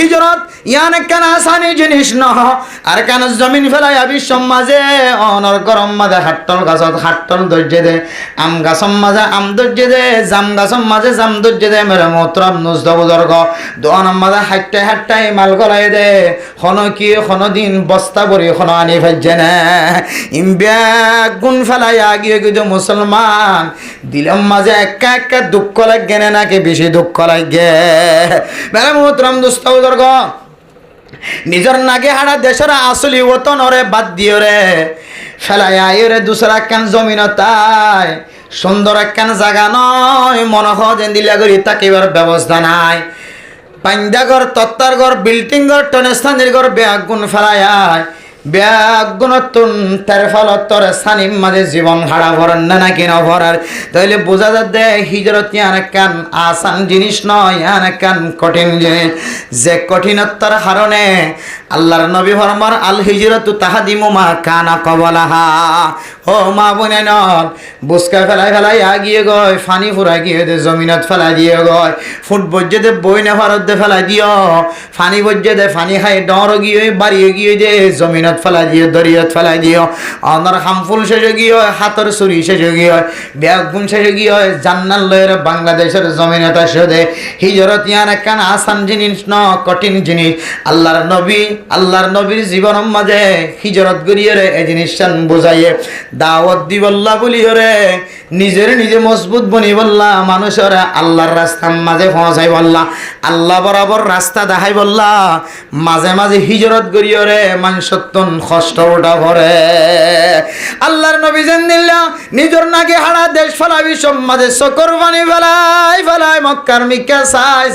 হিজরত ইয়ান কেন আসানি জিনিস নহ আর কেন জমিন ফেলাই বিশ্ব মাঝে অনর গরম মাঝে হাট্টল গাছত হাট্টল ধৈর্য দে আম গাছম মাঝে আম ধৈর্য দে জাম গাছম মাঝে জাম ধৈর্য দে মেরে মোত্রম নুজদ বুজর্গ দোয়ানম মাঝে হাট্টাই মাল গলাই দে হনো কি হনো দিন বস্তা ভরি হনো আনি ফেলছে না ইমব্যাগ গুণ ফেলাই আগিয়ে কিন্তু মুসলমান দিলম মাঝে একা একা দুঃখ লাগে না নাকি বেশি দুঃখ লাগে মেরে মোত্রম দুস্ত বুজর্গ নিজের নাগে হারা দেশের আসলি ওতন ওরে বাদ দিও রে ফেলাই আয় রে দুসরা একখান জমিন তাই সুন্দর একখান জায়গা নয় মনে হয় দিলা করি তাকিবার ব্যবস্থা নাই পাইন্দা ঘর তত্তার ঘর বিল্ডিং ঘর টনেস্থানের ঘর ব্যাগ গুণ ফেলাই আয় ব্যাগ গুণতুন তার ফলত তোর সানিম মাঝে জীবন হারা ভরেন না নাকি না ভরার তাইলে বোঝা যাচ্ছে হিজরত ইয়ান একখান আসান জিনিস নয় ইয়ান একখান কঠিন জিনিস যে কঠিনতার কারণে আল্লাহর নবী ফরমান আল হিজরতু তাহাদিমু মা কানা কবলাহা ও মা বোনেন বুসকা ফেলাই আগিয়ে গয় ফানি ফুরা গিয়ে দে জমিনত ফেলাই দিয়ে গয় ফুট বজ্জে দে বই না ভারত দে ফেলাই দিও ফানি বজ্জে দে ফানি খাই ডর গিয়ে বাড়িয়ে গিয়ে দে জমিনত ফেলাই দিও দরিয়ত ফেলাই দিও অনর হামফুল শেষে গিয়ে হাতর ছুরি শেষে গিয়ে ব্যাগ গুণ শেষে গিয়ে জান্নাত লয়ের বাংলাদেশের জমিনত আসে দে হিজরত ইয়ান একখান আসান জিনিস ন কঠিন জিনিস আল্লাহর নবীর জীবন মাঝে হিজরত করিয়ে রে এই জিনিসটান বোঝাইয়ে দাওয়াত দি বল্লা বলি রে নিজে মজবুত বনি বললা মানুষের আল্লাহর রাস্তার মাঝে পৌঁছাই বললা আল্লাহ বরাবর রাস্তা দেখাই বললা মাঝে হিজরত করিয়ে রে মানুষত্বন কষ্ট ওঠা ভরে আল্লাহর নবী জান দিল্লা নিজের নাকি হারা দেশ ফেলাবি সমাজে সকর বানি ফেলাই মক্কার মিক্কা চাই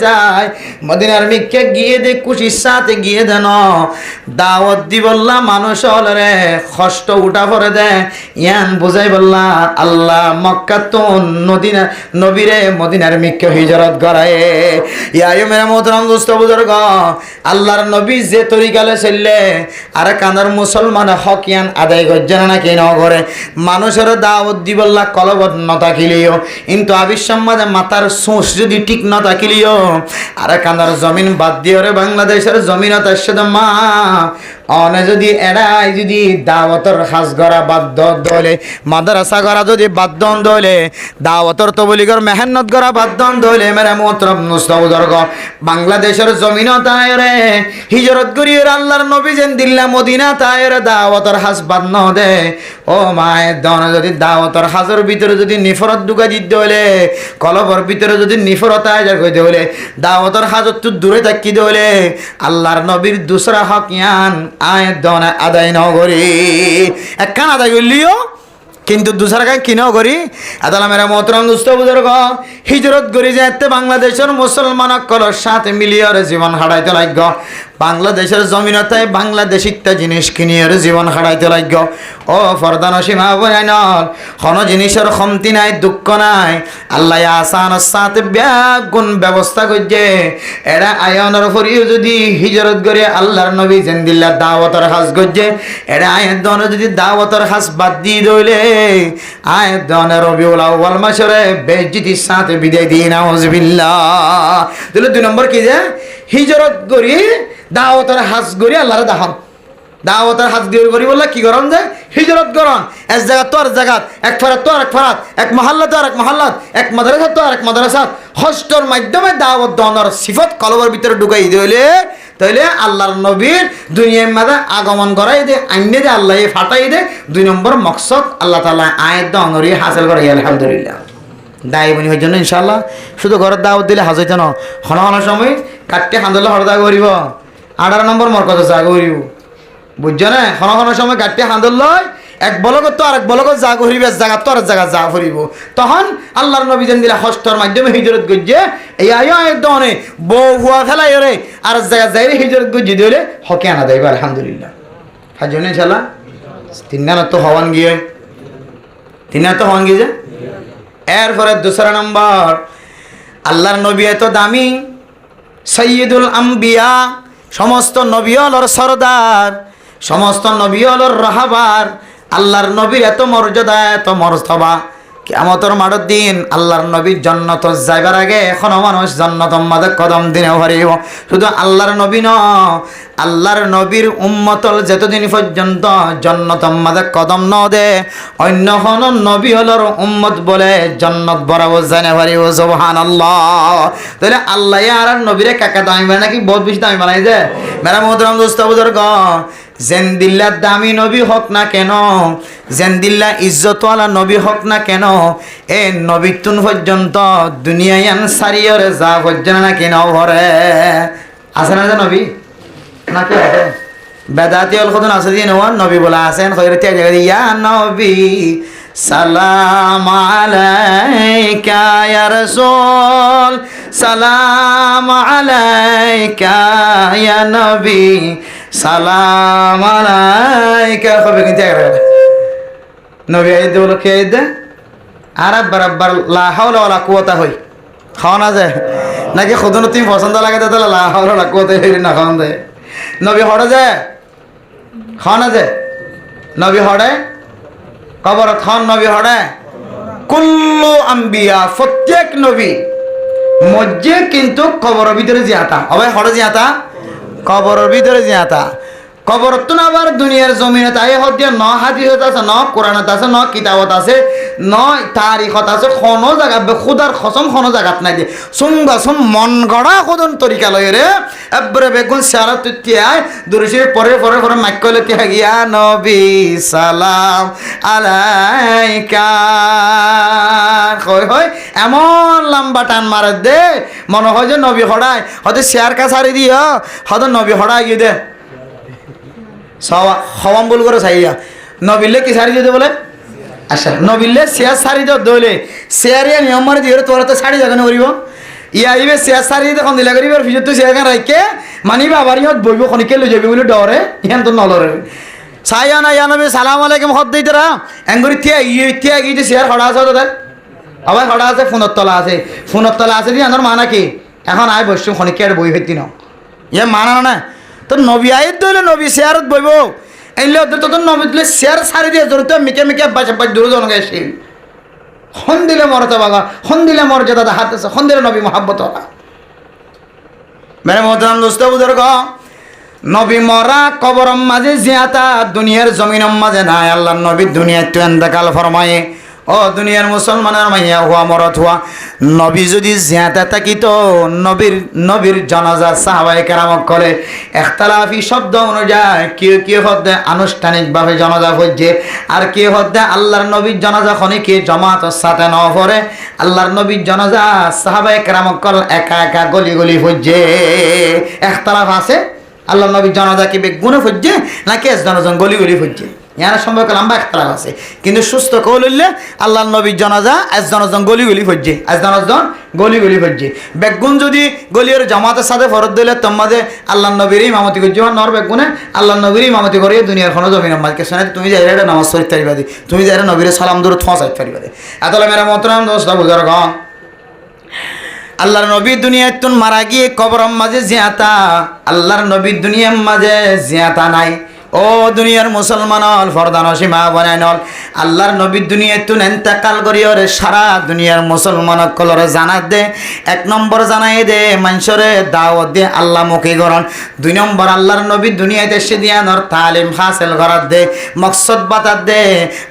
মদিনার মিক্কা গিয়ে দে খুশির সাথে গিয়ে দেন দাওয়াত দি বললা মানুষ রে কষ্ট উঠা পড়ে দে ইয়ান বুঝাই বললা আল্লাহ মক্কা তো নবীরে মদিনার মিক্কা হিজরত করায় ইয়াই মেরা মোহতরম দোস্ত বুজুর্গ আল্লাহর নবী যে তরিকালে চললে আর কানার মুসলমান হক ইয়ান আদায় করছে না কি না করে মানুষের দাওয়াত দি বললা কলবত ন থাকিলিও কিন্তু আবিসম্মাদে মাতার সোঁস যদি ঠিক ন থাকিলিও আর কানার জমিন বাদ দিয়ে রে বাংলাদেশের জমিনত আসছে মা অনে যদি এরাই যদি দাওয়াতর হাজ গড়া বাধ্য দলে মাদ্রাসা গড়া যদি বাধ্য দলে দাওয়াতর তবলিগর মেহনত গড়া বাধ্য দলে মেরে মোহতরম নুস্তাউদর্গ বাংলাদেশের জমিন তাই রে হিজরত করিয়ে আল্লাহর নবী যেন দিল্লা মদিনা তাই রে দাওয়াতর হাজ বাধ্য দে ও মায়ের দনে যদি দাওয়াতর হাজের ভিতরে যদি নিফরত ঢুকা দিতে হলে কলবর ভিতরে যদি নিফরত আয়োজন করতে হলে দাওয়াতর হাজর তো দূরে থাকি হলে আল্লাহর নবীর দুসরা হক ইয়ান আয় দনে আদায় ন করি একখান আদায় করলিও কিন্তু দুসরা কাজ কি ন করি আদালা মেরা মোহতরম দুস্থ বুজুর্গ হিজরত করি যেতে বাংলাদেশের মুসলমান কলর সাথে মিলিয়ে জীবন হারাইতে লাগ্য বাংলাদেশের জমিনতে বাংলাদেশিকটা জিনিস কিনিয়ে জীবন হারাইতে লাগ্য ও ফরদান সীমা বনাইন কোনো জিনিসের কমতি নাই দুঃখ নাই আল্লাহ আসান সাথে ব্যাগুণ ব্যবস্থা করছে এরা আয়নের ফরিও যদি হিজরত করে আল্লাহর নবী জেন্দিল্লার দাওয়াতর হাজ করছে এরা আয়ের দনে যদি দাওয়াতর হাজ বাদ দিয়ে দইলে আয়ের দনে রবিউল আউয়াল মাসরে বেজ্জিতির সাথে বিদায় দিয়ে নাউজুবিল্লাহ দিলে 2 নম্বর কি যে হিজরত করি দাওয়াতের হাজ করি আল্লাহর দাহান দাওয়াতের হাজ করি বললে কি করন যে হিজরত করন এক জায়গা তো আর জায়গা এক ফারাত তো আর এক ফারাত এক মহল্লা তো আর এক মহল্লাত এক মাদ্রাসা তো আর এক মাদ্রাসা হস্টর মাধ্যমে দাওয়াত দনর সিফত কলবের ভিতরে ঢুকাই দিলে তাইলে আল্লাহর নবীর দুনিয়ার মাঝে আগমন করাই দে আইনে দে আল্লাহ ফাটাই দে 2 নম্বর মকসদ আল্লাহ তাআলা আয়াত দনরি হাসিল করে আলহামদুলিল্লাহ দায় বনি হইজন ইনশাআল্লাহ শুধু ঘরের দাওয়াত দিলে হাজ হইতো না হন সময় কাটতে হান্দলে হরদা করিব 18 নম্বর মরকজ যা করিব বুঝছো না হন সময় কাটতে হান্দল এক বলগত তো আরেক বলগত যা করিব জায়গা তো আর জায়গা যা করিব তখন আল্লাহর নবী যেন দিলা হস্তর মাধ্যমে হিজরত গজ্জে এই আয়াত দনে বউ হুয়া ফেলাই রে আর জায়গা যাইরে হিজরত গজ্জে দিলে হকে আনা দেব আলহামদুলিল্লাহ হাজন ইনশাআল্লাহ তিননা তো হওয়ান গিয়ে যে এরপরে 2 নম্বর আল্লাহর নবী এত দামি সৈয়দুল আম্বিয়া সমস্ত নবী হলোর সরদার সমস্ত নবী হলোর রাহবার আল্লাহর নবীর এত মর্যাদা এত মর্তবা কিয়ামতের মাঠের দিন আল্লাহর নবীর জান্নাত যাইবার আগে এখনো মানুষ জান্নাতের মাঝে কদম দিনে পারিব। শুধু আল্লাহর নবী ন, আল্লাহর নবীর উম্মতল যতদিন পর্যন্ত জান্নাতের মাঝে কদম ন দে, অন্য কোন নবী হলর উম্মত বলে জান্নাত বরাবর জানে পারিব। সুবহানাল্লাহ। তাহলে আল্লাহ আর নবীরে কাকা দামি বানায় নাকি বহুত বেশি দামি বানাই যে? মেরা মোহতরম দোস্ত বুজুর্গ, জেন্দিল্লা দামি নবী হোক না কেন, জেন্দিল্লা ইজ্জতওয়ালা নবী হোক না কেন, এ নবী তুন পর্যন্ত দুনিয়ায়ান সারিয়রে যা পর্যন্ত না কেন ভরে আছে না যে নবী নাকি আছে? বেদাতি অল কত আছে দিয়ে নেওয়ার নবী বলা আছেন খৈরতিয়া জায়গা ইয়া নবী সালাম আলাইকা ইয়া রাসূল, সালাম আলাইকা ইয়া নবী, সালাম আলাইকা। কবে কিন্তু নবী আইতে বলো কে আইতে আর আব্বার লা হাওলা ওয়ালা কুওয়াতা হই খাওয়া না যায় নাকি? খুদন তুমি পছন্দ লাগে তাহলে লা হাওলা ওয়ালা কুওয়াতা হই না খাওয়া যায়। নবী হড়ে যায় খাওয়া না যায়? নবী হড়ে কবর খান, নবী হড়ে কুল্লু আম্বিয়া, প্রত্যেক নবী মজ্জে কিন্তু কবরের ভিতরে জিয়াতা হবে। হড়ে জিয়াতা কবরের ভিতরে জিয়াতা। কবর তো না আবার দুনিয়ার জমিনে তাই হদিয়া ন হাদিসত আছে, ন কোরআনত আছে, ন কিতাবত আছে, ন তারিখত আছে। কোনো জায়গা খুদার খসম কোনো জায়গাত নাই দিয়ে সুঙ্গা সুম মন গড়া খুদন তরিকা লয় রে একবারে বেগুন সারা তুতিয়ায় দুরুশির পরে পরে পরে মাইকলে তিয়া গিয়া নবী সালাম আলাইকা কই হয় এমন লম্বা টান মারে দে মনে হয় যে নবী হড়ায় হয়তো শেয়ার কা সারি দিও, হয়তো নবী হড়ায় গিয়ে দে হওয়াম বল করে চাইয়া নবিল্লে কি শাড়ি দিতে বলে? আচ্ছা নবিল্লে শেয়ার শাড়ি তো দলে শেয়ারিয়া নিয়ম মারি দিয়ে তোরা তো শাড়ি জাগানো করিব ইয়া আইবে শেয়ার শাড়ি তখন দিলা করিব ফিজত তো শেয়ার রাইকে মানিবে আবার ইহত বইব খনিকে লই যাবে বলে ডরে ইহান তো নলরে চাইয়া না ইয়া নবী সালাম আলাইকুম হদ দিই তোরা এঙ্গুরি থিয়া গিয়ে শেয়ার হড়া আছে তোদের আবার হড়া আছে ফোনের তলা আছে, ফোনের তলা আছে দিয়ে আমার মানা কি এখন আয় বসছো খনিকে আর বই হইতি না ইয়া মানা না তো নবী আইত দইলে নবী শেয়ারত বইব এলে ওদের তো নবী দিলে শেয়ার সারি দিয়ে জড়িত মিকে মিকে বাসা পাঁচ দূর জন গেছে খন দিলে মরতে বাগা খন দিলে মর্যাদা হাত আছে, খন দিলে নবী মহাব্বত হলা। মেরে মোহতারাম দোস্ত বুজুর্গ, নবী মরা কবর মাঝে জিয়াতা দুনিয়ার জমিনের মাঝে নাই। আল্লাহ নবী দুনিয়ায় তো এন্তেকাল ফরমায়ে। ও দুনিয়ার মুসলমানের মাইয়া হুয়া মরত হুয়া নবী যদি জিয়াতা থাকিত নবীর জানাজা সাহাবায়ে কেরামক করে ইখতিলাফি শব্দ অনুযায়ী কেউ হতে আনুষ্ঠানিকভাবে জানাজা হচ্ছে আর কেউ হতে আল্লাহর নবীর জানাজা খনিকে জামাতের সাথে ন পড়ে। আল্লাহর নবীর জানাজা সাহাবায়ে কেরামক একা একা গলি গলি হচ্ছে। ইখতিলাফ আছে আল্লাহর নবীর জানাজা কি বেগুনে হচ্ছে নাকি একজন গলি গলি হচ্ছে, ইয়ার সম্পর্কে লম্বা ইখতিলাফ আছে। কিন্তু সুস্থ কৌল হইলে আল্লাহর নবীর জানাজা একজন গলি গলি হচ্ছে, একজন গলি গলি হচ্ছে। বেগুন যদি গলির জামাতের সাথে ফরত দিলে তোমাদের আল্লাহর নবীর ইমামতি করছে নর বেগুনে আল্লাহর নবীর ইমামতি করে দুনিয়ার কোনো জমিন মাঝকে শোনা তুমি যাই এটা নামাজ পড়তে পারিবা দি, তুমি যাই নবীর সালাম দূরে থোঁয়া চাইতে পারিবা দি। এতলে মেরা মোহতারাম দোস্ত বুজুর্গ, আল্লাহর নবী দুনিয়ায় তুন মারা গিয়ে কবরের মাঝে জিয়াতা, আল্লাহর নবী দুনিয়ার মাঝে জিয়াতা নাই। ও দুনিয়ার মুসলমান হল ফরদান সীমা বানাই নল আল্লাহর নবী দুনিয়ায় তুন এন্তেকাল করিয়রে সারা দুনিয়ার মুসলমান কলরে জানাত দে। এক নম্বর জানাই দে মানুষরে দাওয়াত দে আল্লাহ মুখী করন। দুই নম্বর আল্লাহর নবী দুনিয়ায় দেশে দিয়া নর তালিম হাসিল করার দে, মকসদ বাতার দে।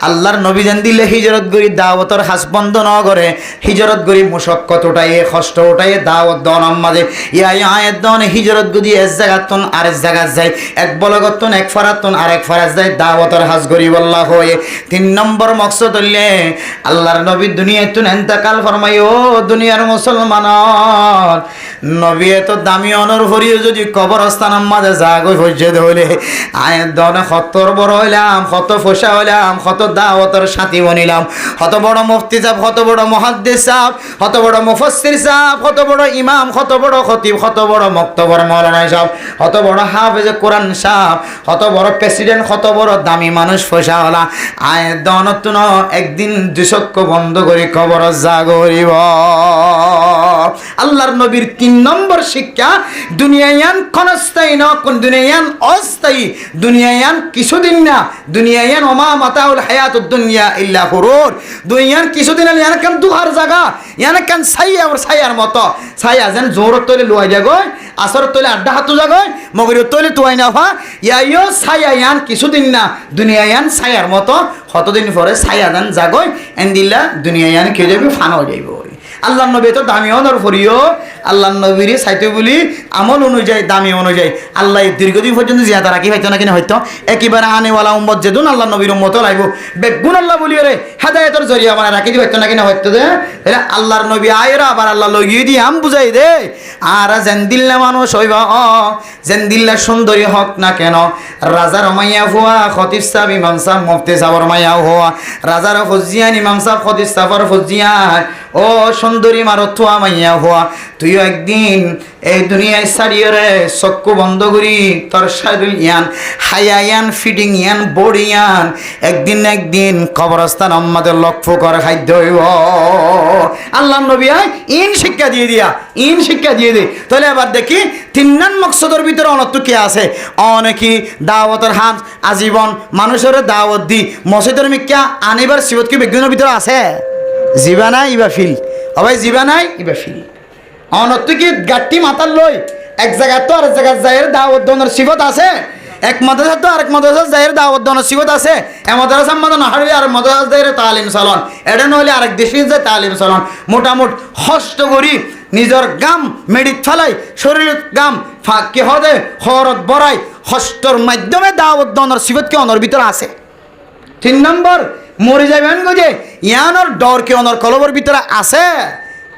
আল্লাহর নবী যেন দিলে হিজরত করি দাওয়াতর হাস বন্ধ ন করে হিজরত করি মুশক্কত উঠাইয়ে কষ্ট উঠাইয়ে দাওয়াত দন মাঝে ইয়া আয়াত দন হিজরত গদি এক জায়গাতন আরেক জায়গা যায়, এক বলগতন এক ফারাতন আরেক ফারাজ যায় দাওয়াতর হাস করি বল্লাহ হয়ে। তিন নম্বর মকসদ হইলে আল্লাহর নবী দুনিয়ায় তুন এন্তেকাল ফরমাই। ও দুনিয়ার মুসলমান নবী এত দামি অনর হরিও যদি কবরস্থানের মাঝে জাগই হইছে হইলে আয়ের দনে কত বড় হইলাম, কত ফসা হইলাম, কত দাওয়াতর সাথী বনিলাম, কত বড় মুফতি সাহেব, কত বড় মুহাদ্দিস সাহেব, কত বড় মুফাসসির সাহেব, কত বড় ইমাম, কত বড় খতিব, কত বড় মক্তবর মাওলানা সাহেব, কত বড় হাফেজ কোরআন সাহেব, কত বড় প্রেসিডেন্ট, কত বড় দামি মানুষ পয়সা হলা আয় দনতুন একদিন দুচক্ষ বন্ধ করে কবর জাগরিব। আল্লাহর নবীর 3 নম্বর শিক্ষা, দুনিয়ায়ান ক্ষণস্থায়ী ন, কোন দুনিয়ায়ান অস্থায়ী, দুনিয়ায়ান কিছুদিন না, দুনিয়ায়ান ওমা মাতাউল হায়াতুদ দুনিয়া ইল্লা গুরুর। দুনিয়ান কিছুদিন ইয়ান কেন দুহার জায়গা, ইয়ান কেন ছায়ার মতো, ছায়া যেন জোরত তৈলে লুয়াই যাগয়, আসরত তৈলে আড্ডা হাতু যাগয়, মগরির তৈলে তুয়াই না হা, ইয়াইও ছায়া ইয়ান কিছুদিন না, দুনিয়ায়ান ছায়ার মতো কতদিন পরে ছায়া দেন জাগয়, এন্দিল্লা দুনিয়ায়ান কে যাবে, ফানা হয়ে যাইব। আল্লাহ নবী তো দামি অনর ফরিও, আল্লাহ নবীর সাইতে বলি আমল অনুযায়ী দামি অনুযায়ী আল্লাহ দীর্ঘদিন পর্যন্ত জিয়াদা রাখি হয়তো না কিনা হয়তো একেবারে আনেওয়ালা উম্মত যেদিন আল্লাহ নবীর উম্মত লাগব বেগুন আল্লাহ বলি রে হেদায়েতের জরিয়া মানে রাখি দি হয়তো না কিনা হয়তো দে আল্লাহর নবী আয়রা আবার আল্লাহ লগিয়ে দিয়ে আম বুঝাই দে। আর যেন দিল্লা মানুষ হইবা যেন দিল্লা সুন্দরী হক না কেন, রাজার মাইয়া হুয়া খতিব সাহেব ইমাম সাহেব মুফতি সাহেবর মাইয়া হুয়া, রাজার ফজিয়ান ইমাম সাহেব খতিব সাহেবর ফজিয়ান, ও সুন্দরী মারত মাইয়া হুয়া, তুইও একদিন এই দুনিয়ায় ছাড়িয়ে রে চক্ষু বন্ধ করি তোর শারীর ইয়ান হায়া ইয়ান ফিটিং ইয়ান বডি ইয়ান একদিন কবরস্থান আমাদের লক্ষ্য করে খাদ্য হইব। আল্লাহ নবী ইন শিক্ষা দিয়ে দিয়া, ইন শিক্ষা দিয়ে দে। তাহলে এবার দেখি 3 মকসদের ভিতরে অনত্ব কে আছে, অনেকি দাওয়াতের হাত আজীবন মানুষের দাওয়াত দি মসজিদের মিক্কা আনিবার সিবত কি বিজ্ঞানের ভিতরে আছে, জিবা নাই ইবা ফিল, ভাই জিবা নাই ইবা ফিল। অনত্ব কি গাট্টি মাথার লই এক জায়গা তো আরেক জায়গায় যাইয়ের দাওয়াত দনের সিবত আছে, এক মাদ্রাসা তো আরেক মাদ্রাসা যাইয়ের দাওয়াত দনের সিবত আছে, এ মাদ্রাসা মাদ্রাসা না হারলে আর মাদ্রাসা যাইয়ের তালিম চলন, এটা নইলে আরেক দেশে যায় তালিম চলন। মোটামুট কষ্ট করি নিজের গাম মেডিত ফেলাই শরীরের গাম ফাঁকি হদে হরত বড়াই কষ্টর মাধ্যমে দাওয়াত দনের সিবত কি অনর ভিতরে আছে। 3 নম্বর মরে যাবেন গো যে ইয়ানোর ডর কি অনর কলবর ভিতরে আছে।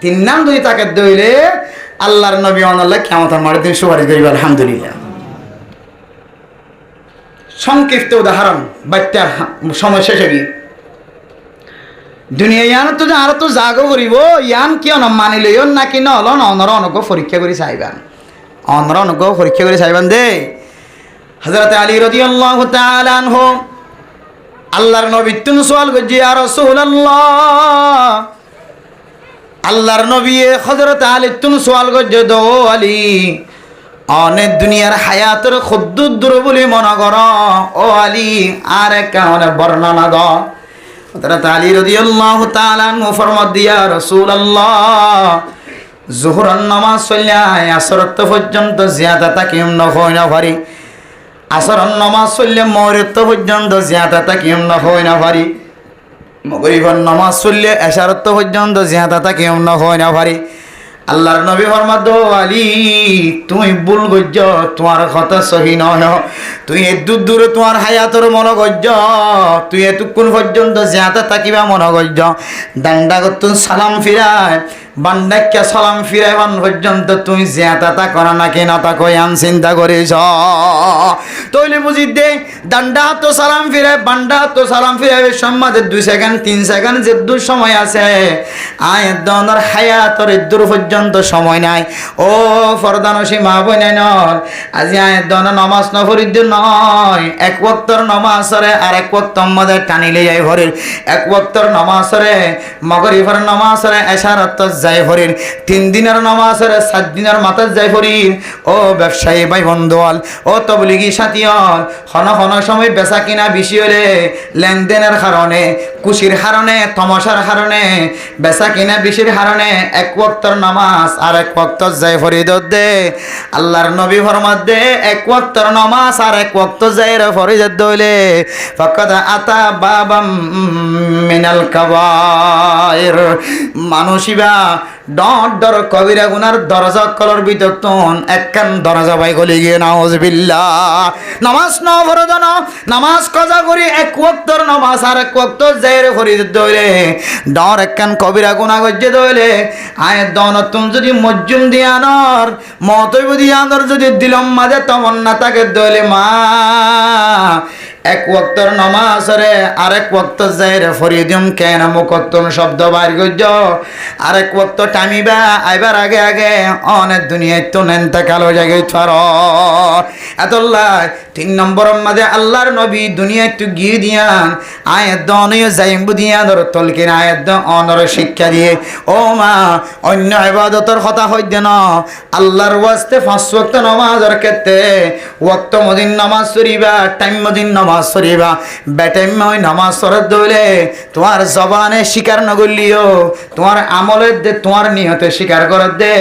3 নাম যদি তাকে দইলে আল্লাহর নবী আল্লাহ কিয়ামতের মাঠে দিন সুপারিশ করিব। আলহামদুলিল্লাহ। সংক্ষিপ্ত উদাহরণ, বাচ্চার সময় শেষে গিয়ে দুনিয়া ইয়ান তো আর তো জাগো করিব ইয়ান কিয় ন মানিলে ইয়ন নাকি নলন অনর অনক পরীক্ষা করে চাইবান, অনর অনক পরীক্ষা করে চাইবান দে। হযরত আলী রাদিয়াল্লাহু তাআলা আনহু আল্লাহর নবী তুন সওয়াল করজি, ইয়া রাসূলুল্লাহ, আল্লাহর নবী হযরত আলী তুন সওয়াল করছে, দো আলী অনেক দুনিয়ার হায়াতের খুদ্দুর দূর বলে মনে কর, ও আলী আর এক কারণে বর্ণনা দ। হযরত আলী রাদিয়াল্লাহু তাআলা আনহু ফরমাত দিয়া, রাসূলুল্লাহ যোহরের নামাজ চললে আসর পর্যন্ত জিয়াদা তাকিম নয় না পারি, আসরের নামাজ চললে মগরিব পর্যন্ত জিয়াদা তাকিম নয় না পারি, মগরিবের নামাজ চললে এশার পর্যন্ত জিয়াদা তাকিম নয় না পারি। আল্লাহর নবী ফরমাত, দো আলী তুমি ভুল গজ্জ, তোমার কথা সহি নয়, তুই এদূর দূরে তোমার হায়াতর মন গজ্জ, তুই এতক্ষণ পর্যন্ত জিয়াদা তাকিবা মন গজ্জ, দান্ডা করতুন সালাম ফিরায় বান্দাক্যা সালাম ফিরাইবান পর্যন্ত তুই জিয়াদা তা করা নাকি না তা কই আন চিন্তা করিস। তৈলে বুঝি দে দান্ডা তো সালাম ফিরায় বান্ডা তো সালাম ফিরাইবে সম্মাদের 2 সেকেন্ড 3 সেকেন্ড যে দূর সময় আছে, আয় দনের হায়াতর দূর পর্যন্ত সময় নাই। ও ফরদানসী মা বইনাই নয়, আজি আয় দন নমাজ নফরিদ নয়, এক ওয়াক্তর নমাজরে আর এক ওয়াক্ত আমাদের টানিলে যাই ভরির, এক ওয়াক্তর নমাজরে মগরিবের নমাজরে এশারাত যাই ভরির, 3 দিনের নমাজরে 7 দিনের মাথায় যাই ভরির। ও ব্যবসায়ী ভাই বন্ধুয়াল, ও তবলিগি সাথীয়ল, ক্ষণ সময় বেচা কিনা বেশি হলে লেনদেনের কারণে, খুশির কারণে, তমাশার কারণে, বেচা কিনা বেশির কারণে এক ওয়াক্তর নামাজ আর এক ওয়াক্ত যাই ফরিদ দে। আল্লাহর নবী ফরমাত দে এক ওয়াক্তর নামাজ আর এক ওয়াক্ত যাই ফরিদ দইলে ফাকাদ আতা বাবাম মিনাল কাবায়ের, মানুষিবা ডর কবিরা গুনার দরজা কলর ভিতর তোন একখান দরজা বাই গলি গিয়ে নাউজুবিল্লাহ। নামাজ ন ফরদান নামাজ কজা করি এক ওয়াক্তর নামাজ আর এক ওয়াক্ত যাই ফরিদ দইলে ডর একখান কবিরা গুনাহ গজ্জে দইলে আয় দনতুন যদি মজ্জুম দিয়ানর মতৈব দিয়ানর যদি দিলম মাঝে তমন্না তাকে দইলে মা এক ওয়াক্তর নামাজ রে আরেক ওয়াক্ত যাই রে ফরিদম কেন মুকত্তম শব্দ বাইর গজ্জ আরেক ওয়াক্ত টামিবা আইবার আগে আগে অনেক দুনিয়ায় তো নেনতে কালো জায়গায় ছড় এতল্লাহ 3 নম্বর মাঝে আল্লাহর নবী দুনিয়ায় তো গিয়ে দিয়ান আয়াত দনীয় যাইম বুদিয়া ধর তলকিন আয়াত অনর শিক্ষা দিয়ে ও মা অন্য ইবাদতের কথা হইতে না আল্লাহর ওয়াস্তে 5 ওয়াক্ত নামাজের ক্ষেত্রে ওয়াক্ত মদিন নামাজ পড়িবা টাইম মদিন নামাজ পড়িবা বেটাইম ওই নামাজ পড়ার দইলে তোমার জবানে স্বীকার না করলিও তোমার আমলের দে তোমার নিয়তে স্বীকার করার দে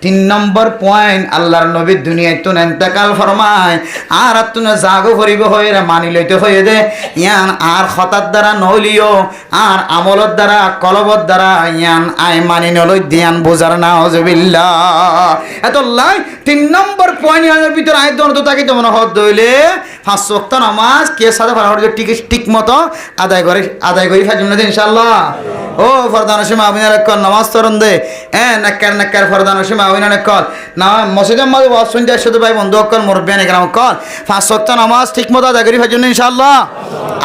3 নম্বর পয়েন্ট আল্লাহর নবী দুনিয়ায় তো ইন্তেকাল ফরমায় আর তুমি জাগো করিব হয়ে মানি লইতে হয়ে দে ইয়ান আর হঠাৎ দ্বারা নলিও আর আমলত দ্বারা কলবত দ্বারা ইয়ান আই মানি নলই দিয়ান বোঝার না হজবিল্লাহ এত লাই 3 নম্বর পয়েন্ট ইয়ানের ভিতর আয় দন তো তাকে তো মনে হদ দইলে 5 ওয়াক্ত নামাজ কে সাথে ভালো ঠিক মতো আদায় করি ফাজুন ইনশাআল্লাহ ও ফরদান সীমা আবিনার কল নামাজ তরন দে নাক্কার ফরদান সীমা আবিনার কল না মসজিদের মধ্যে ওয়াজ শুনতে শুধু ভাই বন্ধু কল মুরব্বিয়ান একরাম কল 5 ওয়াক্ত নামাজ ঠিক মতো আদায় করি ফাজুন ইনশাআল্লাহ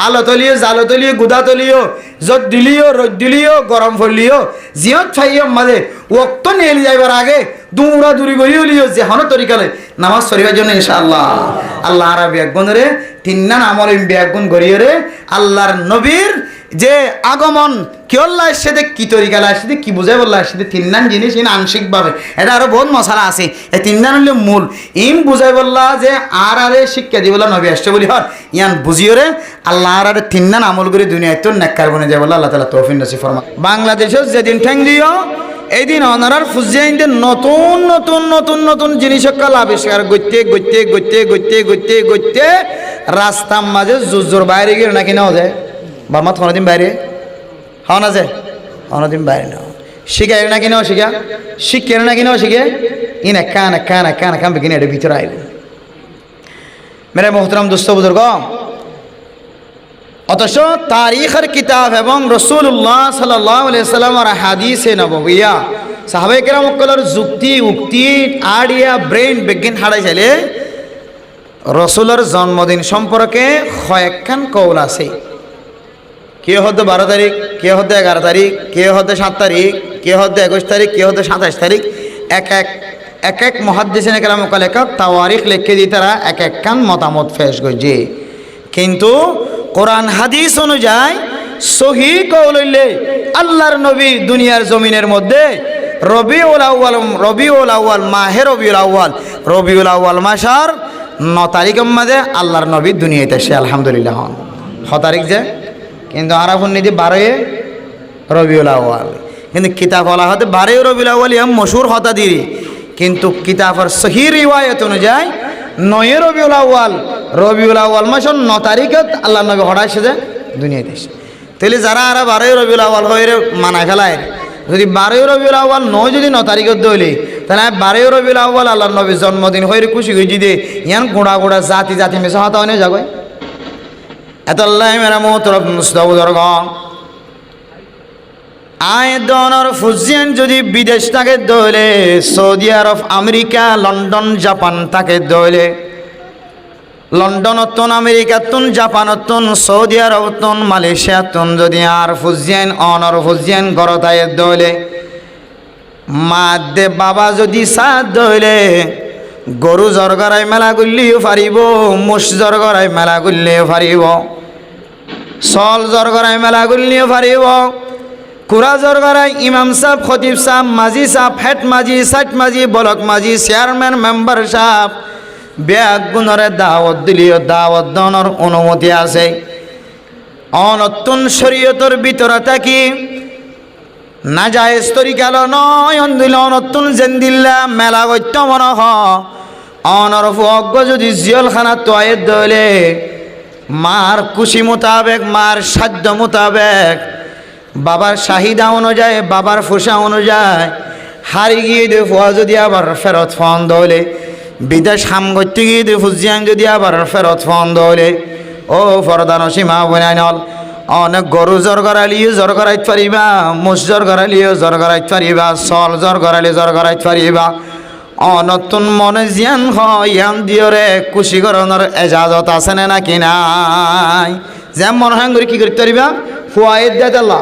আলো তলিও জালো তলিও গুদা তলিও যত দিলিও রোদ দিলিও গরম ফলিও জিয়ত ছাইও মাঝে ওয়াক্ত নিয়ে যাইবার আগে দৌড়া দূরি করিও লিও যে হন তরিকালে নামাজ পড়িবার জন্য ইনশাআল্লাহ আল্লাহ আরবি একগুণ রে 3 নান আমল একগুণ করিয়ে রে আল্লাহর নবীর যে আগমন কি আল্লাহ সাথে কি তরিকালে আসছে কি বুঝাই বললার সাথে 3 নান জিনিস ইন আংশিকভাবে এটা আরো বহুত মশলা আছে এই 3 নান হলো মূল ইম বুঝাই বললা যে আরে শিক্ষা দি বললা নবী আসছে বলি হর ইয়ান বুঝিও রে আল্লাহ আরে 3 নান আমল করে দুনিয়ায় তো নেককার বনে যায় বললা আল্লাহ তাআলা তৌফিক নসিব ফরমা বাংলাদেশে যেদিন ঠ্যাং দিও এই দিন অনারার ফুজিয়াইনদের নতুন নতুন নতুন নতুন জিনিস সকল আবিষ্কার গইতে রাস্তার মাঝে জুজুর বাইরে গিয়ে নাকি নাও যায় বারমাত কোনোদিন বাইরে হওয়া না যায় কোনোদিন বাইরে নাও শিখাই নাকি নাও শিখে নাকি নাও শিখে ইনে কান বেগিনে এটা ভিতরে আইল মেরে মোহতরম দোস্ত বুজুর্গ অথচ তারিখের কিতাব এবং রসুল্লাহ সাল্লাল্লাহু আলাইহি সাল্লামের হাদিসে নববিয়া সাহাবায়ে কেরামকলের যুক্তি উক্তি আড়িয়া ব্রেন বিজ্ঞান হারাই চাইলে রসুলের জন্মদিন সম্পর্কে কয়েকখান কৌল আছে কে হতে 12 তারিখ কে হতে 11 তারিখ কে হতে 7 তারিখ কে হতে 21 তারিখ কে হতে 27 তারিখ এক মুহাদ্দিসিন কেরামক লেখক তাওয়ারিখ লিখে দিয়ে তারা এক খান মতামত পেশ করছে কিন্তু কোরআন হাদিস অনুযায়ী সহি কওল হইলে আল্লাহর নবী দুনিয়ার জমিনের মধ্যে রবিউল আউয়াল মাহে রবিউল আউয়াল মাসের 9 তারিখের মধ্যে আল্লাহর নবী দুনিয়াতে এসে আলহামদুলিল্লাহ হন 6 তারিখ যে কিন্তু আরাফুন নিদি 12 রবিউল আউয়াল কিন্তু কিতাব বলা হতে 12 রবিউল আউয়াল এম মশহুর হতা দিরি কিন্তু কিতাবের সহি রিওয়ায়াত অনুযায়ী 9 রবিউল আউয়াল মাসের 9 তারিখে আল্লাহর নবী হঠাৎ যে দুনিয়াতে এসে তাহলে যারা আর 12 রবিউল আউয়াল হয়ে মানায় ফেলায় যদি 12 রবিউল আউয়াল 9 যদি 9 তারিখে দইলে তাহলে 12 রবিউল আউয়াল আল্লাহর নবীর জন্মদিন হয়ে খুশি হয়ে যদি ইয়ান গোড়া জাতি মেশা হতা হয়ে যাবে এত আল্লাহ মেরা মোহতরম মুস্তাবুদর্গ আয়দনর ফুজিয়ান যদি বিদেশ থাকে দইলে সৌদি আরব আমেরিকা লন্ডন জাপান থাকে দইলে লন্ডনতন আমেরিকাতন জাপানতন সৌদি আরবতন মালয়েশিয়াতন যদি আর ফুজিয়ান অনর ফুজিয়ান গরতায় দইলে মাদে বাবা যদি সাথ দইলে গরু জরগরাই মেলা গুলিও পারিব মুষ জরগরাই মেলা গুলিও পারিব সল জরগরাই মেলা গুলিও পারিব কুরা জরগরাই ইমাম সাহেব খতিব সাহেব মাজি সাহেব হেড মাজি সাইট মাজি ব্লক মাজি চেয়ারম্যান মেম্বার সাহেব ব্যাগ গুণরে দাওয়াত দিলিও দাওয়াত দনের অনুমতি আছে অনতুন শরীয়তের ভিতরে থাকি না জায়েজ তরিকাল নয় অন্দিল অনতুন জেন্দিল্লা মেলা গত্য মনে হ অনরফ অজ্ঞ যদি জিয়লখানা তোয়ের দলে মার খুশি মোতাবেক মার সাধ্য মোতাবেক বাবার চাহিদা অনুযায়ী বাবার ফুসা অনুযায়ী হারি গিয়ে দে ফুয়া যদি আবার ফেরত ফোন দলে বিদেশ হাম করতে গিয়ে দে ফুজিয়ান যদি আবার ফেরত ফোন দলে ও ফরদান সীমা বনাইনল অনেক গরু জ্বর গড়ালিও জ্বর গড়াইতে পারিবা মুষ জ্বর গড়ালিও জ্বর গড়াইতে পারিবা সল জ্বর গড়ালি জ্বর গড়াইতে পারিবা অনতুন মনে জিয়ান ইয়ান দিয়রে খুশি করণর এজাজত আছে না নাকি নাই? যেমন মনে হয় কি করতে পারিবা ফুয়াইদ দেদাল্লাহ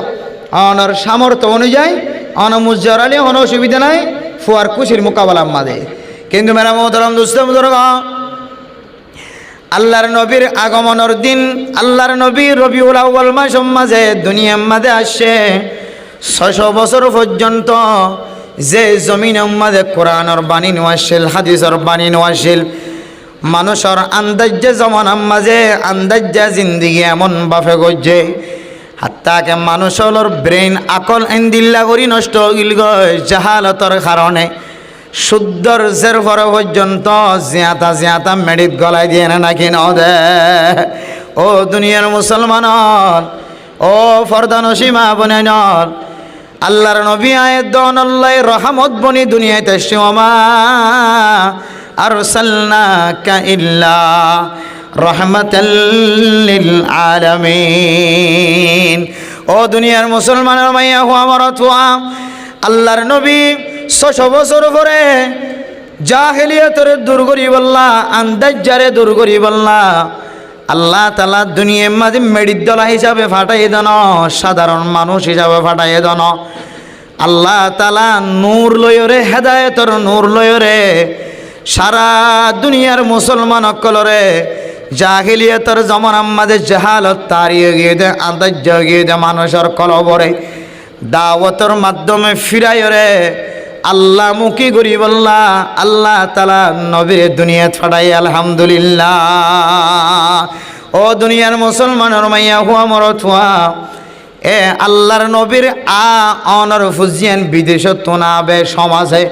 অনর সামর্থ্য অনুযায়ী অনমুজ্জর আলী কোনো অসুবিধা নাই, ফুয়ার খুশির মোকাবেলার মাঝে। কিন্তু মেরা মোহতরম দুস্থ বুজুর্গ, আল্লাহর নবীর আগমনের দিন আল্লাহর নবী রবিউল আউয়াল মাসের মাঝে দুনিয়ার মাঝে আসছে। 600 বছর পর্যন্ত যে জমিনের মাঝে কোরআনের বাণী নোয়াছিল, হাদিসের বাণী নোয়াছিল, মানুষের আন্দাজ্যে জমানার মাঝে আন্দাজ্যা জিন্দিগি এমন বাফে গজে হাত্তাকে মানুষের ব্রেন আকল এন্দিল্লা করি নষ্ট হইল গয় জাহালতর কারণে। শুদ্ধর জের ফর পর্যন্ত জিয়াতা মেডিত গলায় দিয়ে না নাকি নদে। ও দুনিয়ার মুসলমান, ও ফরদানসীমা বনেনর, আল্লাহর নবী আয়ের দনল্লাই রহমত বনি দুনিয়াতে শিওমা আরসালনাকা ইল্লা রাহমাতাল লিল আলামিন। ও দুনিয়ার মুসলমানের মাইয়া হুয়া মরতুয়া, আল্লাহর নবী 600 বছর পরে জাহেলিয়াতের দূর করি বললা, আন্দাজ্জারে দূর করি বললা, আল্লাহ তাআলা দুনিয়ার মাঝে মেডিদ্দলা হিসাবে ফাটাই দেন, সাধারণ মানুষ হিসাবে ফাটাই দেন। আল্লাহ তাআলা নূর লয়রে, হেদায়েতর নূর লয়রে সারা দুনিয়ার মুসলমান অকলরে জাহিলিয়াতের জমানার মাঝে জাহালত তাড়িয়ে গিয়ে দে, আন্দাজ্য গিয়ে দে মানুষের কলবরে দাওয়াতের মাধ্যমে ফিরাইরে আল্লাহ মুখী করি বললা। আল্লাহ তাআলা নবীর দুনিয়াত ফাটাই আলহামদুলিল্লাহ। ও দুনিয়ার মুসলমানের মাইয়া হুয়া মরতুয়া, এ আল্লাহর নবীর অনর ফুজিয়ান বিদেশত্বন আবে সমাজে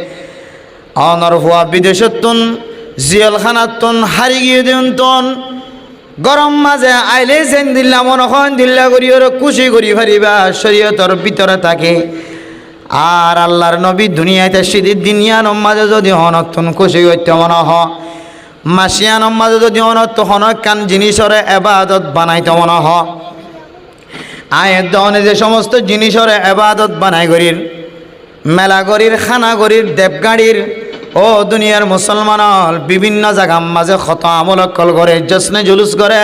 অনর হুয়া বিদেশত্বন জিয়ালখানাতন হারি গিয়ে দেউন গরম মাঝে আইলে যেন দিল্লা মনে হয় দিল্লা করি ওর খুশি করি ফারিবা শরীয়তর ভিতরে থাকে। আর আল্লাহর নবী দুনিয়াতে সিদির দিনিয়ার মাঝে যদি হনতন খুশি করতে মনে হ, মাসিয়ান মাঝে যদি অনত হনক কান জিনিসরে এবাদত বানাইতে মনে হ, আয়ের দনে যে সমস্ত জিনিসরে এবাদত বানাই করির, মেলা করির, খানা করির, দেবগাড়ির, ও দুনিয়ার মুসলমান বিভিন্ন জায়গার মাঝে ক্ষত আমলকল করে, জশ্নে জুলুস করে,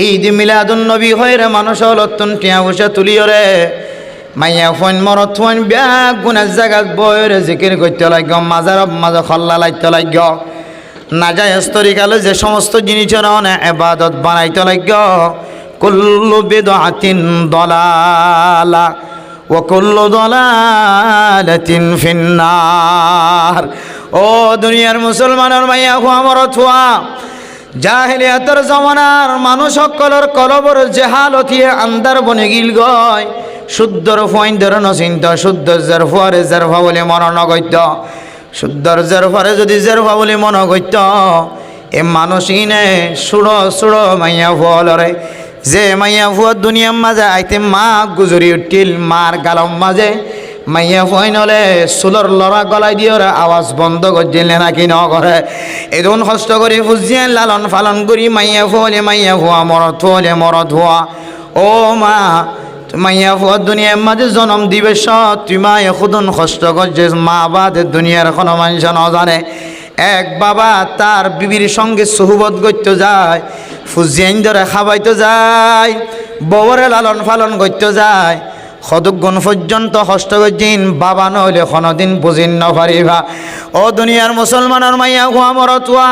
ঈদ মিলাদুন নবী হয় রে মানুষ লতুন টিয়া বসে তুলিয়রে মাইয়া ফোন মরত ফোন ব্যাগ গুণের জায়গাত বইরে জিকির করতে লাগ, মাজার মাঝে খল্লা লাগতে লাগ, না যায় স্তরিকালে যে সমস্ত জিনিসের এবাদত বানাইতে লাগ। কুল্লু বিদআতিন দালালা ওয়া কুল্লু দালালাতিন ফিন্নার। ও দুনিয়ার মুসলমানের মাইয়া হুয়া মরতুয়া, জাহিলিয়াতের জমানার মানুষ সকলের কলবর জেহালতিয়ে আন্দার বনে গিল গয়, শুদ্ধর ফয়েন্দর নচিন্ত, শুদ্ধ জেরফারে জেরফা বলে মন নগত্য, শুদ্ধর জেরফারে যদি জেরফা বলে মন গত্য, এ মানুষই নে সুড়ো সুড়ো মাইয়া ফুয়ালরে, যে মাইয়া ফুয়ার দুনিয়ার মাঝে আইতে মা গুজরি উঠিল, মার গালম মাঝে মাইয়া ফুয়াইন হলে সুলর লড়া গলায় দিয়ে আওয়াজ বন্ধ করছিলে নাকি ন করে। এদন কষ্ট করে ফুজিয়ে লালন ফালন করি মাইয়া ফুয়ালে মাইয়া ফুয়া মরত ফুয়ালে মরত হুয়া। ও মা মাইয়া ফুয়ার দুনিয়ার মাঝে জন্ম দিবে সৎ, তুই মা এখুদন কষ্ট করছে, মা বাদের দুনিয়ার কোনো মানুষ ন জানে। এক বাবা তার বিবির সঙ্গে সুহবত করতে যায়, ফুজিয়াইন ধরে খাবাইতে যায়, ববরে লালন ফালন করতে যায়, সদুগুণ পর্যন্ত কষ্ট করছিন, বাবা নইলে কোনোদিন বুঝিন নপারিবা। ও দুনিয়ার মুসলমানের মাইয়া হুয়া মরতুয়া,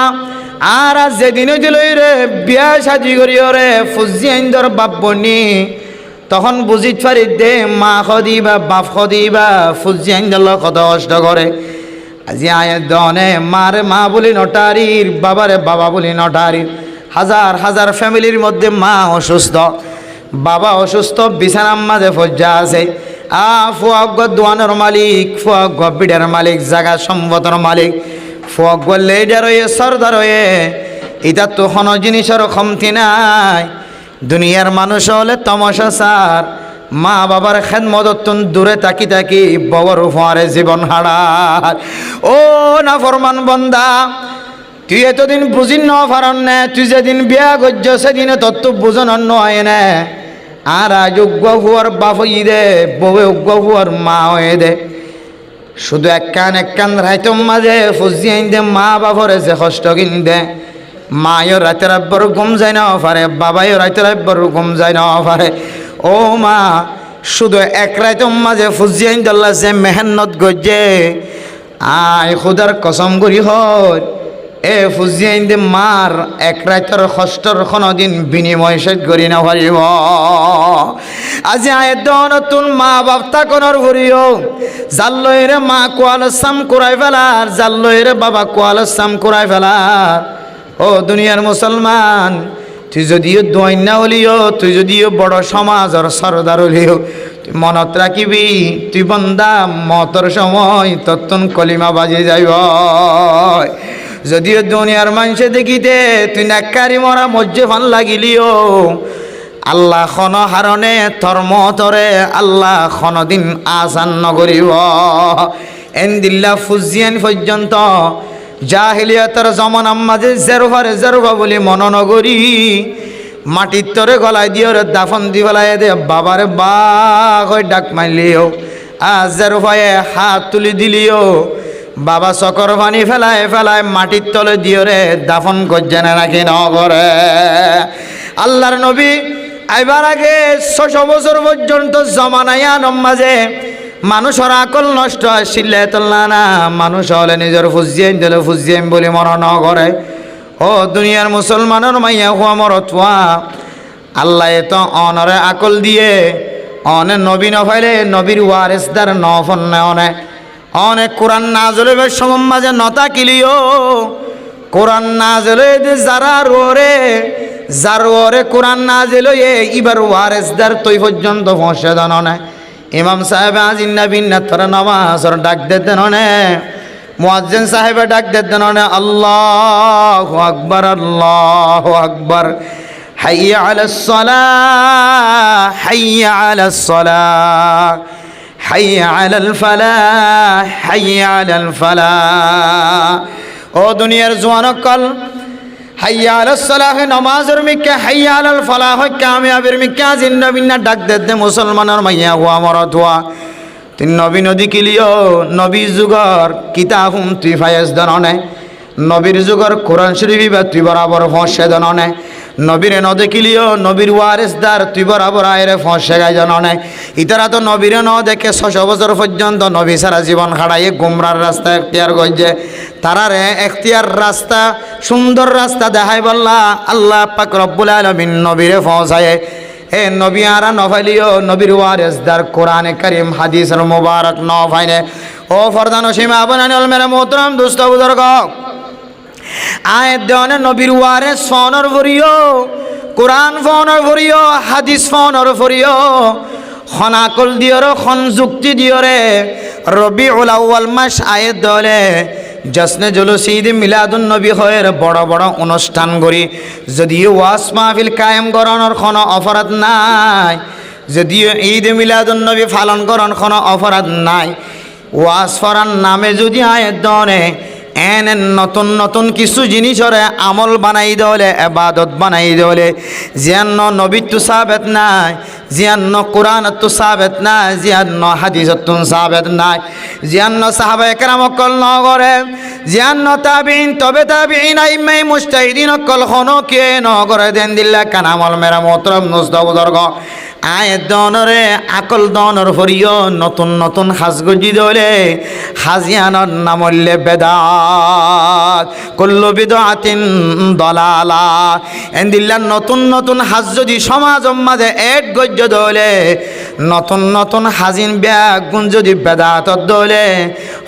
আর আজ যেদিনই দিল রে বিয়া সাজি করি রে ফুজিয়াইন ধর বাপ বনি, তখন বুঝিত পারি দে মা খদিবা বাপ খদিবা ফুজিয়াইন ধর কত কষ্ট করে। আজি আয়ের দনে মারে মা বলি নটারির, বাবারে বাবা বলি নটারির। হাজার হাজার ফ্যামিলির মধ্যে মা অসুস্থ, বাবা অসুস্থ, বিছানার মাঝে ফজ্জা আছে। ফুয়াগ দোয়ানের মালিক, ফুয়াগ বিডার মালিক, জাগা সম্পদের মালিক, ফুয়াগ লেডার হয়ে সর্দার হয়ে, এটা তো কোনো জিনিসের কমতি নাই। দুনিয়ার মানুষ হলে তমাশা সার, মা বাবার খেদমতন দূরে তাকি তাকি ববর ফোয়ারে জীবন হারার। ও না ফরমান বন্দা, তুই এতদিন বুঝিন ন পারন নে, তুই যেদিন বিয়া গজ্য সেদিনে তত্ত্ব বুঝন হয় নে। আর আজ উগ্র হুয়ার বাপ হই দে, বউে উগ্র হুয়ার মা হয়ে দে, শুধু এক কান রাইতম মাঝে ফুজিয়াইন দে মা বাপরে যে কষ্ট কিন দে মায়ও রাতের আব্বর ঘুম যায় না পারে বাবাইও রাতের আব্বর ঘুম যায় না পারে ও মা শুধু এক রাইতম মাঝে ফুজিয়াইন দল্লা যে মেহনত গজে আয় খুদার কসম করি হয় এ ফুজিয়াইন দে মার এক রাইতর কষ্টর কোনদিন বিনিময় শেষ করি না পারিব আজি আয় নতুন মা বাপ তাকনর ভরিও জাল্লইরে মা কোয়াল সাম কুরাই ফেলার জাল্লইরে বাবা কোয়াল সাম কুরাই ফেলার ও দুনিয়ার মুসলমান তুই যদিও দৈন্যা হলিও তুই যদিও বড় সমাজর সরদার হলিও তুই মনত রাখিবি তুই বন্দা মতর সময় তত্তন কলিমা বাজে যাইব যদিও দুনিয়ার মানুষে দেখিতে তুই নাক্কারি মরা মজ্জে ফান লাগিলিও আল্লাহ খন হারণে ধর্মতরে আল্লাহ দিন আসান নগরিব এন্দিল্লা ফুজিয়ান পর্যন্ত জাহিলিয়াতের জমানার মাঝে জেরুফা বলি মন নগরী মাটির তরে গলায় দিয়ে দাফন দি ফেলায় দে বাবারে বা কই ডাক মারলিও জেরুফায়ে হাত তুলি দিলিও বাবা চকর পানি ফেলায় মাটির তলে দিয়ে রে দাফন করছেনে নাকি নগরে আল্লাহর নবী আইবার আগে 600 বছর পর্যন্ত জমানায়ান মাঝে মানুষের আকল নষ্ট আসছিল না মানুষ হলে নিজের ফুজিয়াইন দিলে ফুজিয়াইন বলে মনে ন করে ও দুনিয়ার মুসলমানের মাইয়া হুয়া মরতুয়া আল্লাহ তো অনরে আকল দিয়ে অনে নবী নফাইলে নবীর ওয়ারেসদার নফন অনেক কোরআন না জ্বলে সমম মাঝে নতা কিলিও কোরআন না জ্বলে যারা রোরে যার ওরে কোরআন না জ্বলে এবার ওয়ারেসদার তৈ পর্যন্ত পৌঁছে দানো না ইমাম সাহেব আজিন্না বিন্না তোর নামাজর ডাক দেন নে মুয়াজ্জিন সাহেবে ডাক দেন নে আল্লাহু আকবার হাইয়া আলাস সালাহ হাইয়া আলাস সালাহ হাইয়া আলাল ফালাহ হাইয়া আলাল ফালাহ ও দুনিয়ার জওয়ানকল হাইয়া আলাস সালাহ নামাজের মিকে হাইয়া আলাল ফালাহ কামিয়াবের মিকে জিন্না বিন্না ডাক দে মুসলমানের মাইয়া হুয়া মরদ হুয়া তিন নবী নদী কিলিও নবী যুগর কিতাবুম তুই ফায়েজ দননে নবীর যুগর কোরআন শরীফ বা তুই বরাবর ফসে দননে নবীরে ন দেখিলিও নবীর ওয়ারেসদার তুই বরাবর আয়রে ফসে গাই জাননে ইতারা তো নবীরে ন দেখে 600 বছর পর্যন্ত নবী সারা জীবন খাড়াইয়ে গুমরার রাস্তা এখতিয়ার গজে তারারে এখতিয়ার রাস্তা সুন্দর রাস্তা দেখাই বললা আল্লাহ পাক রব্বুল আলামিন নবীরে পৌঁছায় এ নবী আরা নফাইলিও নবীর ওয়ারেসদার কোরআনে কারীম হাদিসের মুবারক নফাইনে ও ফরদান সীমা বনানিল মেরে মোহতরম দোস্ত বুজুর্গ আয়াত দেওয়ানে নবীর ওয়ারেস ফোনর ভরিও কোরআন ফোনর ভরিও হাদিস ফোনর ভরিও খনাকল দিয়রে খন যুক্তি দিয়রে রবিউল আউয়াল মাস আয়াত দলে জশ্নে জুলুস ঈদ মিলাদুন নবী হয়ের বড় বড় অনুষ্ঠান করি যদিও ওয়াজ মাহফিল কায়েম করানোর কোনো অপরাধ নাই যদিও ঈদ মিলাদুন নবী পালন করার কোনো অপরাধ নাই ওয়াজ ফরান নামে যদি আয়াত দনে এনে নতুন নতুন কিছু জিনিসরে আমল বানাই দলে এবাদত বানাই দলে জিয়ান্ন নবীর তো সাবেত নাই জিয়ান্ন কোরআন তো সাবেত নাই জিয়ান্ন হাদিসত তো সাবেত নাই জিয়ান্ন সাহাবায়ে কেরাম কল নগরে জিয়ান্ন তাবিঈন তবে তাবিঈন আইম্মাই মুজতাহিদিন কল খনো কে নগরে দেন দিল্লা কানামল মেরা মোহতরম নুজদ বুজুর্গ আয়াত দনরে আকল দনর ভরিও নতুন নতুন হাজগজি দলে হাজিয়ানর নামল্লে বেদাত কুল্লু বিদআতিন দালালা এন্দিল্লা নতুন নতুন হাজ যদি সমাজ মাঝে এড গজ্জ দলে নতুন নতুন হাজিন ব্যাগ গুণ যদি বেদাত দলে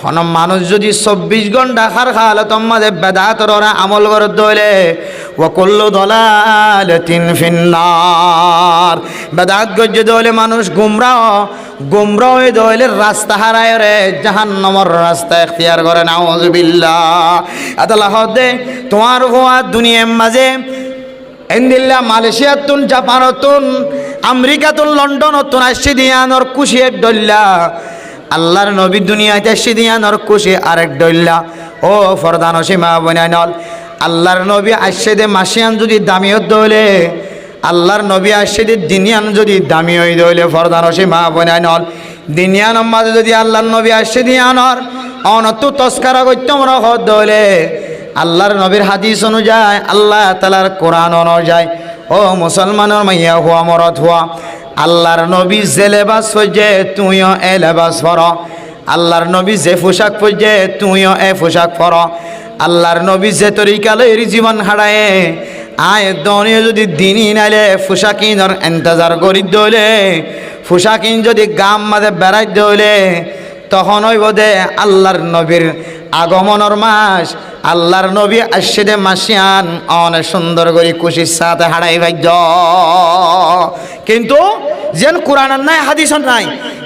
হন মানুষ যদি 24 ঘন্টা খার খালত মাঝে বেদাতর আমল করে দলে ওয়া কুল্লু দালালাতিন ফিন্নার বেদাত গজ্জ দলে মানুষ গুমরা হয়ে দলে রাস্তা হারায় রে জাহান্নামের রাস্তা এখতিয়ার করে নাউযুবিল্লাহ আল্লাহ দে তোমার হওয়া দুনিয়ার মাঝে এন্দিল্লা মালয়েশিয়াতুন জাপানতুন আমেরিকাতুন লন্ডনতুন আসি দিয়ানোর কুশিয়ে ডল্লা আল্লাহর নবী দুনিয়াতে আসি দিয়ানোর কুশি আরেক ডল্লা ও ফরদান সীমা বনানল আল্লাহর নবী আসে দে মাসিয়ান যদি দামিয়ত দলে আল্লাহর নবী আসছে দিনিয়ান যদি দামি হই দইলে ফরদান সে মা বোনাই নল দিনিয়ান মাঝে যদি আল্লাহর নবী আসছে দিয়ানর অনত তস্কারা করতে আমরা হদ দইলে আল্লাহর নবীর হাদিস অনুযায়ী আল্লাহ তাআলার কোরআন অনুযায়ী ও মুসলমানের মাইয়া হুয়া মরদ হুয়া আল্লাহর নবী যে লেবাস পরছে তুইও এ লেবাস পর আল্লাহর নবী যে পোশাক পরছে তুইও এ পোশাক পর আল্লাহর নবী যে তরিকালের জীবন হারায় আয় দনিয়ে যদি দিনই নাইলে পোশাকিনর ইন্তজার করি দইলে পোশাকিন যদি গাম মাঝে বেড়াই দইলে তখন হইব দে আল্লাহর নবীর আগমনের মাস আল্লাহর নবী আসছে দে মাসিয়ান অনেক সুন্দর করে খুশির সাথে হারাই ভাগ্য কিন্তু যেন কোরআন নাই হাদিস নাই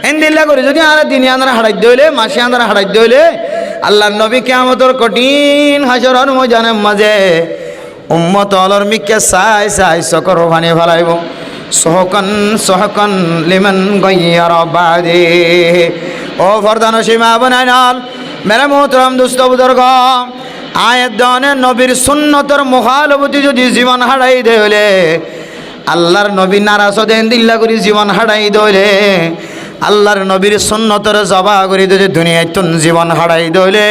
এন্দিল্লা করে যদি আর দিনে আনারা হারাই দইলে মাসি আনারা হারাই দইলে আল্লাহর নবী কিয়ামতের কঠিন হাসরের ময়দানের মাঝে উম্মত অলর মিকে সাই সাই সকর ভানি ফেলাইব সহকন সহকন লিমান গায়্যার বাদে ও ফরদান সীমা বনাইনাল মেরে মোহতরম দুস্থ বুজুর্গ আয়াত দানে নবীর সুন্নতর মুখালবতি যদি জীবন হারাই দেলে আল্লাহর নবী নারাজ দেন দিল্লা করি জীবন হারাই দইলে আল্লাহর নবীর সুন্নতর জবা করি যদি দুনিয়ায় তুন জীবন হারাই দইলে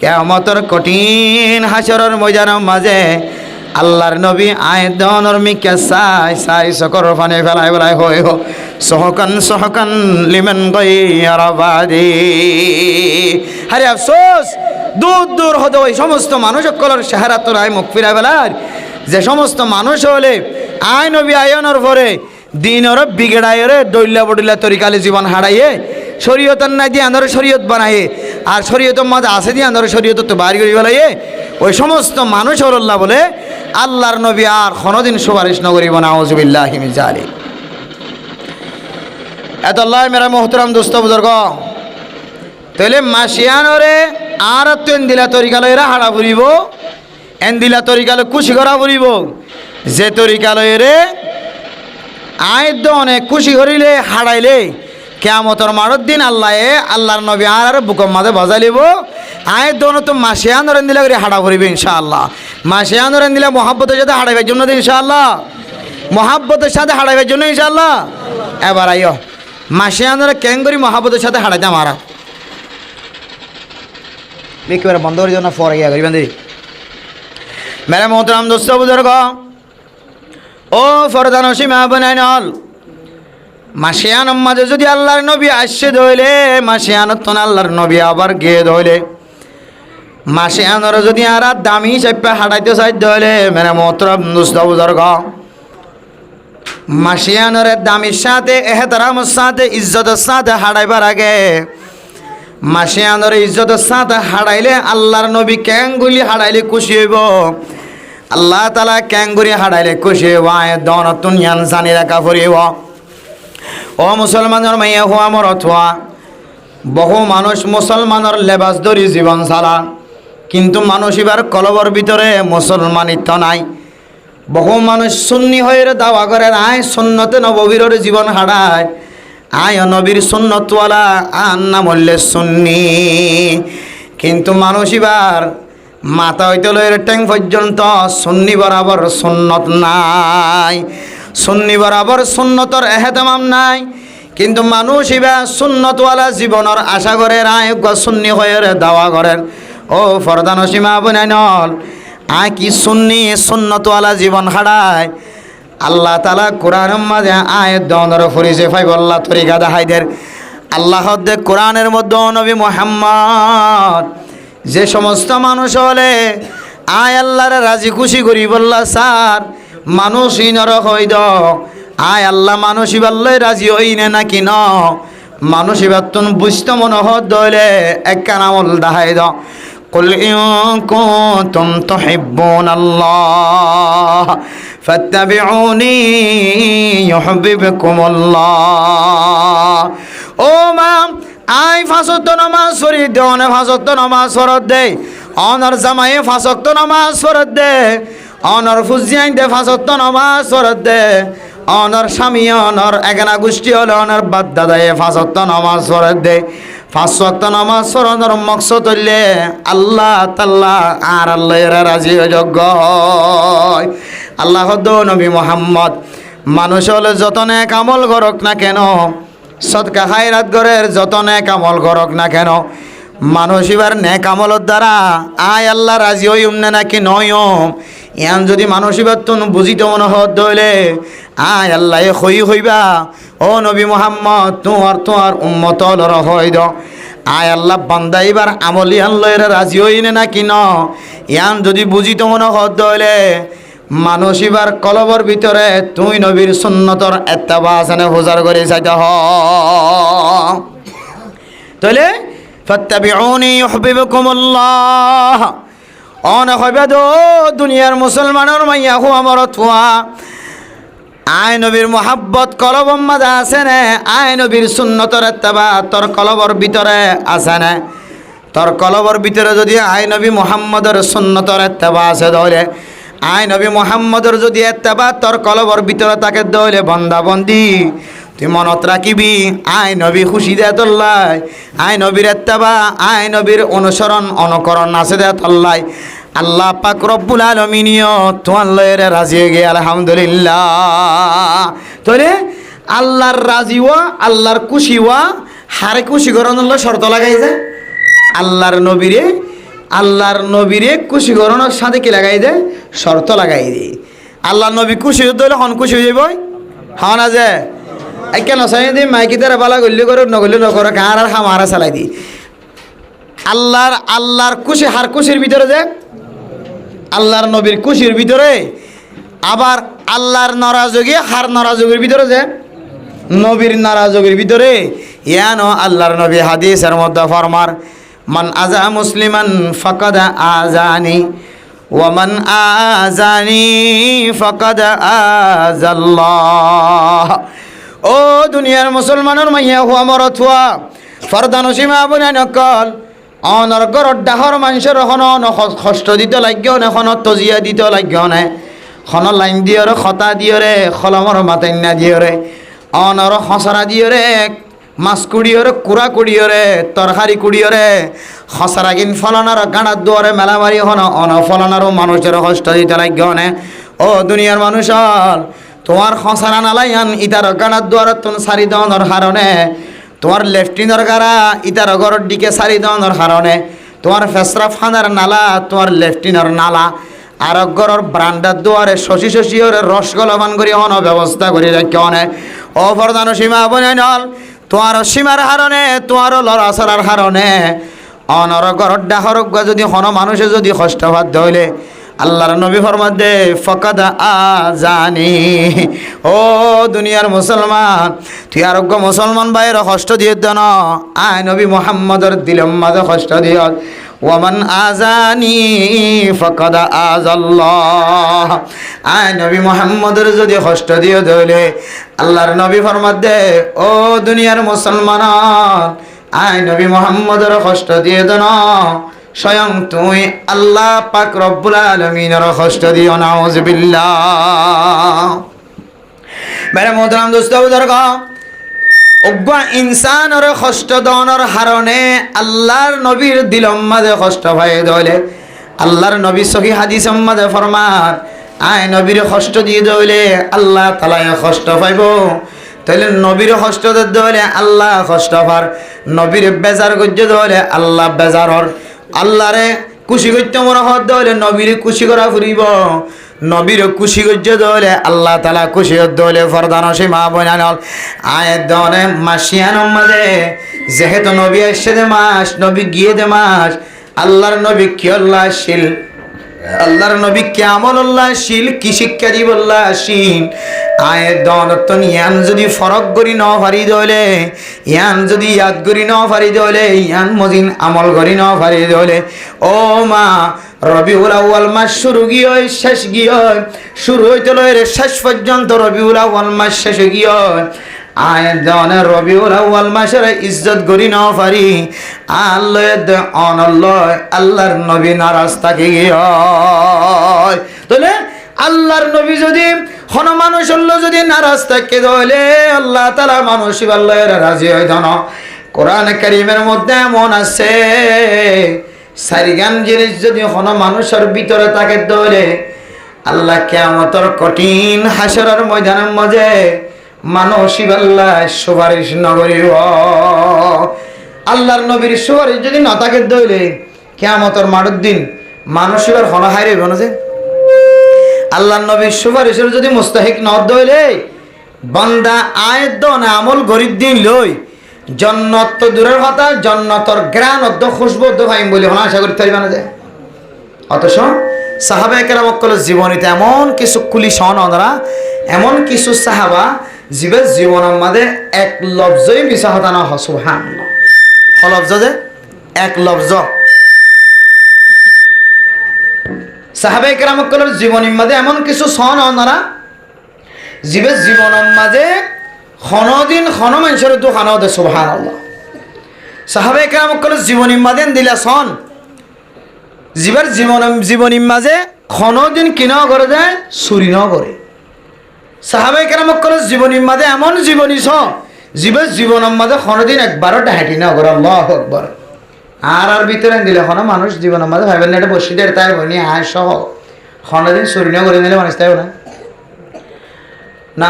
কিয়ামতের কঠিন হাসরের ময়দানের মাঝে আল্লাহর নবী আয়াত দানের মিকে সাই সাই সকর ফানে ফেলাই ফেলাই হই হো সহকান সহকান লিমান গায়্যার বাদে আরে আফসোস দূর দূর হতে ওই সমস্ত মানুষ সকলের চেহারাতর আয় মুখ ফিরা বেলার যে সমস্ত মানুষ হলে আয় নবী আয়নের পরে দিনের বিগড়াইরে দৈল্লা বডিল্লা তরিকালে জীবন হারাইয়ে শরীয়তের নাই দিয়ে আন্ধারে শরীয়ত বানাইয়ে আর শরীয়তের মাঝে আছে দিয়ে আন্ধারে শরীয়ত তো বাড়ি করে বেলাইয়ে ওই সমস্ত মানুষ হল্লা বলে আল্লাহর নবী আর কোনোদিন সুপারিশ নগরিব না আউযুবিল্লাহি মিন যালিক এতল্লাহ মেরা মোহতরম দোস্ত বুজুর্গ তাহলে মাসিয়ানরে আর তো এন্দিলা তরিকালে এরা হাড়া ফুরিব এন্দিলা তরিকালে খুশি করা ফুরিব যে তরিকালে রে আয়দ অনেক খুশি করিলে হারাইলে কিয়ামতের মারত দিন আল্লাহর নবী আর বুকম মাঝে বজালিব আয়ের দোনো তো মাসিয়ানর এন্দিলা করে হাড়া ফুরিবে ইনশাআল্লাহ মাসিয়ানর এন্দিলা মহাব্বতের সাথে হারাইবার জন্য ইনশাআল্লাহ মহাব্বতের সাথে হারাইবার জন্য ইনশাআল্লাহ এবার আইও মাসিয়ানরে কেন করি মহাব্বতের সাথে হারাইতে মারা একেবারে বন্ধ করে জন্য ফর গিয়া করি বান্ধি মেরে মোহতরম দোস্ত বুজুর্গ ও ফরদান সীমা বনাইনল মাসিয়ান মাঝে যদি আল্লাহর নবী আসছে ধইলে মাসিয়ান তো আল্লাহর নবী আবার গিয়ে ধইলে মাসিয়ানর যদি আর দামি চাইপা হাঁটাইতে চাই ধইলে মেরে মোহতরম দোস্ত বুজুর্গ মাসিয়ানরে দামির সাথে এহতারামের সাথে ইজ্জতের সাথে হাঁটাইবার আগে মাসিয়ানরে ইজ্জতের সাথে হারাইলে আল্লাহর নবী ক্যাঙ্গুলি হারাইলে খুশি হইব আল্লাহ তাআলা ক্যাঙ্গুরি হারাইলে খুশি হইব আয় দনতুন ইয়ান জানি রাখা ফুরিব ও মুসলমানের মাইয়া হুয়া মরত হুয়া বহু মানুষ মুসলমানের লেবাস ধরি জীবন চালা কিন্তু মানুষ এবার কলবর ভিতরে মুসলমানিত্ব নাই বহু মানুষ সুন্নি হয়ে দাওয়া করে আয় সুন্নতে নববীর জীবন হারায় আয় নবীর সুন্নতওয়ালা আর না বললে সুন্নি কিন্তু মানুষ এবার মাথা হইতে লয়ের ট্যাং পর্যন্ত সুন্নি বরাবর সুন্নত নাই সুন্নি বরাবর সুন্নতর এহতেমাম নাই কিন্তু মানুষ এবার সুন্নতওয়ালা জীবনের আশা করে আয় সুন্নি হয়ে দাওয়া করেন ও ফরদান সীমা বনাইনল আয় কি সুন্নি সুন্নতওয়ালা জীবন হারায় আল্লাহ তাআলা কোরআনের মাঝে আয়াত দনর ফরিজে ফাইবল্লাহ তরিকা দেখাইদের আল্লাহ দে কোরআনের মধ্যে নবী মুহাম্মদ যে সমস্ত মানুষ হলে আয় আল্লাহরে রাজি খুশি করি বললা স্যার মানুষ ইনর হইদ আয় আল্লাহ মানুষ ইবাল্লাই রাজি হইনে নাকি ন মানুষ ইবার তুন বুঝতে মনে হদ দইলে এক কানামল দেখাই দ قل إن كنتم تحبون الله فاتبعوني يحببكم الله ও মা আই ফাঁসত নামাজ পড়ি দেওয়ানে ফাঁসত নামাজ ফরত দে অনর জামাই ফাঁসত নামাজ ফরত দে অনর ফুজিয়াই দে ফাঁসত নামাজ ফরত দে অনর স্বামী অনর এগানা গোষ্ঠী হলে অনর বাদ দাদায় ফাঁসত নামাজ ফরত দে 5 ওয়াক্ত নামাজ পড়ানোর মকসদ হইলে আল্লাহ তাআলা আর আল্লাহর রাজি যোগ্য আল্লাহ নবী মোহাম্মদ মানুষ হলে যত নেক আমল করক না কেন, সদকা খায়রাত গরের যত নেক আমল করক না কেন, মানুষ এবার নেক আমলের দ্বারা আয় আল্লাহ রাজি হইম না নাকি নয়ম, ইয়ান যদি মানুষ এবার তুন বুঝিত মনে হত হইলে আয় আল্লাহ হইবা ও নবী মোহাম্মদ তোমার উম্মত লর হয় দ আয় আল্লাহ বান্দা এবার আমলি আল্লাহ রাজি হইনে নাকি ন, ইয়ান যদি বুঝিত মনে হত হইলে মানুষ এবার কলবর ভিতরে তুই নবীর সুন্নতর এত্তাবা আসানে হুজার করে চাইতে হ তাহলে ফাত্তাবিউনি ইউহিব্বুকুমুল্লাহ অন হইবা দো দুনিয়ার মুসলমানের মাইয়া হু আমার তুয়া আয় নবীর মোহাব্বত কলবর মাঝে আছে না, আয় নবীর সুন্নতর এত্তাবা তোর কলবর ভিতরে আছে না, তোর কলবর ভিতরে যদি আয় নবী মুহাম্মদের সুন্নতর এত্তাবা আছে ধরে আয় নবী মুহাম্মদের যদি এত্তাবা তোর কলবর ভিতরে তাকে দইলে বন্দা বন্দি তুই মনত রাখিবি আয় নবী খুশি দে তোল্লাই, আয় নবীর এত্তাবা আয় নবীর অনুসরণ অনুকরণ আছে দে তোল্লাই, আল্লাহ পাক রব্বুল আলামিনিও তোমার লয়ের রাজি হয়ে গে আলহামদুলিল্লাহ। তোরে আল্লাহর রাজি হওয়া আল্লাহর খুশি হওয়া হারে খুশি করানোর শর্ত লাগাই যায় আল্লাহর নবীরে খুশি করানোর সাথে কি লাগাই দে শর্ত লাগাই দে। আল্লাহর নবী খুশি হতে হলে হন খুশি হয়ে যাবো হওয়া না যে কেন চাই দি মাইকি তারা বালা গল্লি করে নগল্লি নকরে কার আর হামারা চালাই দি আল্লাহর খুশি হার খুশির ভিতরে যে আল্লাহর নবীর খুশির ভিতরে আবার আল্লাহর নারাজগি হার নারাজগির ভিতরে যে নবীর নারাজগির ভিতরে ইয়ানো আল্লাহর নবী হাদিসের মধ্যে ফরমার মান আজা মুসলিমান ফাকাদ আজানি ওয়া মান আজানি ফাকাদ আজাল্লাহ। ও দুনিয়ার মুসলমানের মাইয়া হুয়া মরথুয়া ফরদানসীমা বনে নকল অনর গরর ডাহর মানুষের হন কষ্ট দিতে লাগিও না হন তজিয়া দিতে লাগিও না হন লাইন দিয়রে খতা দিয়রে খলমর মাতাইনা দিয়রে অনর হসরা দিয়রে মাছ কুড়িয়রে কুড়া কুড়িয়রে তরকারি কুড়িয়রে হসরা কিন ফলনার গাঁড়ার দুয়ারে মেলা মারি হন অন ফলনারও মানুষের কষ্ট দিতে লাগিও না। ও দুনিয়ার মানুষ তোমার হসরা নালাইয়ান ইতার গাঁড়ার দুয়ারে তুমি সারি দেওয়ার হারণে তোমার লেফটিনের গাড়া ইতার ঘরের দিকে সারি দেওয়ার কারণে তোমার ফেসরা ফাঁদার নালা তোমার লেফটিনের নালা আর ঘরের ব্রান্ডার দুয়ারে শশী শশী রসগোলমান করি অন ব্যবস্থা করি রাখি অনে অপরদান সীমা বনে নল তোমার সীমার হারণে তোমার লড়াচড়ার হারণে অনর ঘরের ডাহর যদি হন মানুষে যদি কষ্ট বাধ্য হইলে আল্লাহর নবী ফরমান দে ফকাদ আজানি। ও দুনিয়ার মুসলমান তুই আরোগ্য মুসলমান ভাইয়ের কষ্ট দিয়ে দেন আয় নবী মুহাম্মদের দিলম মাঝে কষ্ট দিও ওয়ামান আজানি ফকাদ আজাল্লাহ। আয় নবী মুহাম্মদের যদি কষ্ট দিয়ে দিলে আল্লাহর নবী ফরমান দে ও দুনিয়ার মুসলমান আয় নবী মুহাম্মদের কষ্ট দিয়ে দেন স্বয়ং তুই আল্লাহ পাক রব্বুল আলামিনের কষ্ট দিও নাউযুবিল্লাহ। মেরে মোহতারাম দোস্ত বুজুর্গ অজ্ঞ ইনসানের কষ্ট দনের হারণে আল্লাহর নবীর দিলম মাঝে কষ্ট পায় দলে আল্লাহর নবী সহি হাদিস মাঝে ফরমান আয় নবীর কষ্ট দিয়ে দলে আল্লাহ তাআলা কষ্ট পাইব তাহলে নবীর কষ্ট দলে আল্লাহ কষ্ট পার নবীর বেজার গজ্জ দলে আল্লাহ বেজারর আল্লাহরে খুশি করতে মনে হত হলে নবীরে খুশি করা ফুরিব নবীর খুশি করতে দলে আল্লাহ তাআলা খুশি দলে ফরদান সীমা বনাল আয়ের দনে মাসিয়ান মাঝে যেহেতু নবী আসছে দে মাস নবী গিয়ে দে মাস আল্লাহর নবী কি আল্লাহ শিল আল্লাহর নবী কেমন আল্লাহ শিল কি শিক্ষা দিব আল্লাহ শিল আয়ের দনতন ইয়ান যদি ফরক করি ন পারি দলে ইয়ান যদি ইয়াদ করি ন পারি দলে ইয়ান মদিন আমল করি ন পারি দলে ও মা রবিউল আউয়াল মাস শুরু গিয়ে শেষ গিয়ে শুরু হইতে লয় শেষ পর্যন্ত রবিউল আউয়াল মাস শেষ গিয়ে আয়ের দনে রবিউল আউয়াল মাসের ইজ্জত করি ন পারি আল্লাহ অনল্লয় আল্লাহর নবী নারাজ থাকে গিয়ে তাহলে আল্লাহর নবী যদি কোন মানুষ যদি নারাজ থাকে তাহলে আল্লাহ তাআলা মানুষ আল্লাহর রাজি হয় ধন কোরআন কারীমের মধ্যে এমন আছে সারিগান জিনিস যদি কোন মানুষের ভিতরে থাকে তাহলে আল্লাহ কিয়ামতের কঠিন হাসরের ময়দানের মাঝে মানুষ আল্লাহ সুপারিশ নগরী আল্লাহর নবীর সুপারিশ যদি না থাকে দইলে কিয়ামতের মাঠের দিন মানুষ এবার হন হাইরে না যে আল্লাহর নবীর সুপারিশের যদি মুস্তাহিক ন দইলে বান্দা আয়ের দন আমল গরিব দিন লই জন্নত তো দূরের কথা জন্নতর গ্রান অদ্দ খুশবু অদ্দ ভাইম বলে হন আশা করি তাই বানা যায় অথচ সাহাবায়ে কেরামকলের জীবনীতে এমন কিছু কুলি সন ওনারা এমন কিছু সাহাবা জীবের জীবনের মাঝে এক লফজই মিশা হতা না সুবহানাল্লাহ লফজ যে এক লফজ সাহাবায়ে কেরামকলের জীবনীর মাঝে এমন কিছু সন ওনারা জীবের জীবনের মাঝে খনদিন খন মানুষের তো খানা দে সুবহানাল্লাহ সাহাবায়ে কেরামকলের জীবনীর মাঝে দিলা সন জীবের জীবনীর মাঝে খনদিন কিনা করে দেয় চুরি ন করে সাহাবায়ে কেরামকলের জীবনীর মাঝে এমন জীবনী ছ জীবের জীবনের মাঝে খনদিন একবারও ডাহাটি না করে আল্লাহু আকবার আর ভিতরে দিলে খন মানুষ জীবনের মাঝে ভাইবেন না এটা বসে দেয় তাই বলি আয় সহ খনদিন চুরি ন করে দিলে মানুষ তাই না না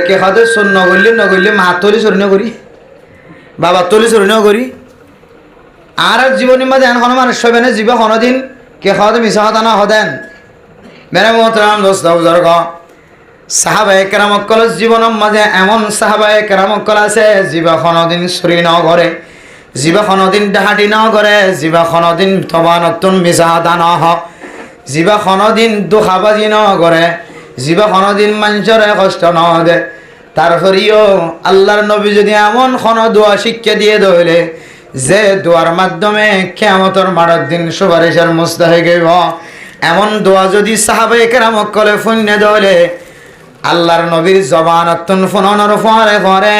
কে খাতে চোর নগরলে মা তলি চুরি ন করি বাবা তলি চুরি ন করি আর জীবনের মাঝে এন কোনো মানুষ হবে না জীবে কোনোদিন কে খাওয়াতে মিশা হতা না হতেন মেরে মোহতারাম দোস্ত বুজুর্গ সাহাবায়ে কেরামকলের জীবনের মাঝে এমন সাহাবায়ে কেরামকল আছে জীবে কোনোদিন চুরি ন করে জীবে কোনোদিন ডাহাটি ন করে জীবে কোনোদিন তবা নতুন মিশা হতা ন হ জীবে কোনোদিন দুখাবাজি ন করে জীবে কোনোদিন মানুষরে কষ্ট ন দে তারপরেও আল্লাহর নবী যদি এমন কোনো দোয়া শিক্ষা দিয়ে দইলে যে দোয়ার মাধ্যমে কিয়ামতের মাঠের দিন সুপারিশের মুস্তাহিক হইব এমন দোয়া যদি সাহাবায়ে কেরামকলে ফুন্নে দলে আল্লাহর নবীর জবানতুন ফুননের পরে পরে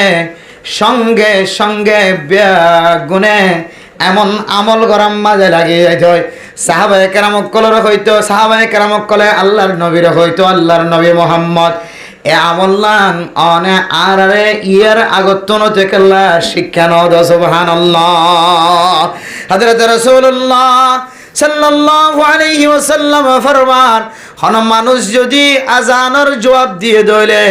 সঙ্গে সঙ্গে গুণে এমন আমল গরম মাঝে লাগিয়ে যাইতে হয় সাহাবায়ে কেরামকলের হইতো সাহাবায়ে কেরামকলে আল্লাহর নবীর হইতো আল্লাহর নবী মুহাম্মদ এ আমল্লান অনে আরে ইয়ার আগতন থেকে শিক্ষা নদ সুবহানাল্লাহ হযরত রাসূলুল্লাহ সাল্লাল্লাহু আলাইহি ওয়াসাল্লাম ফরমান কোন মানুষ যদি আযানের জবাব দিয়ে দইলে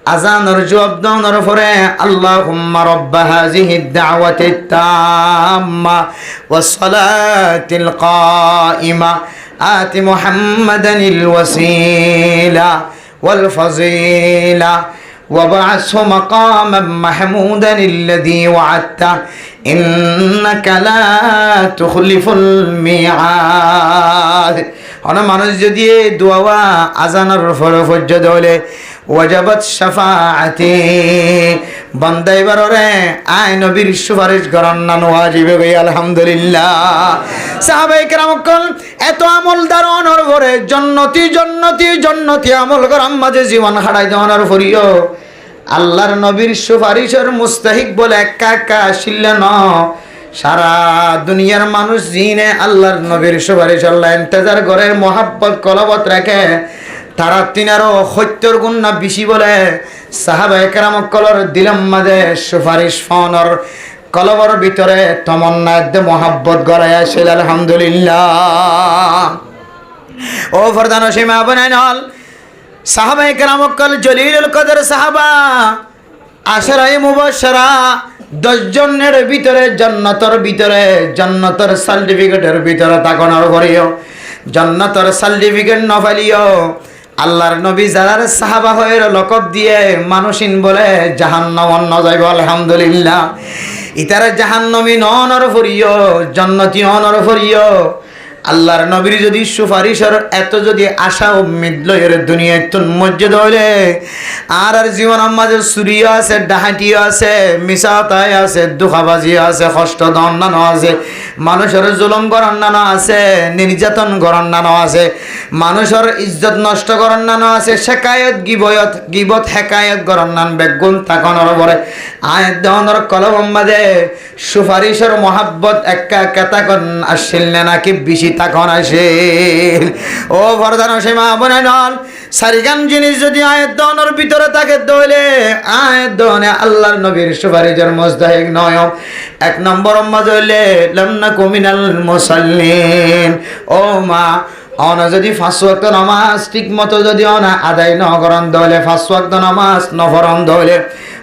আযানের জবাব দেওয়ার পরে আল্লাহুম্মা রাব্ব হাযিহি দাওয়াতিত তাম্মা ওয়াস সালাতিল কাইমা আতি মুহাম্মাদানিল ওয়াসিলা والفضيلة وابعثه مقاما محمودا الذي وعدته إنك لا تخلف الميعاد أنا মানুষ যদি দোয়া আযানের পরে ফজর হলে ওয়াজাবাত শাফাআতি বান্দা এবারে আয় নবীর সুপারিশ করার না ওয়াজিব হই আলহামদুলিল্লাহ সাহাবায়ে কেরামকল এত আমল দারোয়ানোর পরে জন্নতি আমল করার মাঝে জীবন হারাই দেওয়ানোর পরিও আল্লাহর নবীর সুপারিশের মুস্তাহিক বলে একা আসিলে ন সারা দুনিয়ার মানুষ জিনে আল্লাহর নবীর সুপারিশ আল্লাহ ইন্তজার করে মোহাব্বত কলবত রাখে তারা তিনারও 70 গুণ না বেশি বলে সাহাবায়ে কেরামকলের দিলের মাঝে সুপারিশ ফোনর কলবর ভিতরে তমন্না দে মোহাব্বত গড়ায় আসে আলহামদুলিল্লাহ ও ফরদান সীমা বনাইনল সাহাবায়ে কেরামকল জলিলুল কদর সাহাবা আশরায়ে মুবাশশারা 10 জনের ভিতরে জান্নাতের সার্টিফিকেটের ভিতরে তাকানোর পরেও জান্নাতের সার্টিফিকেট ন পালিও আল্লাহর নবী যারা সাহাবা হয়ে লকব দিয়ে মানুষিন বলে জাহান্নাম ন যাইব আলহামদুলিল্লাহ ইতারা জাহান্নামী নর ফরিও জান্নাতি নর ফরিও আল্লাহর নবীর যদি সুপারিশের এত যদি আশা উম্মিদ লয়ের দুনিয়ায় তুন মসজিদ হইলে আর জীবনের মাঝে চুরিও আছে ডাহাটিও আছে মিশাতাই আছে দুখাবাজি আছে কষ্ট দণ্ডানো আছে মানুষের জুলুম করানো আছে নির্যাতন করানো আছে মানুষের ইজ্জত নষ্ট করানো আছে শেকায়ত গিবত হেকায়ত করানো বেগুন তাকানোর পরে আয়াত দেওয়ানোর কলম মাঝে সুপারিশের মহাব্বত একা তাকন আসছিল নাকি বেশি তখন আসিল ও বরদান সীমা বনাইনল সারিগান জিনিস যদি আয়াত দনের ভিতরে থাকে দইলে আয়াত দনে আল্লাহর নবীর সুপারিশের মুস্তাহিক নয় এক নম্বর মাঝে হইলে লাম নাকু মিনাল মুসাল্লিন ও মা অন যদি 5 ওয়াক্ত নামাজ ঠিক মতো যদি অনা আদায় ন করন দলে 5 ওয়াক্ত নামাজ নফরন দলে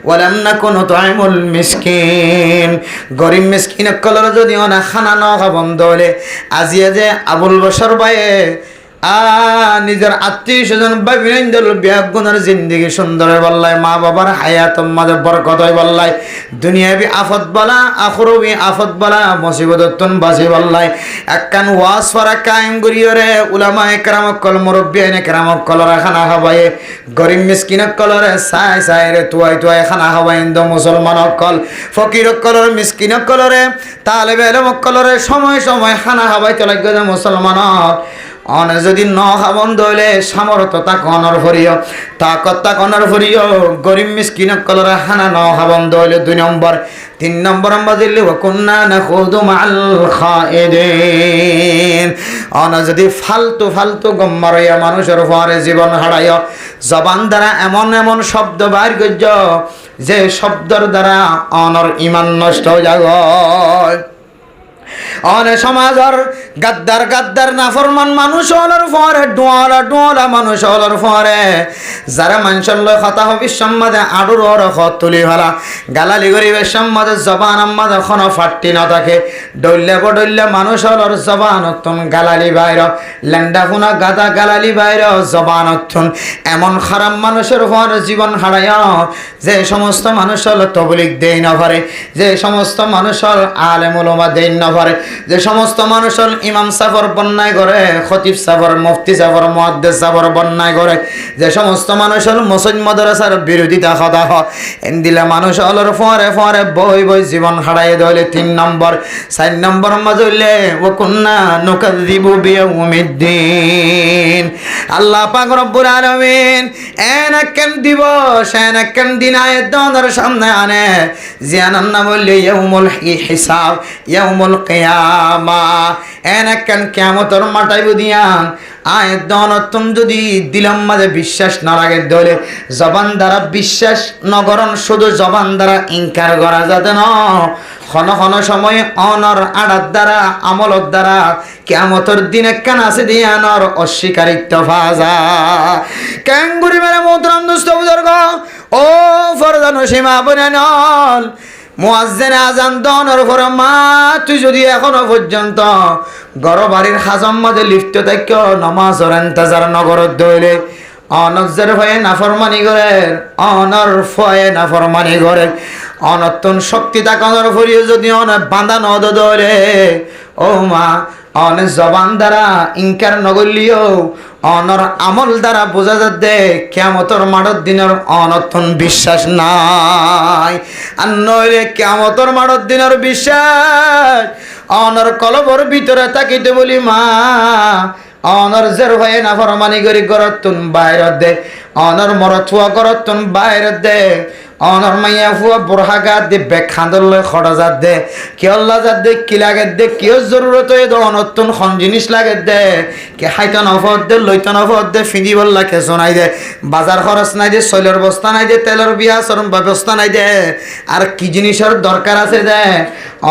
ওয়ালাম নাকুনু তুইমুল মিসকিন গরিব মিসকিন কলর যদি অনা খানা ন খাবন দলে আজিয়া যে আবুল বশর ভাইয়ে নিজের আত্মীয় স্বজন বা বিনন্দল বিয়াগুনের জিন্দগি সুন্দর বললাই মা বাবার হায়াত মাঝে বরকত হয় বললাই দুনিয়াবি আফত বলা আখরবি আফত বলা মুসিবতন বাসি বললাই একখান ওয়াজ ফরা কায়েম করিয়রে উলামা একরাম কল মুরব্বিয়ান একরাম কল খানা খাবায়ে গরিব মিসকিন কলরে সাই সাই রে তুয়াই তুয়াই খানা খাবাই ইন্দো মুসলমান কল ফকির কলরে মিসকিন কলরে তালেবে ইলম কলরে সময় সময় খানা খাবাই চলাই মুসলমান অন যদি ন খাবন দইলে সামর্থ্য তা কনর ভরিও তাকত তা কনর ভরিও গরিব মিসকিন কলরা খানা ন খাবন দইলে 2 নম্বর 3 নম্বর বাজিলে ওয়াকুন্না নাখুদু মাল খায়েদিন অন যদি ফালতু ফালতু গম্মারয়া মানুষের পরে জীবন হারায় জবান দ্বারা এমন এমন শব্দ বাইর গজ্জ যে শব্দের দ্বারা অনর ঈমান নষ্ট হয়ে যায় অনে সমাজর গাদ্দার গাদ্দার নাফরমান মানুষ হলার পরে ডোয়ালা মানুষ হলার পরে যারা মানুষের লয় কথা হবি সম্মাদে আডুর ওর তুলি হলা গালালি গরিবের সম্মাদে জবান আম্মাদ এখনো ফাটতি না থাকে ডল্লে মানুষ হলার জবান অত্যন গালালি বাইর ল্যান্ডা ফুনা গাদা গালালি বাইর জবান অত্যন এমন খারাপ মানুষের পরে জীবন হারায় যে সমস্ত মানুষ হল তবলিগ দেই না পারে যে সমস্ত মানুষ হল আলেম উলামা দেই না পারে যে সমস্ত মানুষ হল ইমাম সাফর বন্যায় করে খতিব সাফর মুফতি সাফর মুহাদ্দিস সাফর বন্যায় করে যে সমস্ত মানুষ হল মুসলিম মাদ্রাসার বিরোধিতা কথা হয় এন্দিলা মানুষ হলর ফরে ফরে বই বই জীবন হারাই দইলে 3 নম্বর 4 নম্বর মাজলে ওয়া কুন্না নুকাযিবু বিয়াউমিদ্দিন আল্লাহ পাক রব্বুল আলামিন এনাকেন দিবস এনাকেন দিন আয়াত দনের সামনে আনে জিয়ানান না বললে ইয়াউমুল হিসাব ইয়াউমুল কিয়ামা এনাকেন কিয়ামতের মাটাই বুদিয়ান আয়াত দনতন যদি দিলাম মাঝে বিশ্বাস না লাগে দলে জবান দ্বারা বিশ্বাস নগরণ শুধু জবান দ্বারা ইনকার করা যাতে না ক্ষণ ক্ষণ সময় অনর আড়ার দ্বারা আমলত দ্বারা কিয়ামতের দিনে কেন আছে দিয়ানর অস্বীকারিত্ব ফাজা ক্যাঙ্গুরি মেরে মোহতরম দুস্থ বুজুর্গ ও ফরজানো সীমা বনানল মুয়াজ্জিন আযান দনের পরে মা তুই যদি এখনো পর্যন্ত ঘর বাড়ির হাজম মাঝে লিপ্ত থাক নামাজের ইন্তজার নগর দইলে অনজের ভয়ে নাফরমানি করে অনর ফয়ে নাফরমানি করে অনতন শক্তি তাকানোর ফরিয়ে যদি অন বাঁধা নদ দইলে ও মা অনে জবান দ্বারা ইনকার নগলিও অনর আমল দ্বারা বোঝা যাচ্ছে কিয়ামতের মাঠের দিনের অনতন বিশ্বাস নাই আর নইলে কিয়ামতের মাঠের দিনের বিশ্বাস অনর কলবর ভিতরে থাকিতে বলি মা অনর জের হয়ে না ফরমানি করি গরতুন বাইরে দে অনর মরথুয়া গরতুন বাইরে দে অনর মাইয়া ফুয়া বুরহাগা দে বেখান্দর লয় খড়া যাত দে কে আল্লাহ যাত দে কি লাগে দে কেউ জরুরত হয়ে দে অনতুন খন জিনিস লাগে দে কে হাইতন অফত দে লইতন অফত দে ফিদি বললা কে শোনাই দে বাজার খরচ নাই দে শৈলের বস্তা নাই দে তেলের বিয়া চরম ব্যবস্থা নাই দে আর কি জিনিসের দরকার আছে দে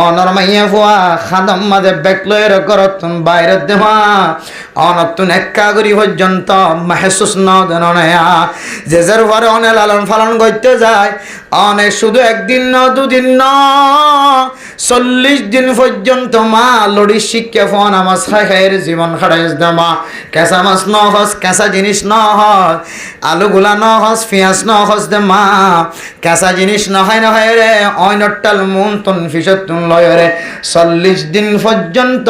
অনর মাইয়া ফুয়া খাদম মাঝে বেক লয়ের গরতুন বাইরে দে মা অনতুন একা করি পর্যন্ত মাহেসুস ন দেন যে যার ঘরে অনে লালন পালন করতে যায় অনে শুধু একদিন ন দুদিন ন 40 দিন পর্যন্ত মা লড়ি শিক্ষা ফোন আমার খায়ের জীবন খাড়াইস দে মা কেঁচা মাছ ন হস কেঁচা জিনিস ন হস আলুগুলা ন হস পেঁয়াজ ন হস দে মা কেঁচা জিনিস নহয় নহয় রে অইনটাল মন তন ফিসত তুন লয় রে 40 দিন পর্যন্ত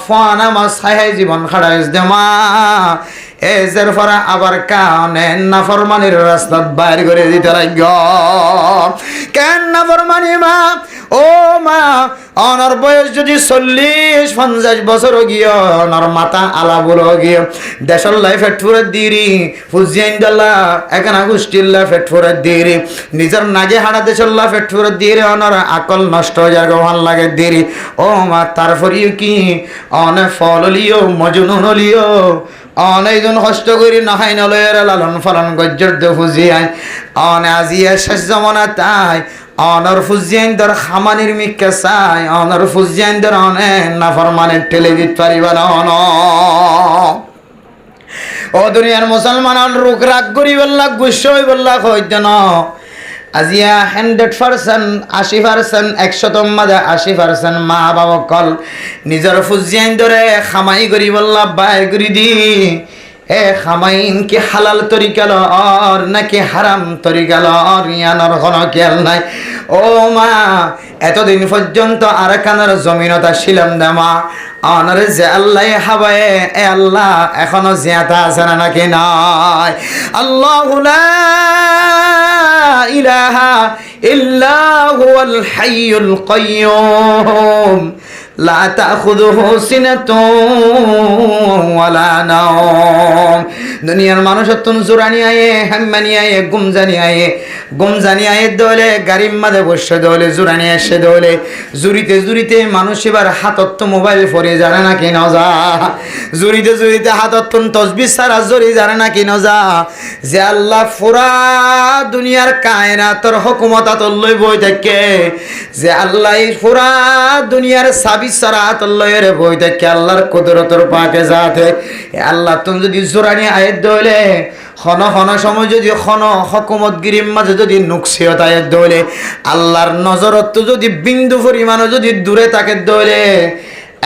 ফোন আমার খায় জীবন খাড়াইস দে মা এজের ফরা আবার কানে নাফরমানির রাস্তা বাইর করে দিতে লাগ কেন নাফরমানি মা ও মা অনর বয়স যদি 40-50 বছর গিয়ে অনর মাথা আলাবুল গিয়ে দেশের লাইফ ফেটফুরে দিরি ফুজিয়াইন দল্লা একানা গোষ্ঠীল্লা ফেটফুরে দিরি নিজের নাগে হাড়া দেশের লা ফেটফুরে দিরি অনর আকল নষ্ট হয়ে যায় ভাল লাগে দিরি ও মা তারপরেও কি অনে ফল লিও মজনুন লিও অনেকজন কষ্ট করি নহাই নলয়ের লালন ফালন গজ্জর দে ফুজিয়াই অনে আজিয়া শেষ জমানা তাই অনর ফুজিয়াইন দর খামানির মিক্কে চাই অনর ফুজিয়াইন দর অনে নাফরমানের ঠেলে দিতে পারিবা না ও দুনিয়ার মুসলমান রোগ রাগ করি বললা গুস্ব হই বললা হইতে ন আজিয়া 100% 80% 100 মাঝে 80% মা বাবা কল নিজের ফুজিয়ান ধরে খামাই করি বললা বাই করি দি এ খামাইন কি হালাল তরিকা লর নাকি হারাম তরিকা লর ইয়ানোর কোনো খেয়াল নাই। ও মা এতদিন পর্যন্ত আর কানার জমিনতা ছিলাম না মা অনরে যে আল্লাহ হাবায়ে এ আল্লাহ এখনো জিয়াতা আছে না নাকি নাই। আল্লাহু লা ইলাহা ইল্লা হুয়াল হাইয়ুল কাইয়্যুম লা তাখুযুহু সিনাতুন ওয়ালা নাওম। দুনিয়ার মানুষ তুন জোরানি আয়ে হাম্মানি আয়ে গুমজানি আয়ে দলে গাড়ির মাঝে বসে দলে জোরানি আসে দলে জুরিতে জুরিতে মানুষ এবার হাতত তো মোবাইল ফরে জানে না কি নজা জুরিতে জুরিতে হাতত তুন তসবিহ সারা জরি জানে না কি নজা যে আল্লাহ পুরা দুনিয়ার কায়নাতর হুকুমত লই বই থাকে যে আল্লাহ পুরা দুনিয়ার সাবি সারাত লয়ের বই থাকে আল্লাহর কুদরতর পাকে যাতে আল্লাহ তুমি যদি জোরানি আয়াত দলে খন খন সময় যদি খন হকুমত গিরির মাঝে যদি নুকসিয়ত আয়াত দলে আল্লাহর নজরত যদি বিন্দু পরিমাণও যদি দূরে থাকে দলে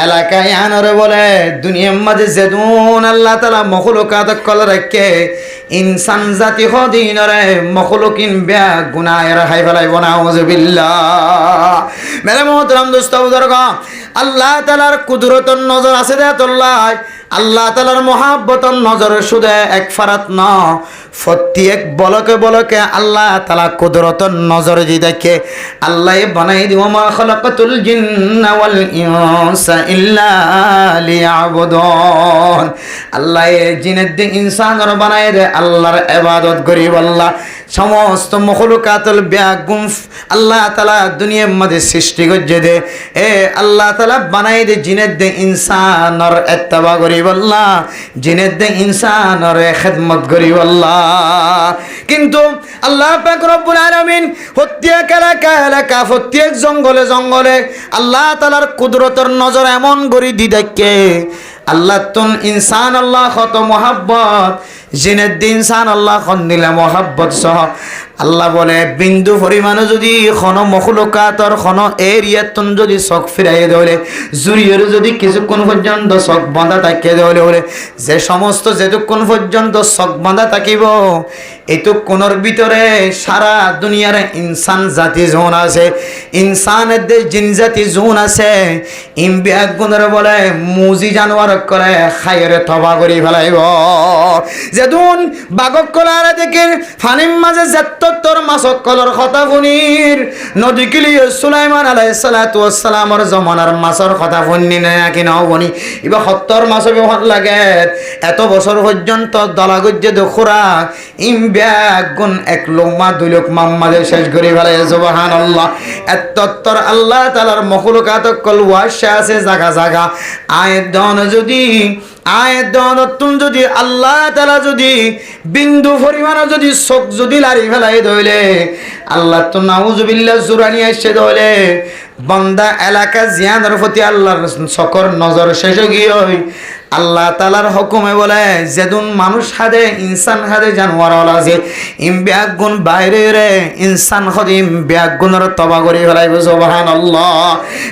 এলাকায় আনরে বলে দুনিয়ার মাঝে যেদুন আল্লাহ তাআলা মখলুকাত কল রাখে ইনসান জাতি হদিনরে মখলুকিন বিয়া গুনাহের হাই ফেলাই নাউযুবিল্লাহ। মেরে মোহতরম দোস্ত বুজুর্গ আল্লাহ তাআলার কুদরতর নজর আছে দেয়াতুল্লাহ আল্লাহ তাআলার মহাব্বতর নজর শুধু এক ফারাত ন প্রত্যেক বলকে বলকে আল্লাহ তাআলা কুদরতর নজর দি দেখে আল্লাহ বানাই দিব মা খালাকাতুল জিন্না ওয়াল ইনসা ইল্লা লিয়াবুদুন। আল্লাহ জিনের দিন ইনসানর বানাই দে আল্লাহর ইবাদত করি আল্লাহ সমস্ত মখলুকাতুল বিয়াগুম আল্লাহ তাআলা দুনিয়ার মধ্যে সৃষ্টি করছে দে এ আল্লাহ তাআলা বানাই দে জিনের দিন ইনসানর ইত্তেবা করি আল্লাহ জিনের দিন ইনসানর খিদমত করি আল্লাহ। কিন্তু আল্লাহ পাক রব্বুল আলামিন প্রত্যেক এলাকা প্রত্যেক জঙ্গলে জঙ্গলে আল্লাহ তাআলার কুদরতের নজর এমন গরি দি দেখে আল্লাহ তুন ইনসান আল্লাহ কত মোহাব্বত জিনের দিন ইনসান আল্লাহ খন দিলে মোহাব্বত সহ আল্লাহ বলে বিন্দু পরিমাণে যদি কোনো মখলুকাতর কোনো এরিয়াতন যদি চোখ ফিরাই দেলে জুরিয়ের যদি কিছুক্ষণ পর্যন্ত চোখ বাঁধা থাকিয়ে দেলে বলে যে সমস্ত যেটুক্ষণ পর্যন্ত চোখ বাঁধা থাকিব এটুক্ষণের ভিতরে সারা দুনিয়ার ইনসান জাতি জোন আছে ইনসানের দেশ জিন জাতি জোন আছে ইমবিয়াক গুণের বলে মুজি জানোয়ার করে খাইরে থবা করি ফেলাইব যেদুন বাগক কলারে দেখে ফানিম মাঝে তোর মাসক কলর কথা শুনির নদী কিলিয়ে সুলাইমান আলাইহিস সালাতু ওয়াস সালামর জমানার মাসর কথা শুনি না কি নাও বনি ইবা 70 মাস ব্যবহার লাগে এত বছর পর্যন্ত দলাগজ্জে দখরা ইমবিয়াক গুণ এক লোকমা দুই লোকমা মাঝে শেষ করে ফেলে সুবহানাল্লাহ। এতত্তর আল্লাহ তাআলার মখলুকাত কল ওয়াশা আছে জায়গা জায়গা আয়াত দান যদি আয়াত দান যদি আল্লাহ তাআলা যদি বিন্দু পরিমাণ যদি চোখ যদি লারি ফেলাই দইলে আল্লাহ তো নাউযুবিল্লাহ জুরানি আসছে দইলে বান্দা এলাকা জিয়ানের প্রতি আল্লাহর চোখের নজর শেষ গিয়ে আল্লাহ তাআলার হুকুমে বলে যেদুন মানুষ হাদে ইনসান হাদে জানোয়ার আছে ইমবিয়াক গুণ বাইরে রে ইনসান খদিম বিয়াক গুণের তবা করে ফেলাইব সুবহানাল্লাহ।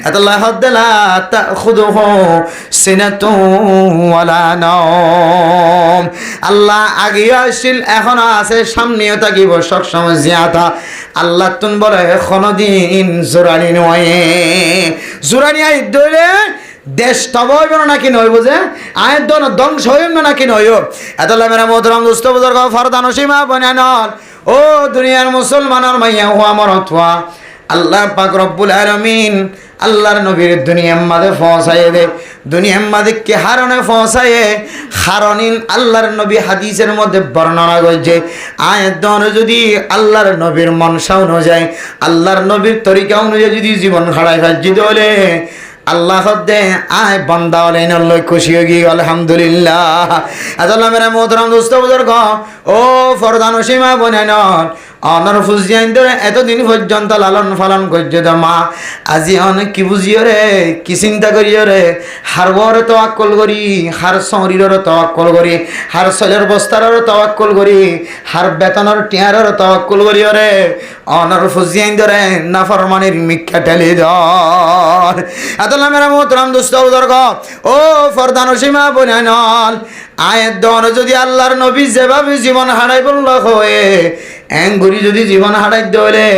আল্লাহ হাদালা তাখুযুহু সিনাতুন ওয়ালা নাওম। আল্লাহ আগে আসিল এখনো আছে সামনেও থাকিব সব সময় জিয়াতা আল্লাহ তুন বলে কোনদিন জোরানি নয় জোরানি আই দইলে দেশ তব হইব নাকি নইব যে আয়ের দন ধ্বংস হইব নাকি নইব। এতলা মেরা মোহতরম দোস্ত বুজুর্গ ফরদান সীমা বনানর ও দুনিয়ার মুসলমানের মাইয়া হুয়া মরতওয়া আল্লাহ পাক রব্বুল আলামিন আল্লাহর নবীর দুনিয়ার মাঝে পৌঁছায় দে দুনিয়ার মাঝে কি হারণে পৌঁছায় হারণিন আল্লাহর নবী হাদিসের মধ্যে বর্ণনা করেছে আয়াত দন যদি আল্লাহর নবীর মনসা অনুযায়ী আল্লাহর নবীর তরিকা অনুযায়ী যদি জীবন খাড়াই ফাজি দলে আল্লাহ দে আয় বান্দা হলেন লই খুশি হয়ে গিয়ে আলহামদুলিল্লাহ। আল্লাহ মেরা মোহতরম দোস্ত বুজুর্গ ও ফরদান সীমা বনেন অনর ফুজিয়াইন ধরে এতদিন পর্যন্ত লালন পালন করছে তো মা আজি অনেক কি বুঝিও রে কি চিন্তা করিও রে হারবর তওয়াক্কুল করি হার শরীরের তওয়াক্কুল করি হার শরীরের বস্তারের তওয়াক্কুল করি হার বেতনের টিয়ারের তওয়াক্কুল করিও রে অনর ফুজিয়াইন ধরে নাফরমানির মিক্কা ঠেলি ধর আদল্লা মেরা মোহতরম দুস্থ বুজুর্গ ও ফরদান সীমা বনানল আয়ের দন যদি আল্লাহর নবী যেভাবে জীবন হারাই বলল হয়ে এঙ্গুরি যদি জীবন হারাই দলে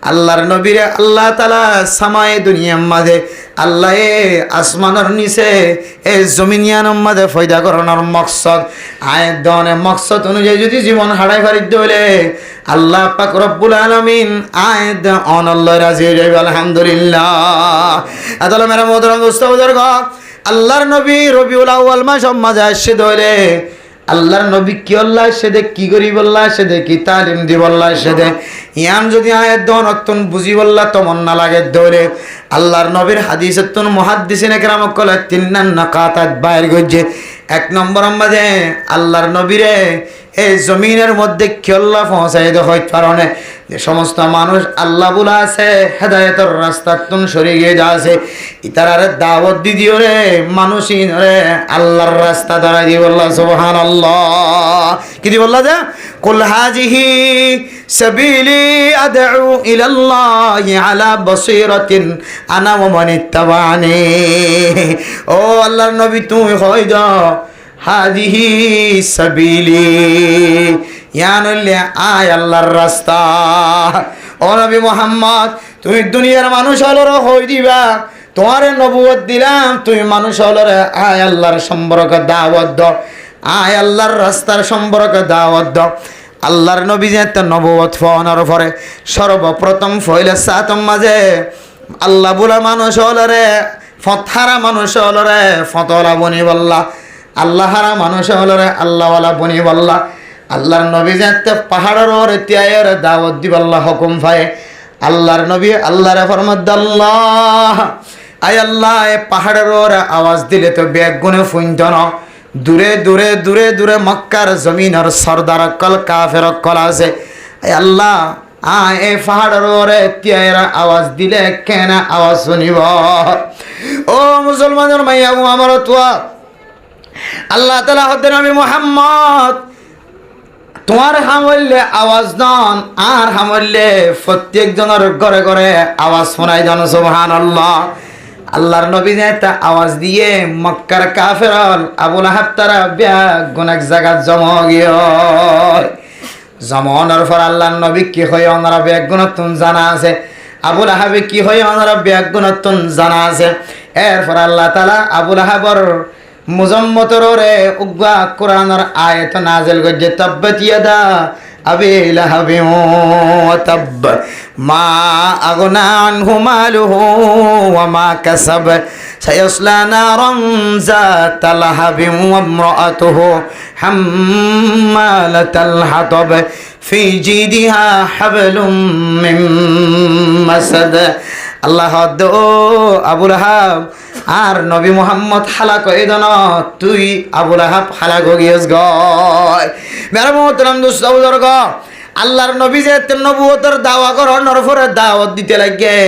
আল্লাহর নবীরে আল্লাহ তাআলা সামায়ে দুনিয়ার মাঝে আল্লাহ আসমানের নিচে এই জমিনিয়ানের মাঝে ফয়দা করানোর মকসদ আয়ের দনে মকসদ অনুযায়ী যদি জীবন হারাই ফারি দলে আল্লাহ পাক রব্বুল আলামিন আয়েদ অনল্লাহ রাজি হয়ে যাবে আলহামদুলিল্লাহ আদালা মেরা মোহতরম দোস্ত বুজুর্গ আল্লাহর নবী রবিউল আউয়াল মাস মাঝে আসছে দলে আল্লাহর নবী কি আল্লাহ সেদে কি করি বললা সেদে কি তালিম দি বললা সেদে ইয়াম যদি আয়াত দন অত্যন বুঝি বললা তমন না লাগে দলে আল্লাহর নবীর হাদিসের তুন মুহাদ্দিসিন একরাম কল তিন্নান নাকাতাত বাইর গজে এক নম্বর আমাদের আল্লাহর নবীরে এই জমিনের মধ্যে কি আল্লাহ পৌঁছাই দে হইতে পারনে যে সমস্ত মানুষ আল্লাহ বলা আছে হেদায়েতের রাস্তার তুন সরে গিয়ে যা আছে ইতারারে দাওয়াত দি দিও রে মানুষই রে আল্লাহর রাস্তা দাঁড়াই দি বললা সুবহানাল্লাহ কি দি বললা যে কুল হাজিহি সাবিলি আদউ ইলাল্লাহি আলা বাসীরাতিন আনা ওয়া মান ইত্তাবানি ও আল্লাহর নবী তুমি কই দাও হাজিহি সাবিলি ইয়ানুল্লে আয় আল্লাহর রাস্তা ও নবী মুহাম্মদ তুমি দুনিয়ার মানুষ হলর হই দিবা তোমারে নবুয়ত দিলাম তুমি মানুষ হলর আয় আল্লাহর সম্পর্কে দাওয়াত দাও আয় আল্লাহর রাস্তার সম্পর্কে দাওয়াত দাও আল্লাহর নবী যে একটা নবুয়ত ফোনের পরে সর্বপ্রথম ফইলে সাতম মাঝে আল্লাহ বলা মানুষ হলরে ফতহারা মানুষ হলরে ফতলা বনি বললা আল্লাহরা মানুষ হলরে আল্লাহওয়ালা বনি বললা আল্লাহর নবী যে পাহাড়ের ওর তিয়ায়ের দাওয়াত দিবাল্লাহ হুকুম পায় আল্লাহর নবী আল্লাহরে ফরমাদ আল্লাহ আয় আল্লাহ এ পাহাড়ের ওর আওয়াজ দিলে তো বেগ গুনে ফুইন্ত না দূরে দূরে দূরে দূরে মক্কার জমিনের সরদার কল কাফের কল আছে আয় আল্লাহ এ পাহাড়ের ওর তিয়ায়ের আওয়াজ দিলে কেন আওয়াজ শুনিব ও মুসলমানের মাইয়া আমার তোয়া আল্লাহ তাআলা হতে নবী মুহাম্মদ তোমার হামলে আওয়াজ দান আর হামলে প্রত্যেক জনের ঘরে ঘরে আওয়াজ শোনাই দান সুবহানাল্লাহ আল্লাহর নবী একটা আওয়াজ দিয়ে মক্কার কাফের আবু লাহাব তারা বেগুন এক জায়গা জমা গিয়ে জমানোর পর আল্লাহর নবী কি হয় ওনারা বেগুনতুন জানা আছে আবু লাহাবে কি হয় ওনারা বেগুনতুন জানা আছে এরপর আল্লাহ তাআলা আবু লাহাবর মুজাম্মতর রে উগবা কোরআনের আয়াত নাযিল করছে তাব্বাত ইয়াদা আবি লাহাবি ওয়া তাব মা আগনা আনহু মালুহু ওয়া মা কাসাব সায়াসলা নারান যাতা লাহাবি ওয়া ইমরাআতুহু হাম্মালাতাল হাতাব ফি জিদিহা হাবলুম মিন মাসাদ আল্লাহ দো আবু লাহাব আর নবী মুহাম্মদ হালাক এদন তুই আবু লাহাব হালাক গিয়েস গয় মেরা মোহতরম দোস্ত বুজুর্গ আল্লাহর নবী যে নবুয়তের দাওয়া করার পরে দাওয়াত দিতে লাগে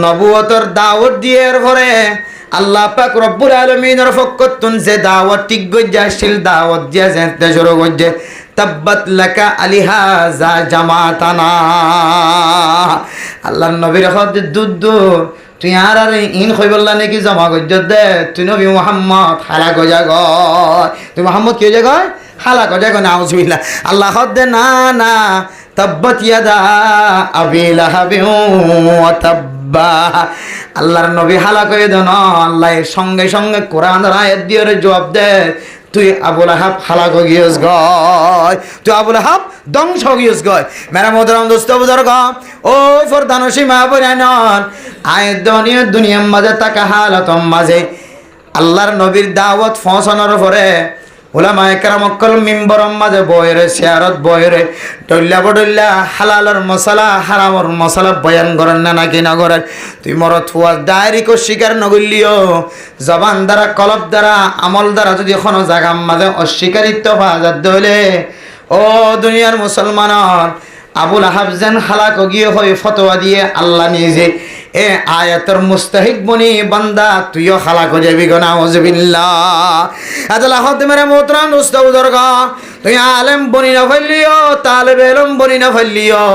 নবুয়তের দাওয়াত দিয়ে পরে আল্লাহ পাক রব্বুল আলামিনের পক্ষতুন যে দাওয়াত ঠিক গইয়াছিল দাওয়াত দিয়া যেতে শুরু করছে তাব্বাত লাকা আলিহাযা জামাতানা আল্লাহর নবীর হদ দুদ তুই আর ইন কই বললা নাকি জমা গজ্জ দে তুই নবী মুহাম্মদ হালাক হয়ে গয় তুই মুহাম্মদ কি হয়ে গয় হালাক হয়ে গয় নাউজুবিল্লাহ আল্লাহ হদ না না তাব্বাত ইয়াদা আবি লাহাবি ওয়া তাব্বা আল্লাহর নবী হালাক হয়ে দেন আল্লাহ সঙ্গে সঙ্গে কোরআনের আয়াত দিয়ে জবাব দে তুই আবু লাহাব হালাক গিয়েস গয় তুই আবু লাহাব ধ্বংস গিয়েস গয় মেরা মোহতরম দোস্ত বুজুর্গ ও ফরদানসি মা বনানন আয়াত দুনিয়ার মাঝে তাকা হালাতম মাঝে আল্লাহর নবীর দাওয়াত পৌঁছানোর পরে উলামা একরাম অকল মিম্বরম মাঝে বয়রে শেয়ারত বয়রে টল্লা বডল্লা হালালর মশলা হারামর মশলা বয়ান করেন না নাকি না করেন তুই মরত হুয়া ডায়েরিকে স্বীকার নগলিও জবান দ্বারা কলব দ্বারা আমল দ্বারা যদি কোনো জায়গার মাঝে অস্বীকারিত্ব পাওয়া যাত হলে ও দুনিয়ার মুসলমানর আবুল আহাব যেন হালাক গিয়ে হয়ে ফতোয়া দিয়ে আল্লাহ নিজে এ আয়াতের মুস্তাহিক বনি বান্দা তুইও হালাক হয়ে যাবি গো নাউজুবিল্লাহ। আদালা হতে মেরে মোহতরাম দোস্ত বুজুর্গা, তুই আলেম বনি না ফেললিও, তালেবে ইলম বনি না ফেললিও,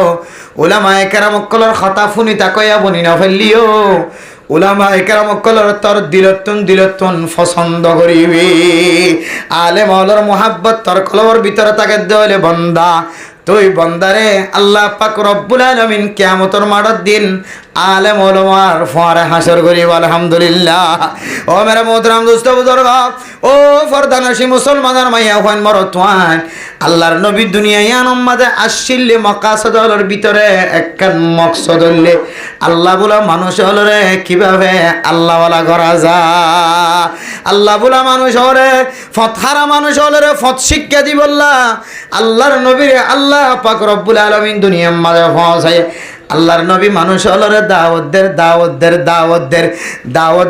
উলামায়ে কেরাম কলর কথা ফুনি তাকয়া বনি না ফেললিও, উলামায়ে কেরাম কলর তোর দিলতুন পছন্দ করিবি। আলেম ওলার মুহাব্বত তোর কলবর ভিতরে তাকে দেওয়ালে বান্দা, তুই বন্দারে আল্লাহ পাক রব্বুল আলামিন কিয়ামতের মাঠের দিন আলেম ওলামার ফোয়ারে হাসর করিব আলহামদুলিল্লাহ। ও মেরা মোহতরাম দোস্ত বুজুর্গ, ও ফরদানসি মুসলমানের মাইয়া হন মরতওয়ান, আল্লাহর নবী দুনিয়ায় আনম্মাদে আসছিল্লে মাকাসদলের ভিতরে একখান মকসদ হইলে আল্লাহ বলা মানুষ হলরে কিভাবে আল্লাহ ওয়ালা করা যায়, আল্লাহ বলা মানুষ হলে ফতহারা মানুষ হলরে ফত শিক্ষা দিবল্লা আল্লাহর নবীরে আল্লাহ পাক রব্বুল আলামিন দুনিয়ার মাঝে পৌঁছায়। আল্লাহর নবী মানুষ হলরে দাওয়াত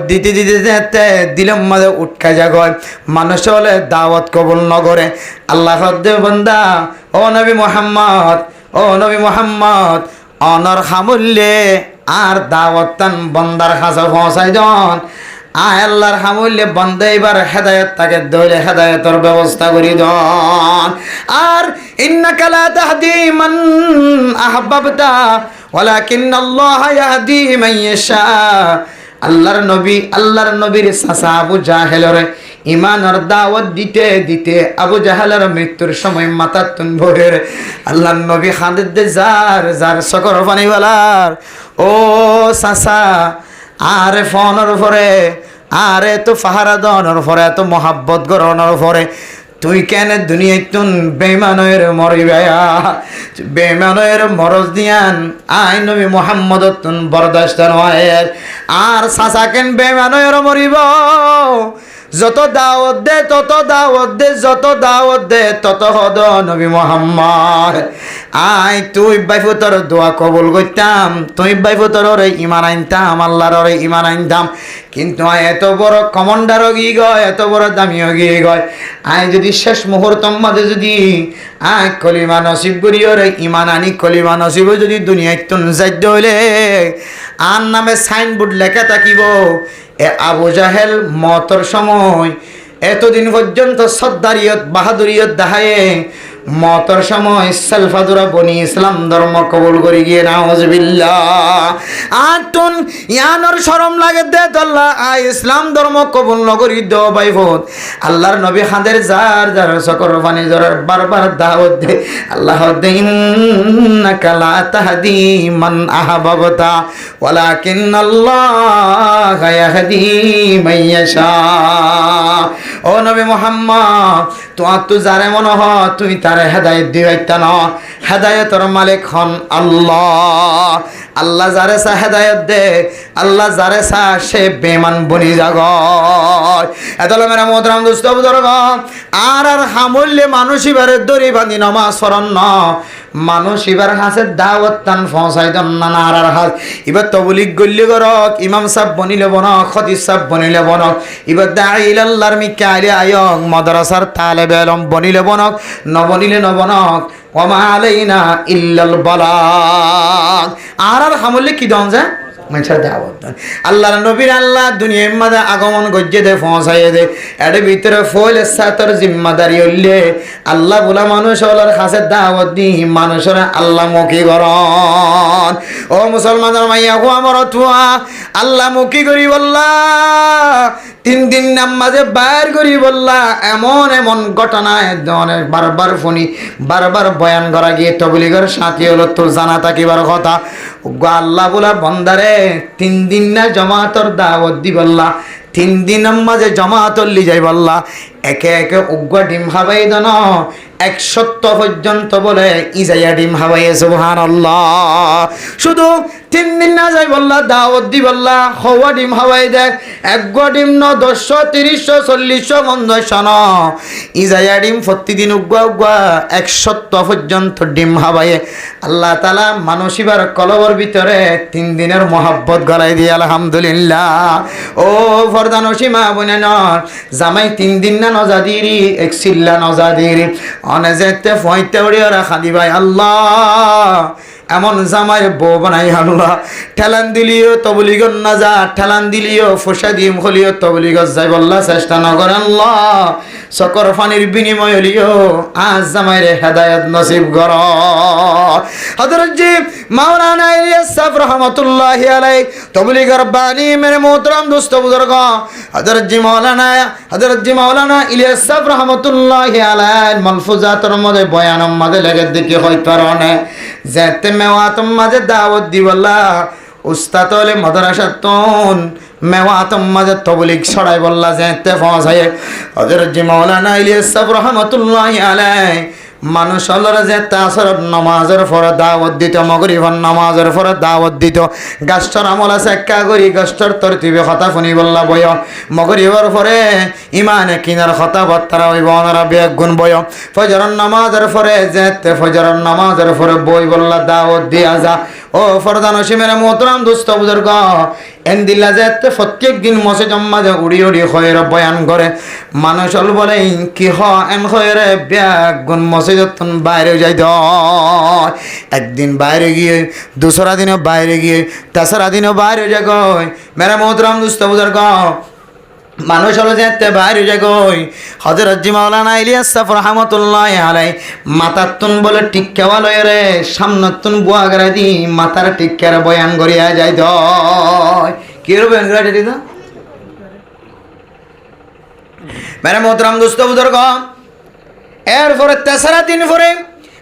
দিতে দিতে দিলম মাঝে উটকা জাগয়, মানুষ হলে দাওয়াত কবুল নগরে। আল্লাহ হদ্দে বন্দা, ও নবী মোহাম্মদ অনর হামুল্লে আর দাওয়াত তান বন্দার কাছে পৌঁছাই দন। আয় আল্লাহর হামুল্লে বন্দে এবার হেদায়েত তাকে দইলে হেদায়েতের ব্যবস্থা করি দন। আর ইন্নাকা লা তাহদি মান আহবাবতা ওয়ালাকিন্নাল্লাহা ইয়াহদি মান ইয়াশা। আল্লাহর নবীর চাচা আবু জাহেলরে ইমানের দাওয়াত দিতে দিতে আবু জাহেলের মৃত্যুর সময় মাথার তুন ভরে আল্লাহর নবী খাদিদ যার সকর পানিওয়ালার ও চাচা আরে ফোনের পরে আরে তো ফাহারা দনের পরে এত মহাব্বত গরনের পরে তুই কেন দুনিয়ায় তুন বেমানের মরিবায়া, বেমানের মরজ দিয়ান আই নবী মোহাম্মদ তুন বরদাস্ত নয়। আর চাচা কেন বেমানের মরিব, যত দাওয়াত দে তত দাওয়াত দে, যত দাওয়াত দে তত হদ নবী মোহাম্মদ। আই তুই বাইফুতর দোয়া কবুল করতাম, তুই বাইফুতর ইমান আনতাম, আল্লাহর ইমান আনতাম, কিন্তু আয় এত বড় কমান্ডার গিয়ে গয়, এত বড় দামিও গিয়ে গয়। আয় যদি শেষ মুহূর্তর মাঝে যদি আয় কলিমা নসিব করিও রে ইমান আনি কলিমা নসিব যদি দুনিয়ায় তুন যাইতে হইলে আর নামে সাইনবোর্ড লেখা থাকিব এ আবু জাহেল মতর সময় এতদিন পর্যন্ত সদ্দারিয়ত বাহাদুরিয়ত দেখায়ে মতর সময় সালফাদুরা বনি ইসলাম ধর্ম কবুল করে গিয়ে নাউজুবিল্লাহ। আর তুন ইয়ানোর শরম লাগে দে আল্লাহ আয় ইসলাম ধর্ম কবুল নগরী দো বাইফত আল্লাহর নবী খাদের যার সকর পানি জরার বারবার দাওয়াত দে আল্লাহ দে ইন্নাকা লা তাহদি মান আহবাবতা ওয়ালাকিন্নাল্লাহা ইয়াহদি মান ইয়াশা। ও নবী মুহাম্মদ তো যারে মনে হ তুই তারে হেদায়েত দিবাইতা না, হেদায়েতের মালিক হন আল্লাহ। আল্লাহ যারে চা হেদায়েত দে, আল্লাহ যারে চা সে বেমান বনি জাগয়। এতলে মেরা মোহতরাম দোস্ত বুজুর্গ, আর হামুল্লে মানুষ এবারে দড়ি বাঁধি নমাজ পড়ন না, মানুষ এবার হাসে দাওয়াত টান পৌঁছাই দন না আর হাস এবার তবলিগ গল্লি করক, ইমাম সাহেব বনিলে বনক, খতিব সাহেব বনিলে বনক, এবার দাঈ আল্লাহর মিকা আইলে আয়ক, মাদ্রাসার তালেবে ইলম বনিলে বনক, নবনিলে নবনক, ওমা আলাইনা ইল্লাল বালাগ। আর হামুল্লে কি দন যায় মানুষের দাওয়াত দেন। আল্লাহর নবীর আল্লাহ দুনিয়ার মাঝে আগমন গজ্জে দে পৌঁছাই দে, এর ভিতরে ফলে সাতর জিম্মাদারি হইলে আল্লাহ বলা মানুষ হলার কাছে দাওয়াত দি মানুষের আল্লাহ মুখী করন। ও মুসলমানের মাইয়া হো আমার অথুয়া আল্লাহ মুখী করি বললা 3 দিন নামাজে বাইর করি বললা এমন ঘটনায় অনেক বারবার ফোনি বারবার বয়ান করা গিয়ে তবলিগের সাথী হলো তোর জানা থাকিবার কথা। আল্লাহ বলা বন্দারে 3 দিন না জমাতর দাওয়াত দি বললা, 3 দিন নামাজে জমাতর লি যাই বললা, একে একে উগ্র ডিম খাবাই দেন 100 পর্যন্ত বলে ইজাইয়া ডিম খাবাইয়ে সুবহানাল্লাহ। শুধু 3 দিন না যাই বললা দাওয়াত দি বললা হওয়া ডিম খাওয়াই দেখ, 1 ডিম ন 10 30 40 50 ন ইজাইয়া ডিম প্রতিদিন উগ্র 100 পর্যন্ত ডিম খাবাইয়ে আল্লাহ তাআলা মানসিবার কলবর ভিতরে 3 দিনের মহব্বত গলাই দিয়ে আলহামদুলিল্লাহ। ও ফরদানসি মা বোনেন জামাই 3 দিন না নজাদিরি এক সিল্লা নজাদিরি অনে যেতে ফইতে উড়িয়ে খালি ভাই আল্লাহ এমন জামাই বউ বানাই আল্লাহ ঠেলান দিলিও তবলিগন না যা ঠেলান দিলিও ফসা দিম হলিও তবলিগত যাই বল্লা চেষ্টা নগর আল্লাহ সকর ফানির বিনিময় হলিও আজ জামাইরে হেদায়েত নসিব কর হযরত জি মাওলানা ইলিয়াস সাহেব রহমাতুল্লাহি আলাইহি তবলিগর বানি মেরে মোহতরম দোস্ত বুজুর্গ হযরত জি মাওলানা ইলিয়াস সাহেব রহমাতুল্লাহি আলাইহি মালফুজাতের মধ্যে বয়ানের মধ্যে লেগে দেখি হয় কারণে যেতে মেওয়াতম মাঝে দাওয়াত দিবল্লা উস্তাদ হলে মাদ্রাসাতন মেওয়াতম মাঝে তবলিগ ছড়াই বললা যেতে পৌঁছায় হযরত জি মাওলানা ইলিয়াস সাহেব রহমাতুল্লাহি আলাইহি মানুষ হলরা যেতে আসর নামাজের পরে দাওয়াত দিত মাগরিবের নামাজের পরে দাওয়াত দিত গাছটার আমল আছে একা করি গাছটার তরতিবে কথা শুনি বললা বয় মাগরিবের পরে ইমানে কিনার কথা বার্তারা হইব ওনারা বেগুন বয় ফজরের নামাজের পরে যেতে ফজরের নামাজের পরে বই বললা দাওয়াত দিয়া যা ও ফরদান হসিমের মোহতরম দোস্ত বুজুর্গ এন্দিল্লা যেতে প্রত্যেক দিন মসজিদ মাঝে উড়ি উড়ি খয়ের বয়ান করে মানুষ হল বলে কি এন খয়েরে বেগুন মসজিদ বাইরে যাই দ একদিন বাইরে গিয়ে দুসরা দিনও বাইরে গিয়ে তেসরা দিনও বাইরে যাই গই মেরা মোহতরম দোস্ত বুজুর্গ মানুষ হলো যেতে বাইরে যাগই হযরত জি মাওলানা ইলিয়াস সাহেব রহমাতুল্লাহি আলাইহি মাথাতুন বলে টিক্কাওয়া লয় রে সামনাতুন বুয়া গরা দি মাথার টিক্কার বয়ান করিয়া যাই দ কি রে বয়ান করিয়া দি দা মেরে মোহতরম দোস্ত বুজুর্গ এরপরে তেসরা দিন পরে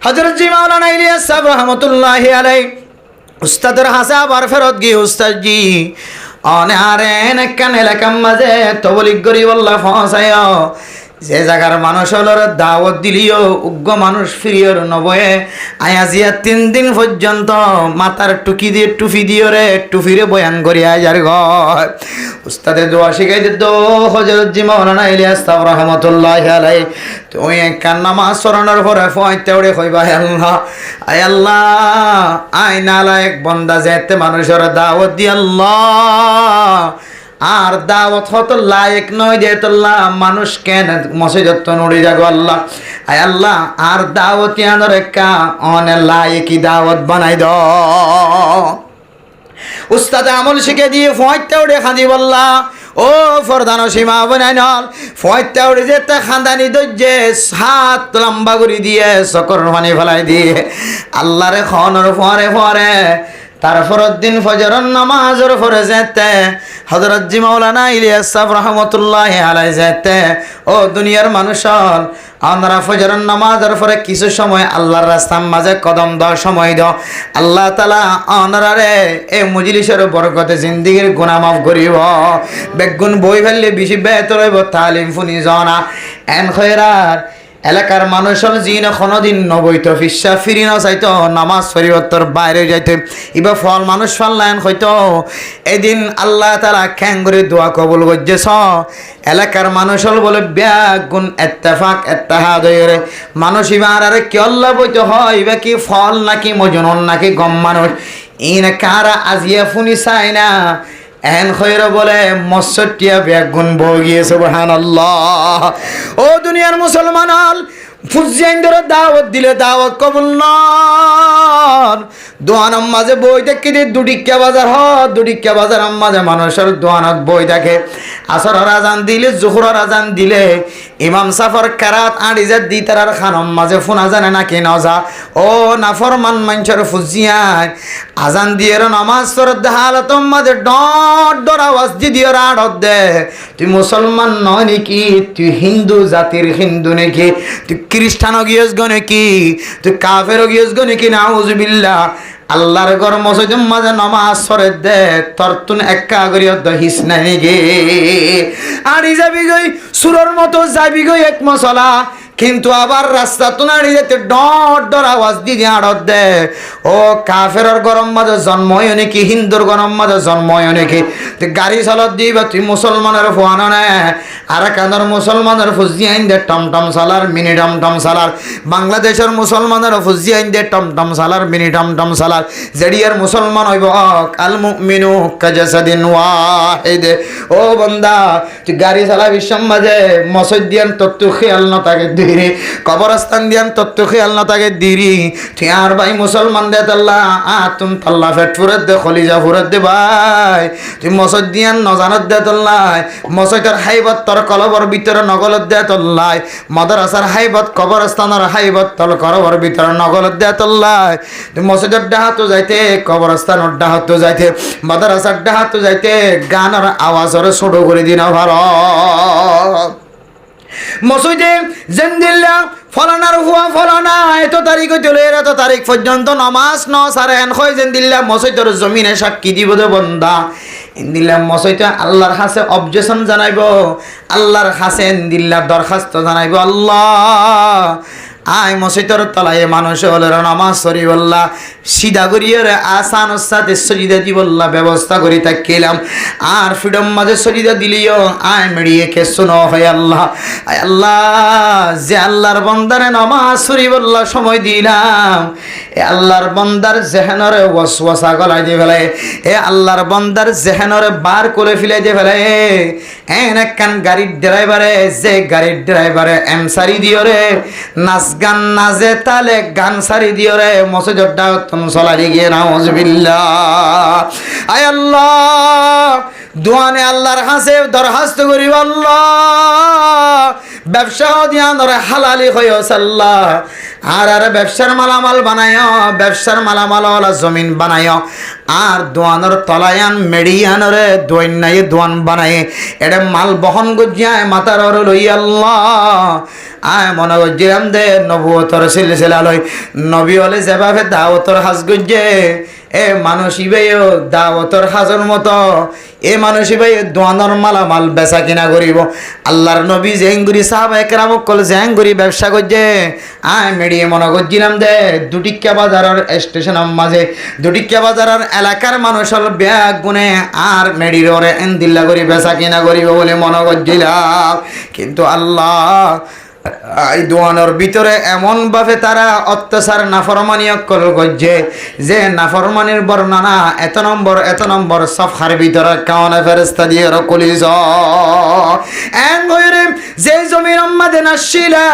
হযরত জি মাওলানা ইলিয়াস সাহেব রহমাতুল্লাহি আলাইহি উস্তাদের হাসা আবার ফেরত গিয়ে উস্তাদ জি অনে আরে নেকান এলাকার মাঝে তবলিগ করি বললা ফসায় যে জায়গার মানুষ হলোর দাওয়াত দিলিও উগ্র মানুষ ফিরিয়র নবয়ে আয়াজিয়া 3 দিন পর্যন্ত মাথার টুকি দিয়ে টুফি দিয়ে রে টুফিরে বয়ান করি আয়ার ঘর উস্তাদে দোয়া শিখাই দিত হযরত জি মাওলানা ইলিয়াস সাহেব রহমাতুল্লাহি আলাইহি তুমি কান নামাজ সরানোর পরে ফয়তে উড়ে কইবা আয় আল্লাহ আয় নালায়েক বান্দা যেতে মানুষের দাওয়াত দি আল্লাহ আর দাওয়াত হতো লায়েক নয় যে তোল্লা মানুষ কেন মসজিদত নড়ি যাগো আল্লাহ আয় আল্লাহ আর দাওয়াত ইয়ানোর একা অনে লায়েকি দাওয়াত বানাই দ উস্তাদ আমল শিখে দিয়ে ফয়তে উড়ে খাদি বললা ও ফরদান সীমা বনাইনল ফয়তে উড়ে যেতে খান্দানি দজ্জে হাত লম্বা করে দিয়ে সকর পানি ফেলাই দিয়ে আল্লাহরে খনর ফরে ফরে তারপরের দিন ফজরের নামাজের পরে যেতে হযরত জি মাওলানা ইলিয়াস সাহেব রহমাতুল্লাহি আলাইহি যেতে ও দুনিয়ার মানুষ আমরা ফজরের নামাজের পরে কিছু সময় আল্লাহর রাস্তার মাঝে কদম দেওয়ার সময় দাও আল্লাহ তাআলা অনরারে এই মজলিসের বরকতে জিন্দেগীর গুনাহ মাফ করিব বেগুন বই ফেললে বেশি বেহতর হইব তালিম ফুনি জানা এন খয়রার এলাকার মানুষ হল জিন কোনোদিন নবইত ফিসা ফিরি না চাইতো নামাজ পরিবর্তন বাইরে যাইতে এবার ফল মানুষ ফাল্লায়ন হইতো এদিন আল্লাহ তাআলা খ্যাঙ্গুরে দোয়া কবুল করছেছ এলাকার মানুষ হল বলে বেগুন ইত্তেফাক ইত্তেহাদ হয়ে মানুষ এবার আরে কি আল্লাহ বইতে হয় এবার কি ফল নাকি মজনুন নাকি গম মানুষ ইন কারা আজিয়া ফুনি চাই না এন খয়র বলে মৎস্যটিয়া বেগুন বগিয়ে সুবহানাল্লাহ ও দুনিয়ার মুসলমান হল ফুজিয়াইন্দর দাওয়াত দিলে দাওয়াত কবুল নন দোয়ানার মাঝে বই দেখি দিয়ে দুটিকা বাজার দুটিকা বাজার মাঝে মানুষের দোয়ানত বই দেখে আসরের আজান দিলে জোহরের আজান দিলে ইমাম সাফর কেরাত আড়িজাত দি তার খানম মাঝে ফোনা জানে নাকি নজা ও নাফরমান মানুষের ফুজিয়াই আজান দিয়ে নামাজ পড়ত হালত মাঝে ডট ডর আওয়াজ দিয়ে রাড়ত দে তুই মুসলমান নয় নাকি তুই হিন্দু জাতির হিন্দু নাকি তুই খ্রিস্টান গিয়েছ গো নাকি তুই কাফের গিয়েছ গো নাকি নাউজুবিল্লাহ আল্লাহর ঘর মসজিদের মাঝে নামাজ পড়ে দে তোর তুন একা করিয়া দহিস নাই গে আড়ি যাবি গই সুরর মতো যাবি গই এক মশলা কিন্তু আবার রাস্তা তো নাড়িয়েতে ডর ডর আওয়াজ দিয়ে আড়ত দে ও কাফেরর গরম মাঝে জন্ম হয় নাকি হিন্দুর গরম মাঝে জন্ম হয় নাকি তুই গাড়ি চালত দিবা তুই মুসলমানের ফোয়ানো নে আর কানার মুসলমানের ফুজি আইন দে টমটম সালার মিনি টমটম সালার বাংলাদেশের মুসলমানের ফুজি আইন দে টমটম সালার মিনি টমটম সালার জেডিয়ার মুসলমান হইব আল মুমিনু কাজাসাদিন ওয়াহিদ ও বান্দা তুই গাড়ি চালাবি সমাজে মসজিদ দিয়ান তত্ত্ব খেয়াল না থাকে দিরি কবরস্থান দিয়ান তত্ত্ব খেয়াল না থাকে দিরি তুই আর ভাই মুসলমান দে তাল্লা তুম তাল্লা ফেট ফুরত দে খলিজা ফুরত দে ভাই তুই মসজিদ দিয়ান নজানত দে তাল্লাই মসজিদের হাইবত তোর কলবর ভিতরে নগলত দে তাল্লাই মাদ্রাসার হাইবত কবরস্থানের হাইবত তোর কলবর ভিতরে নগলত দে তাল্লাই তুই মসজিদের ডাহাতো যাইতে কবরস্থানের ডাহাতো যাইতে মাদ্রাসার ডাহাতো যাইতে গানের আওয়াজের ছোট করে দিন ভারত মসজিদে জেন্দিল্লা ফলানার হুয়া ফলানা এত তারিখ চলে এত তারিখ পর্যন্ত নামাজ ন সারে এন হয় জেন্দিল্লা মসজিদের জমিনে সাক্ষী দিব দে বন্দা ইন্দিল্লা মসজিদে আল্লাহর কাছে অবজেকশন জানাইব আল্লাহর কাছে ইন্দিল্লা দরখাস্ত জানাইব আল্লাহ আয় মসজিদের তলায় মানুষ হলের নামাজ সরি বললা সিধা করিয়ে আসান সাথে সজিদা দি বললা ব্যবস্থা করি থাকিলাম আর ফ্রিডম মাঝে সজিদা দিলিও আয় মেড়িয়ে কে শোনো হয় আল্লাহ আয় আল্লাহ যে আল্লাহর বন্দারে নামাজ সরি বললা সময় দিলাম এ আল্লাহর বন্দার জেহেনরে ওয়াসওয়াসা গলায় দিয়ে ফেলে এ আল্লাহর বন্দার জেহেনরে বার করে ফেলে দিয়ে ফেলে এন একখান গাড়ির ড্রাইভারে যে গাড়ির ড্রাইভারে এমসারি দিও রে নাচ গান নাজে তালে গান সারি দিও রে মসজিদের দাওয়াতন চলাই গিয়ে নাউজুবিল্লাহ আয় আল্লাহ দোয়ানে আল্লাহর কাছে দরখাস্ত করি আল্লাহ ব্যবসা দিয়া ধরে হালালি হইস আল্লাহ আর ব্যবসার মালামাল বানায় ব্যবসার মালামাল ওলা জমিন বানায় আর দোয়ানোর তলায়ান মেডিয়ানরে দোয়ান নাই দোয়ান বানায় এটা মাল বহন গজিয়ায় মাতার ওর লই আল্লাহ আয় মনে গজিয়াম দে নবুয়তর সিলসিলা লই নবী হলে যেভাবে দাওয়াতর হাজ গজে এ মানুষ ইবেও দাওয়াতর হাজর মতো এ মানুষ ইবে দোয়ানোর মালামাল বেচা কিনা করিব আল্লাহর নবী জেঙ্গুরি সাহাবা একরামক কল জেঙ্গুরি ব্যবসা করছে আয় মেডিয়ে মনে করছিলাম দে দুটিকা বাজারের স্টেশনের মাঝে দুটিকা বাজারের এলাকার মানুষের ব্যাগ গুনে আর মেডির ওরে এন্দিল্লা করি বেচা কিনা করিব বলে মনে করছিলাম কিন্তু আল্লাহ এই দোয়ানোর ভিতরে এমনভাবে তারা অত্যাচার নাফরমানি অকল করছে যে নাফরমানির বর্ণনা এত নম্বর সফার ভিতরে কাওনা ফেরেশতা দিয়ে রকলিজ এন হইরে যে জমিন আমাদের নাশিলা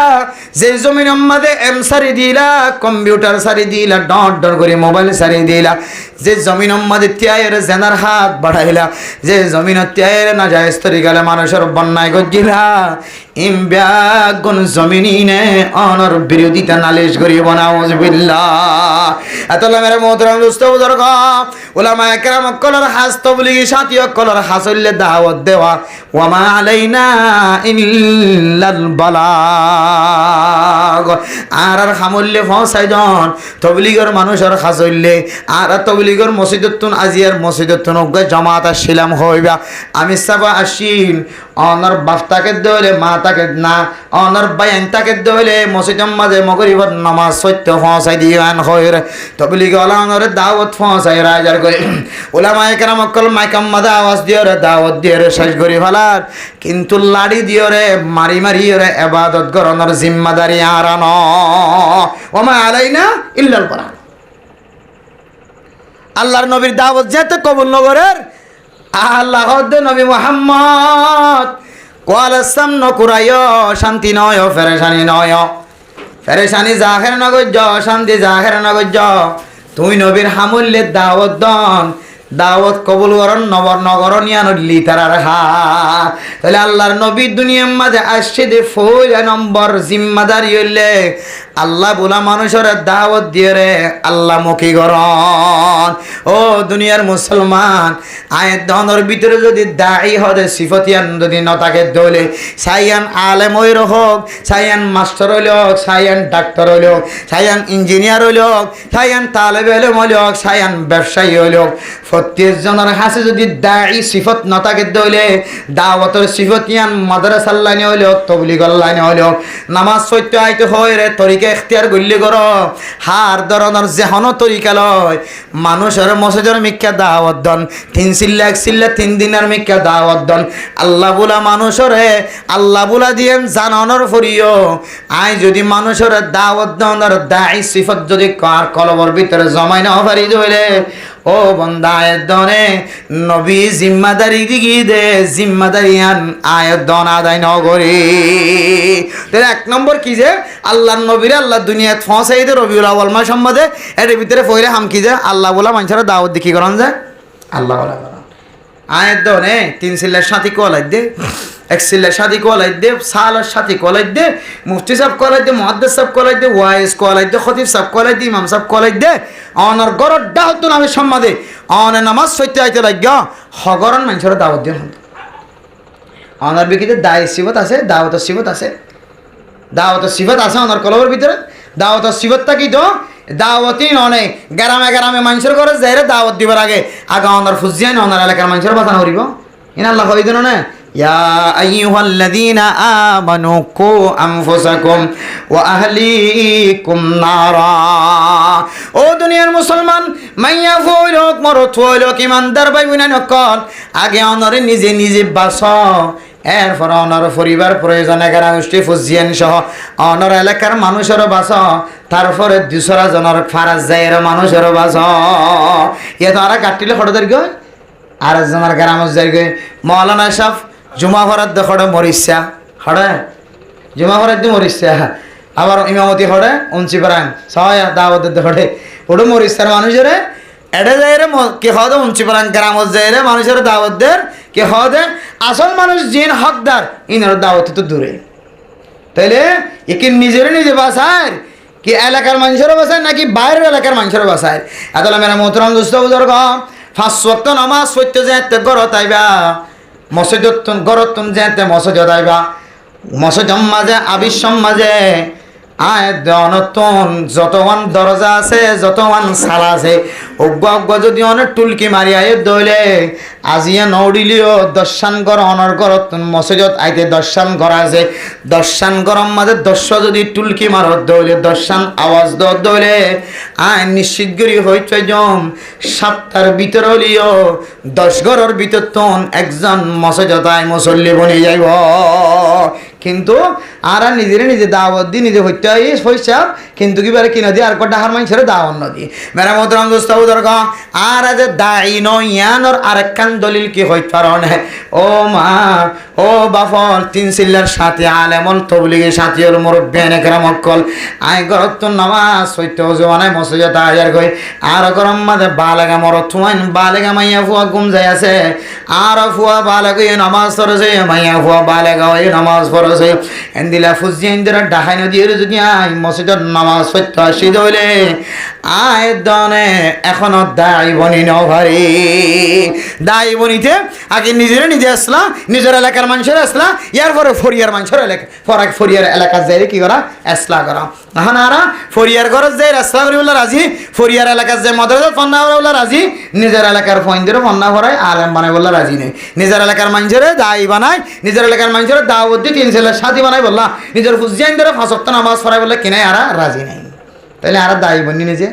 যে জমিন আমাদের এম সারি দিলা কম্পিউটার সারি দিলা ডর করে মোবাইল সারি দিলা যে জমিন আমাদের ত্যায়ের জেনার হাত বাড়াইলা যে জমিন ত্যায়ের না যায় স্তরিকালে মানুষের বন্যায় গজিলা ইম ব্যাগুন জমিনে অনর বিরোধিতা নালিশ করিব নাউজুবিল্লাহ এতলা মেরে মোহতরম দোস্ত বুজুর্গ উলামা একরাম কলর হাসত বলি সাথী কলর হাসলে দাওয়াত দেওয়া ওয়া মা আলাইনা ইল্লাল বালাগ আর হামুল্লে ফসাই জন তবলিগের মানুষের হাসলে আর তবলিগের মসজিদতুন আজিয়ার মসজিদতুন জামাত আসিলাম হইবা আমি সাবা আসিন অনর বাফতাকে দলে মা তাকে না অনর বাইন তাকে দলে মসজিদের মাঝে মগরিবত নামাজ সত্য ফসাই দিয়ান হইরে তবলিগ ওলামারে দাওয়াত ফসাই রাজার করে ওলামা একরাম কল মাইকাম মাদা আওয়াজ দিও রে দাওয়াত দিও রে শেষ করি ফেলার কিন্তু লাড়ি দিও রে মারি রে ইবাদত করনের জিম্মাদারি আর ন ওমা আলাইনা ইল্লাল বালাগ আল্লাহর নবীর দাওয়াত যেতে কবুল নগরের আল্লাহ নবী মুহাম্মদ কোয়ালাসাম নকুরায় শান্তি নয় ফেরেশানি নয় ফেরেশানি জাহের নগজ শান্তি জাহের নগজ তুই নবীর হামুল্লে দাওয়াত দন দাওয়াত কবুল করন নবর নগর নিয়ানলি তারার হা তাহলে আল্লাহর নবী দুনিয়ার মাঝে আসছে দে ফৌজ নম্বর জিম্মাদারি হইলে আল্লাহ বলা মানুষের দাওয়াত দিয়ে রে আল্লাহ মুখী গরন। ও দুনিয়ার মুসলমান, আয়ের ধনের ভিতরে যদি দায়ী হদে সিফতিয়ান যদি নতাকে দলে সাইয়ান আলেম হইল হোক, সাইয়ান মাস্টার হইল হোক, সাইয়ান ডাক্তার হইল হোক, সাইয়ান ইঞ্জিনিয়ার হইল হোক, সাইয়ান তালেব এলেম হইল হোক, সাইয়ান ব্যবসায়ী হইল হোক, প্রত্যেক জনের হাসে যদি দায়ী সিফত নতাকে দলে দাওয়াতের সিফতিয়ান মাদ্রাসার লাইনে হইল হোক, তবলিগর লাইনে হইল হোক, নামাজ সত্য আইতে হয় রে তরিকা এখতিয়ার গল্লি কর হার ধরনের যেহনো তরিকা লয় মানুষের মসজিদের মিক্কা দাওয়াত দন 3 সিল্লা 1 সিল্লা 3 দিনের মিক্কা দাওয়াত দন আল্লাহ বুলা মানুষরে আল্লাহ বুলা দিয়েন জানানোর ফরিও আই যদি মানুষের দাওয়াত দনের দায়ী সিফত যদি কার কলবর ভিতরে জমাই না পারি দইলে ও বন্দা আয়ের দনে নবী জিম্মাদারি দিগি দে জিম্মাদারি আন আয়ের দন আদায় নগরী। তাহলে 1 নম্বর কি যে আল্লাহর নবীরে আল্লাহ দুনিয়াত ফসাই দে রবিউল আউয়াল মাস সম্বন্ধে এর ভিতরে ফইরে হাম কি যে আল্লাহ বলা মানুষের দাওয়াত দেখি করন যায় আল্লাহ বলা করন আয়ের দনে 3 সিল্লার সাথী কোলাই দে 1 সিল্লার সাথী কোলাই দে সালার সাথী কোলাই দে মুফতি সাহেব কোলাই দে মুহাদ্দিস সাহেব কোলাই দে ওয়াইজ কোলাই দে খতিব সাহেব কোলাই দে ইমাম সাহেব কোলাই দে অনর গরর দাওয়াত নামে সম্মাদে অনে নামাজ সইতে আইতে লাগা হগরন মানুষের দাওয়াত দিয়ে হন অনার বিকিতে দায়ী সিফত আছে দাওয়াতের সিফত আছে দাওয়াতের সিফত আছে অনার কলবের ভিতরে দাওয়াতের সিফতটা কি তো দাওয়াতই ননে গ্রামে গ্রামে মানুষের ঘরে যাইরে দাওয়াত দিবার আগে অনার ফুজিয়ান অনার এলাকার মানুষের বাঁচানো করিব ইন আল্লাহ হইদ না ইয়া আইয়ুহাল্লাযীনা আমানু কু আনফুসাকুম ওয়া আহলিকুম নারা। ও দুনিয়ার মুসলমান মাইয়া ফুলক মরত ফুলক ইমানদার ভাই বোন নকল আগে অনরে নিজে নিজে বাঁচো এরপর অনর পরিবার প্রয়োজন এগারা গোষ্ঠী ফুজিয়ান সহ অনর এলাকার মানুষেরও বাঁচো তারপরে 200 জনের ফারাজ যাইয়ের মানুষেরও বাঁচো ইয়ে তো আর কাটিলে খড়দের গই আর একজনের গ্রামত যাই গই মৌলানা সাহেব জুমা ভরাত দেখে মরিসা হড়ে জুমা ভরাত দিয়ে মরিসা আবার ইমামতি হড়ে উঞ্চি পারাং সবাই দাওয়াতের দেখে ওটা মরিসার মানুষের এডে যাই রে কে হদে উঞ্চি পারাং গ্রামত যাই রে মানুষের দাওয়াতদের কে হদে আসল মানুষ জিন হকদার ইনার দাওয়াত তো দূরে তাইলে একে নিজের নিজে বাসায় কি এলাকার মানুষেরও বাসায় নাকি বাইরের এলাকার মানুষেরও বাসায় এত মেরা মোহতরম দোস্ত বুজুর্গ 5 ওয়াক্ত নামাজ পড়তে যেতে গরত আইবা মসজিদত গরতুন যেতে মসজিদ আইবা মসজিদ মাঝে আবিশ্বম মাঝে আয় দনতন যতওয়ান দরজা আছে যতওয়ান সালা আছে অজ্ঞ অজ্ঞ যদি অনেক টুলকি মারি আয় দইলে আজিয়া নৌডিলিও দর্শন কর অনর গরতুন মসজিদত আইতে দর্শন করা আছে দর্শন গরম মাঝে দর্শ যদি টুলকি মারত দইলে দর্শন আওয়াজ দইলে আয় নিশ্চিত করি হইতে জম 7টার ভিতর হলিও 10 ঘরের ভিতর তন একজন মসজিদত আয় মুসল্লি বনে যাইব কিন্তু আর নিজে দাওয়াত দি নিজে হইতে হয় পয়সা কিন্তু কিবারে কিনা দি আর কটা হার মানুষের দাওয়াত নদী মেরা মোহতরম দোস্ত বুজুর্গ আর আজ দায়ী নয়ানোর আরেকখান দলিল কি হইতে পারে ও মা ও বাফল 3 সিল্লার সাথে আলেমল তবলিগের সাথে ওর মুরব্বিয়ান একরাম কল আই গরত নামাজ হইতে জওয়ানায় মসজিদে আয়ার গই আর গরম মাঝে বালেগা মরত তুমাইন বালেগা মাইয়া ফুয়া ঘুম যায় আছে আর ফুয়া বালেগা নামাজ পড়ছে মাইয়া ফুয়া বালেগা ওই নামাজ পড়ছে এন্দিলা ফুজিয়ানদের ডাহাই নদীর যদি আই মসজিদের নামাজ পড়তে আসি দইলে আয় দনে এখনো দায়ী বনি নভারি দায়ী বনিতে আগে নিজে আসলা নিজের এলাকার মানুষের আসলা ইয়ার পরে ফরিয়ার মানুষের এলাকা ফরাক ফরিয়ার এলাকার যাই কি করা আসলা করা এখন আর ফরিয়ার ঘর যাই আসলা করি বলে রাজি ফরিয়ার এলাকার যাই মদ্রাসা ফন্না করা বলে রাজি নিজের এলাকার ফইনদেরও ফন্না করায় আলেম বানায় বলে রাজি নেই নিজের এলাকার মানুষের দায়ী বানায় নিজের এলাকার মানুষের দাওয়াত দিয়ে 3 ছেলের সাথী বানায় বললা নিজের ফুজিয়ানদের 5 ওয়াক্ত নামাজ পড়ায় বলে কিনে আর রাজি নেই তাহলে আর দায়ী বনি নিজে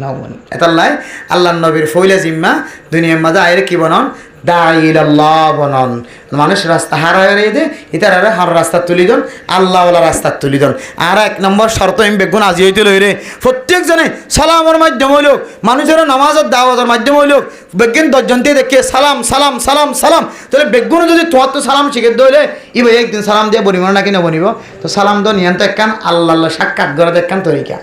নাও বনি এতাল্লাই আল্লাহর নবীর ফইলা জিম্মা দুনিয়ার মাঝে আইরে কি বনন দাইলাল্লাহ বনন মানুষ রাস্তা হারায় দে ইতার হার রাস্তা তুলি দন আল্লাহওয়ালা রাস্তা তুলি দন আর 1 নম্বর শর্ত আমি বেগুন আজি হইতে লইরে প্রত্যেকজনে সালামের মাধ্যম হইল মানুষের নামাজের দাওয়াতের মাধ্যম হইল বেগুন 10 জনতে দেখে সালাম সালাম সালাম সালাম তাহলে বেগুন যদি তোমার তো সালাম শিখে দইলে ই ভাই একদিন সালাম দিয়ে বনিব নাকি না বনিব তো সালাম দন ইয়ান্ত একখান আল্লাহ সাক্ষাৎ করার একখান তরিকা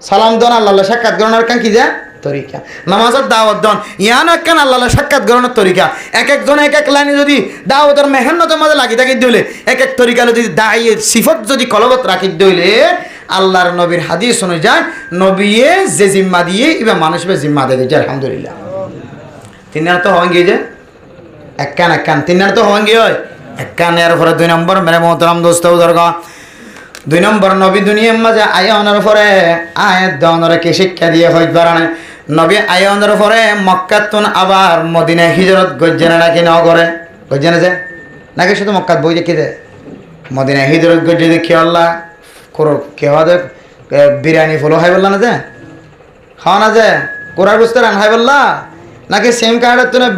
সালাম দন আল্লাহ সাক্ষাৎ করার একখান কি যা তরিকা নামাজের দাওয়াত দন ইয়ান একখান আল্লাহ সাক্ষাৎ গ্রহণের তরিকা এক একজন এক এক লাইনে যদি দাওয়াতের মেহনতের মাঝে লাগি থাকি দিলে এক এক তরিকা যদি দায়ী সিফত যদি কলবত রাখি দিলে আল্লাহর নবীর হাদিস অনুযায়ী নবীয়ে যে জিম্মা দিয়ে এবার মানুষের জিম্মা দিয়ে দিচ্ছে আলহামদুলিল্লাহ তিনার তো হন গিয়ে যে এক কান তিনার তো হন গিয়ে হয় এক কান এর পরে 2 নম্বর মেরে মোহতরম দোস্ত বুজুর্গ 2 নম্বর নবী দুনিয়ার মাঝে আয়ানোর পরে আয়াত দাওনের কে শিক্ষা দিয়ে হইতে পারে নবী আয়ানোর পরে মক্কাতুন আবার মদিনায় হিজরত গজ্জেনা নাকি ন করে গজ্জেনা যে নাকি শুধু মক্কাত বই দেখি দে মদিনায় হিজরত গজ্জে দেখি আল্লাহ করো কেউ বিরিয়ানি ফুলো হাই বললা না যে খাওয়া না যে কোরার বুঝতে রান হাই বললা নাকি সিম কার্ডের তুলে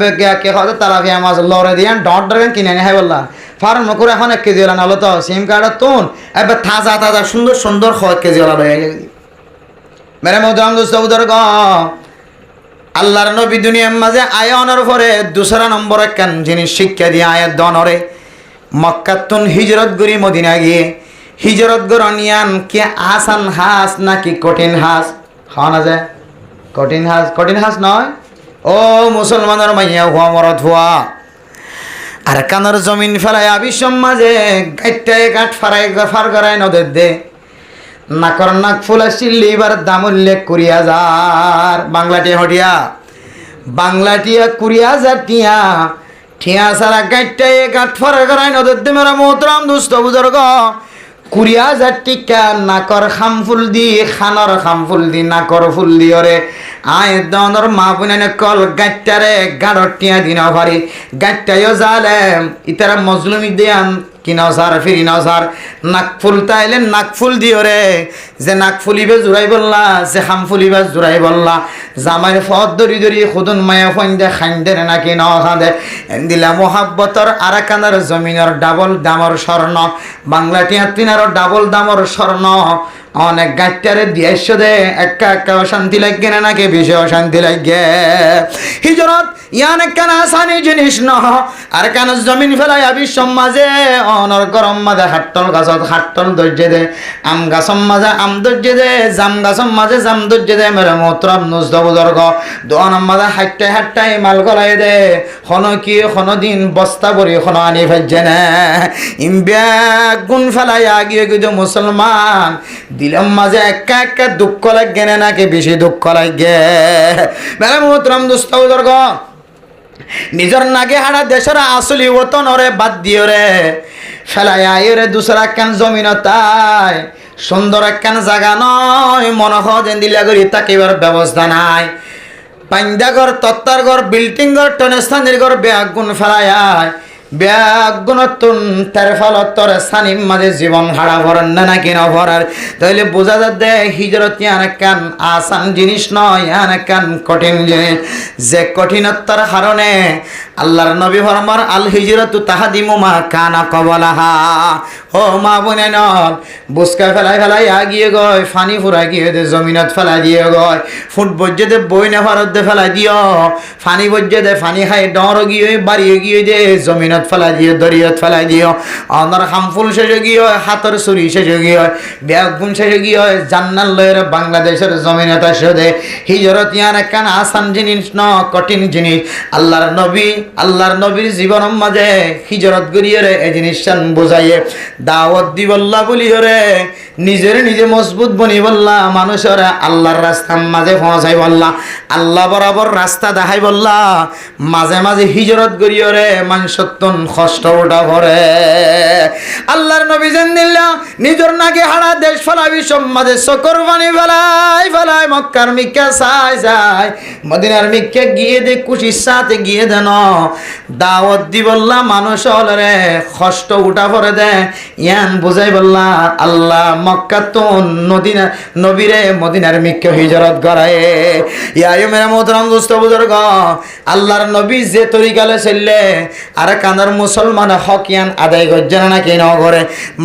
কে খাওয়া তালাফিয়া মাছ লড়ে দিয়ে ডট ডরেন কিনে আনি হাই বললা ফার্ম করে এখন 1 কেজি ওলা নাহলে তো সিম কার্ডের তুন এবার তাজা সুন্দর সুন্দর 1 কেজি ওলা লয়ে গেছে মেরে মোহতরম দোস্ত বুজুর্গ আল্লাহর নবী দুনিয়ার মাঝে আয়ানোর পরে 2 নম্বর একখান জিনিস শিক্ষা দিয়ে আয়াত দনরে মক্কাতুন হিজরত গরি মদিনা গিয়ে হিজরত গরনিয়ান কে আসান হাস নাকি কঠিন হাস খাওয়া না যায় কঠিন হাস নয় ও মুসলমানের মাইয়া হুয়া মরদ হুয়া আর কানের জমিন ফেলায় আবিসম মাঝে গাইটায় গাঁট ফার করায় নদের দে নাকর নাক ফুলা চিল্লি এবার দাম উল্লেখ 20,000 বাংলাটিয়া হটিয়া বাংলাটিয়া 20,000 ঠিয়া সারা গাইটায় গাঁট ফার করায় নদের দে মেরা মোহতরম দুস্থ বুজুর্গ 20,000 টিকা নাকর খাম ফুল দি খানর খাম ফুল দি নাকর ফুল দি ওরে আয় দনর মা বুনে কল গাইটারে গাড়র টিয়া দিন ভারি গাইটায়ও জালেম ইতারা মজলুমি দিয়ান কিনাও সার ফিরি নাও সার নাক ফুল তাইলে নাক ফুল দিও রে যে নাক ফুলিবে জুড়াই বললা যে খাম ফুলিবে জুড়াই বললা জামাই ফদ দরি খুদন মায়া ফন্দে খাইন্দে নাকি ন খাঁদে দিলা মোহাব্বতর আরাকানার জমিনের ডাবল দামর স্বর্ণ বাংলা টিয়া তিনারও ডাবল দামর স্বর্ণ অনেক গাইটারে দিয়েছ দে একা অশান্তি লাগে না নাকি বেশি অশান্তি লাগে হিজরত ইয়ান কেন আসানি জিনিস ন আর কেন জমিন ফেলাই আবি সমাজে অনর গরম মাঝে হাট্টল গাছত হাট্টল ধৈর্য দে আম গাছম মাঝে আম ধৈর্য দে জাম গাছম মাঝে জাম ধৈর্য দে মেরে মোহতরম নুজদ বুজুর্গ দোয়ানম মাঝে হাট্টাই মাল গলাই দে খন দিন বস্তা ভরি খন আনি ফেলছে না ইমব্যা গুণ ফেলাই আগিয়ে কিন্তু মুসলমান দিলাম মাঝে একা দুঃখ লাগে না নাকি বেশি দুঃখ লাগে মেরে মোহতরম দুস্থ বুজুর্গ নিজর নাগে হাড়া দেশের আসলি ওতন ওরে বাদ দিও রে ফেলাই আয় রে দুসরা কেন জমিন তাই সুন্দর একখান জায়গা নয় মনে হয় দিলা করি তাকিবার ব্যবস্থা নাই পাইন্দাগর তত্তার ঘর বিল্ডিং ঘর টনস্থানের ঘর বেগুন ফেলাই আয় বেগুনতুন তার ফলত তোর সানিম মাঝে জীবন হারা ভরেন না নাকি না ভরার তাহলে বোঝা যাচ্ছে হিজরত ইয়ান কান আসান জিনিস নয় ইয়ান কান কঠিন জিনিস যে কঠিনতার কারণে আল্লাহর নবী ফরমান আল হিজরতু তাহাদিমু মা কানা কবলাহা ও মা বনে নন বুসকা ফেলাই আগিয়ে গয় ফানি ফুরা গিয়ে দে জমিনত ফেলাই দিয়ে গয় ফুট বজ্জে দে বই না ভারত দে ফেলাই দিও ফানি বজ্জে দে ফানি খাই ডর গিয়ে বাড়িয়ে গিয়ে দে জমিনত ফেলাই দিও দরিয়ত ফেলাই দিও অনর হামফুল শেষে গিয়ে হাতর সুরি শেষে গিয়ে বেগুন শেষে গিয়ে জান্নাত লয়ের বাংলাদেশের জমিনত আসে দে হিজরত ইয়ান কান আসান জিনিস ন কঠিন জিনিস আল্লাহর নবীর জীবনের মাঝে হিজরত করিয়ে রে এই জিনিসটা বোঝাইয়ে দাওয়াত দি বল্লা বলি রে নিজে মজবুত বনি বললা মানুষের আল্লাহর রাস্তার মাঝে পৌঁছাই বললা আল্লাহ বরাবর রাস্তা দেখাই বললা মাঝে হিজরত করিয়ে রে মানুষত্বন কষ্ট ওঠা ভরে আল্লাহর নবী জানিল্লা নিজের নাকি হারা দেশ ফেলাবি সমাজে চকর পানি ফেলাই মক্কার মিক্কা চাই মদিনার মিক্কা গিয়ে দে খুশির সাথে গিয়ে দেন দাওয়াত দি বললা মানুষ রে কষ্ট উঠা পরে দে ইয়ান বুঝাই বললা আল্লাহ মক্কা তো নবীরে মদিনার মিক্কা হিজরত করায় ইয়া মেরা মোহতরম দোস্ত বুজুর্গ আল্লাহর নবী যে তরিকালে চললে আর কানার মুসলমান হক ইয়ান আদায় করছে না নাকি ন করে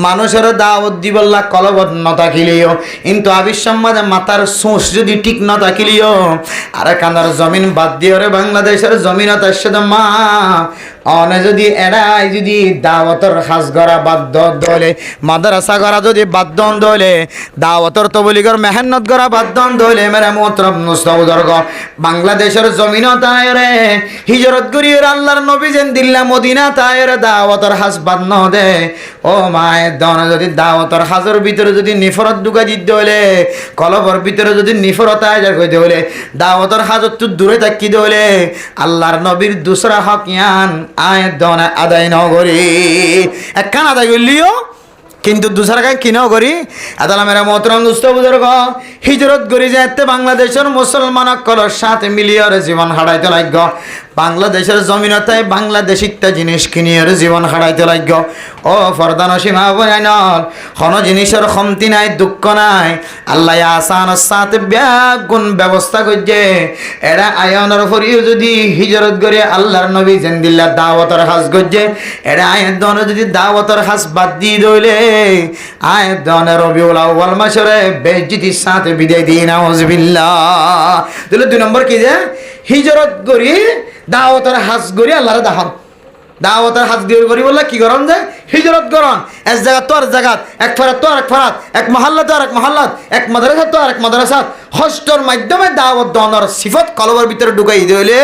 মানুষের দাওয়াত দি বললা কলবত ন থাকিলিও কিন্তু আবিসম্মাদে মাতার সোঁস যদি ঠিক ন থাকিলিও আর কানার জমিন বাদ দিয়ে রে বাংলাদেশের জমিনত আসছে মা অনে যদি এরাই যদি দাওয়াতর খাস গড়া বাধ্য দলে মাদ্রাসা গড়া যদি বাধ্য দলে দাওয়াতর তবলিগর মেহনত গড়া বাধ্য দলে মেরে মোহতরম মুস্তাউদর্গ বাংলাদেশের জমিন তায়রে হিজরত করিয়ে আল্লাহর নবী যেন দিল্লা মদিনা তায়রে দাওয়াতর হাস বাধ্য দে ও মায়ের দনে যদি দাওয়াতর হাজর ভিতরে যদি নিফরত ঢুকা দিতে হলে কলবর ভিতরে যদি নিফরত আয়োজন করতে হলে দাওয়াতর হাজর তো দূরে থাকি হলে আল্লাহর নবীর দুসরা হক ইয়ান আয়ের দনে আদায় নগরী একখান আদায় করলিও কিন্তু দুসরা কাজ কিনাও করি আদালা মেরা মোহতরম দুস্থ বুজুর্গ হিজরত করি যেতে বাংলাদেশের মুসলমান কলর সাথে মিলিয়র জীবন হারাইতে লাগল বাংলাদেশের জমিনতায় বাংলাদেশিকটা জিনিস কিনিয়র জীবন হারাইতে লাগল ও ফরদান সীমা বয়ানল কোন জিনিসের কমতি নাই দুঃখ নাই আল্লাহ আসান সাথে ব্যাগুণ ব্যবস্থা করছে এরা আয়নের ফরিও যদি হিজরত করে আল্লাহর নবী জেন্দিল্লা দাওয়াতর হাজ করছে এরা আয়ের দনে যদি দাওয়াতর হাজ বাদ দিয়ে দইলে আয়ের দনে রবিউল আউয়াল মাসরে বেজ্জিতির সাথে বিদায় দিই নাউজুবিল্লাহ তাহলে 2 নম্বর কি যে হিজরত করি দাওয়াতের হাজ করি আল্লাহর দাহন দাওয়াতের হাজ দিয়ে করি বললে কি করন যে হিজরত করন এক জায়গা তো আর জায়গা এক ফরাত তো আর এক ফরাত এক মহল্লা তো আর এক মহল্লাত এক মাদ্রাসা তো আর এক মাদ্রাসা হস্টর মাধ্যমে দাওয়াত দনের সিফত কলবের ভিতরে ঢুকাই দিলে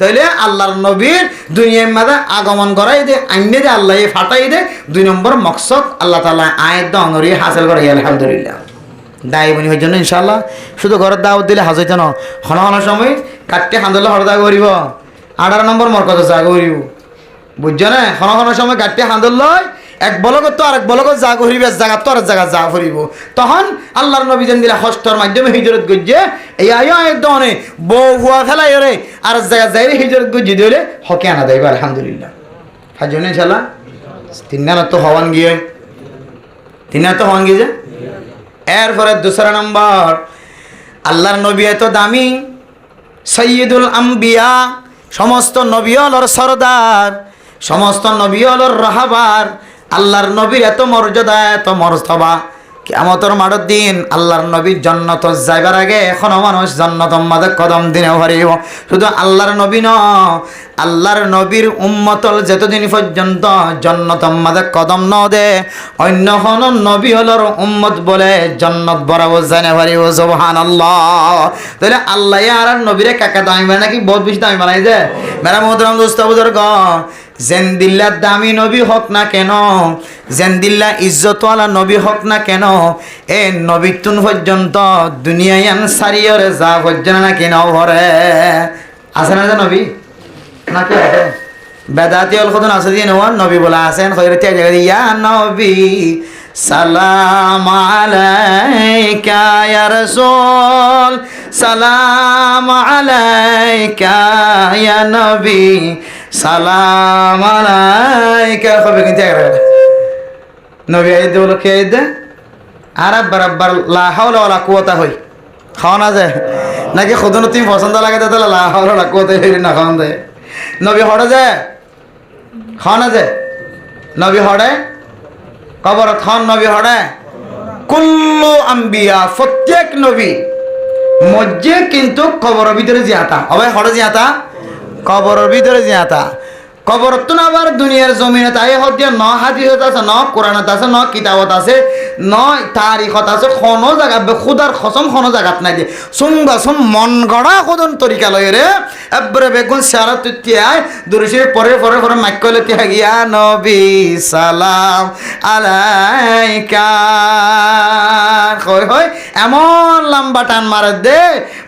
তাইলে আল্লাহর নবীর দুনিয়ার মাঝে আগমন করাই দে আইনে দে আল্লাহ ফাটাই দে 2 নম্বর মকসদ আল্লাহ তাআলা আয়াত দনরি হাসিল করে আলহামদুলিল্লাহ দায় বনি হওয়ার জন্য ইনশাআল্লাহ শুধু ঘরের দাওয়াত দিলে হাজ হইতো না হন সময় কাটতে হান্দলে হরদা করিব 18 নম্বর মরকজ জাগ করিব বুঝছো না হন সময় কাটতে হান্দল লয় এক বলগত তো আরেক বলগত জাগ করিবে জায়গা তো আর জায়গা যা করিব তখন আল্লাহর নবী যেন দিলা হস্তর মাধ্যমে হিজরত গজ্জে এই আয়া একদম বউ হুয়া ফেলাই রে আর জায়গা যাই হিজরত গজ্জি দিলে হকে আনা দেবে আলহামদুলিল্লাহ হাজনে ইনশাআল্লাহ 3 না তো হওয়ান গিয়ে 3 না তো হওয়ান গিয়ে এরপরে 2 নম্বর আল্লাহর নবী এত দামি সৈয়দুল আম্বিয়া সমস্ত নবী হলর সরদার সমস্ত নবী হলর রাহাবার আল্লাহর নবীর এত মর্যাদা এত মর্তবা কিয়ামতের মাঠের দিন আল্লাহর নবীর জান্নাত যাইবার আগে এখনো মানুষ জান্নাতের মাঝে কদম দিনে হারিব শুধু আল্লাহর নবী ন আল্লাহর নবীর উম্মতল যতদিন পর্যন্ত জান্নাতের মাঝে কদম ন দে অন্য কোন নবী হলর উম্মত বলে জান্নাত বরাবর জানে হারিব সুবহানাল্লাহ তাহলে আল্লাহ আর নবীরে কাকা দামি মানে নাকি বহুত বেশি দামি বানাই দে মেরা মোহতরম দোস্ত বুজুর্গ জেন্দিল্লা দামি নবী হোক না কেন জেন্দিল্লা ইজ্জতওয়ালা নবী হোক না কেন এ নবীতুন পর্যন্ত দুনিয়ায়ান সারিয়রে যা পর্যন্ত না কেন ভরে আছে না যে নবী নাকি আছে বেদাতি অল কত আছে দিয়ে নেওয়ার নবী বলা আছেন খৈরতি এক জায়গায় ইয়া নবী সালাম আলাইকা ইয়া রাসূল সালাম আলাইকা ইয়া নবী সালাম আলাইকা কবে কিন্তু নবী আইতে বলো কে আইতে আর বরাবর লা হাওলা ওয়ালা কুওয়াতা হই খাওয়া না যায় নাকি খুদন তুমি পছন্দ লাগে তাহলে লা হাওলা ওয়ালা কুওয়াতা হই না খাওয়া যায় নবী হড়ে যায় খাওয়া না যায় নবী হড়ে কবর খান নবী হড়ে কুল্লু আম্বিয়া প্রত্যেক নবী মজ্জে কিন্তু কবরের ভিতরে জিয়াতা হবে হড়ে জিয়াতা কবরের ভিতরে জিয়াতা কবর তো না আবার দুনিয়ার জমিনে তাই হচ্ছে ন হাদিসত আছে ন কোরআনত আছে ন কিতাবত আছে ন তারিখত আছে কোনো জায়গা খুদার খসম কোনো জায়গাত নাই দিয়ে সুম মন গড়া কোন তরিকা লয় রে এবারে বেগুন সারা তুতিয়ায় দুরুশির পরে পরে পরে মাইকলে তিয়া গিয়া নবী সালাম আলাইকা কই হয় এমন লম্বা টান মারে দে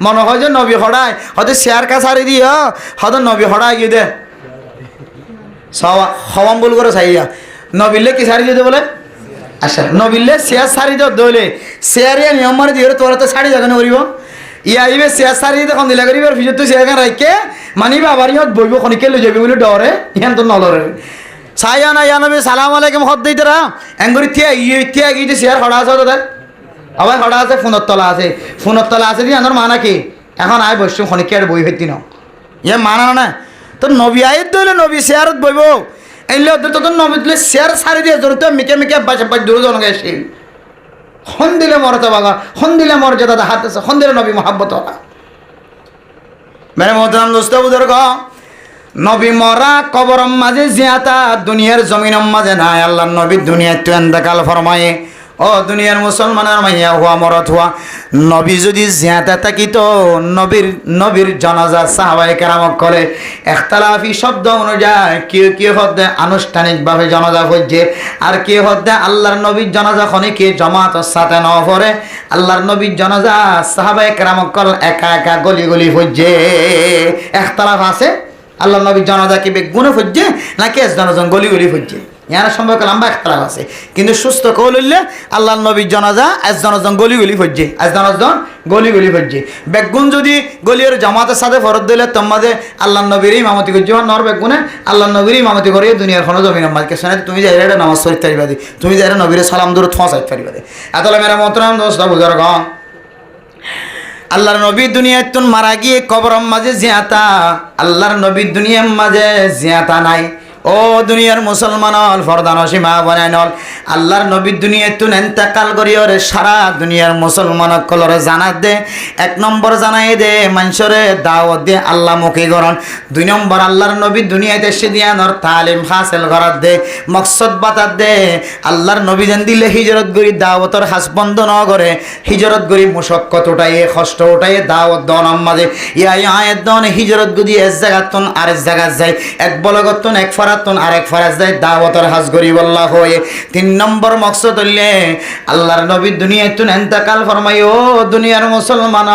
মনে হয় যে নবী হড়ায় হয়তো শেয়ার কা সারি দিও হয়তো নবী হড়ায় গিয়ে দে হওয়াম বল করে সাইয়া নবিল্লে কি সারি দিতে বলে আচ্ছা নবিল্লে শেয়ার সারি দিও দলে শেয়ারিয়া নিয়ম মারি দিয়ে তোরা তো শাড়ি জাগানো করিব ইয়া আইবে শেয়ার সারি তখন দিলা করিব আর ফিজত তো শেয়ার গান রাইকে মানি বাবার ইহত বইব খনিকে লই যাবি বলে ডরে ইহান তো নলরে সাইয়া না ইয়া নবী সালাম আলাইকুম হদ দিতরা এঙ্গুরি থিয়া গিয়ে শেয়ার হড়া আছে তোদের আবার হড়া আছে ফোনত তলা আছে দি আনর মানা কি এখন আয় বসছো খনিকে আর বই হইতি না ইয়া মানা না তো নবী আয়ত দইলে নবী শেয়ারত বইব এলে ওদের তো নবী দিলে শেয়ার সারি দিয়ে জোর তো মিকে বাসা বাজ দূর জন গেছে খন দিলে মরতে বাগা খন দিলে মর্যাদা হাত আছে খন দিলে নবী মহাব্বত মেরে মোহতরম দোস্ত বুজুর্গ নবী মরা কবরম মাঝে জিয়াতা দুনিয়ার জমিনম মাঝে নাই আল্লাহ নবী দুনিয়ায় তো এন্তেকাল ফরমায়ে ও দুনিয়ার মুসলমানের মাইয়া হুয়া মরত হুয়া নবী যদি জিয়াতা থাকিত নবীর জানাজা সাহাবায়ে কেরামক করে ইখতিলাফি শব্দ অনুযায়ী কেউ হদ্দে আনুষ্ঠানিকভাবে জানাজা হচ্ছে আর কেউ হদ্দে আল্লাহর নবীর জানাজা খনিকে জামাতের সাথে ন পড়ে আল্লাহর নবীর জানাজা সাহাবায়ে কেরামক কল একা একা গলি গলি হচ্ছে ইখতিলাফ আছে আল্লাহ নবীর জানাজা কি বেগুনে হচ্ছে নাকি জনজন গলি গলি হচ্ছে ইয়ার সম্পর্কে লম্বা ইখতিলাফ আছে কিন্তু সুস্থ কৌল হইলে আল্লাহর নবীর জানাজা জনজন গলি গলি হচ্ছে জনজন গলি গলি হচ্ছে বেগুন যদি গলির জামাতের সাথে ফরত দিলে তোমাদের আল্লাহর নবীর ইমামতি করছে নর বেগুনে আল্লাহর নবীর ইমামতি করে দুনিয়ার কোনো জমিন আমাকে শোনে তুমি যাই এটা নামাজ পড়তে পারিবা দি তুমি যাই নবীর সালাম দূর ঠোঁসাইতে পারিবা দি এতলে মেরা মোহতারাম দোস্ত বুঝার গম আল্লাহর নবী দুনিয়ায় তুন মারা গিয়ে কবরম মাঝে জিয়াতা আল্লাহর নবী দুনিয়ার মাঝে জিয়াতা নাই ও দুনিয়ার মুসলমান হল ফরদান সীমা বানাই নল আল্লাহর নবী দুনিয়ায় তুন এন্তেকাল করিয়রে সারা দুনিয়ার মুসলমান কলরে জানাত দে এক নম্বর জানাই দে মানুষরে দাওয়াত দে আল্লাহ মুখী করন দুই নম্বর আল্লাহর নবী দুনিয়াতে এসে দিয়ানোর তালিম হাসিল করার দে মকসদ বাতার দে আল্লাহর নবী যেন দিলে হিজরত করি দাওয়াতর হাস বন্ধ ন করে হিজরত করি মুশক্কত উঠাইয়ে কষ্ট উঠাইয়ে দাওয়াত দন আমাদের আয়ের দন হিজরত গুদি এক জায়গাতন আরেক জায়গা যায় এক বলগতন এক ফারাতন আরেক ফারাজ যায় দাওয়াতর হাস করি বল্লাহ হয়ে তিন নম্বর মকসদ হইলে আল্লাহর নবী দুনিয়ায় তুন এন্তেকাল ফরমাই ও দুনিয়ার মুসলমান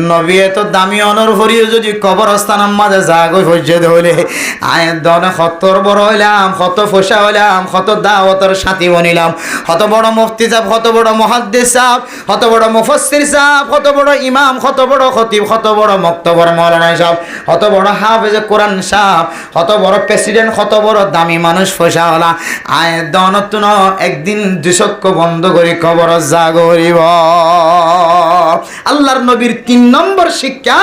নবী এত দামি অনর ভরিও যদি কবরস্থান মাঝে জাগই হইছে হইলে আয়ের দনে কত বড় হইলাম কত ফসা হইলাম কত দাওয়াতর সাথী বনিলাম কত বড় মুফতি সাহেব কত বড় মুহাদ্দিস সাহেব কত বড় মুফাসসির সাহেব কত বড় ইমাম কত বড় খতিব কত বড় মুক্তবর মাওলানা সাহেব কত বড় হাফেজ কোরআন সাহেব কত বড় প্রেসিডেন্ট কত বড় দামি মানুষ ফসা হলা আয়ের দনতুন একদিন দুচক্ষ বন্ধ করে কবর জাগরিব আল্লাহর নবীর তিন নম্বর শিক্ষা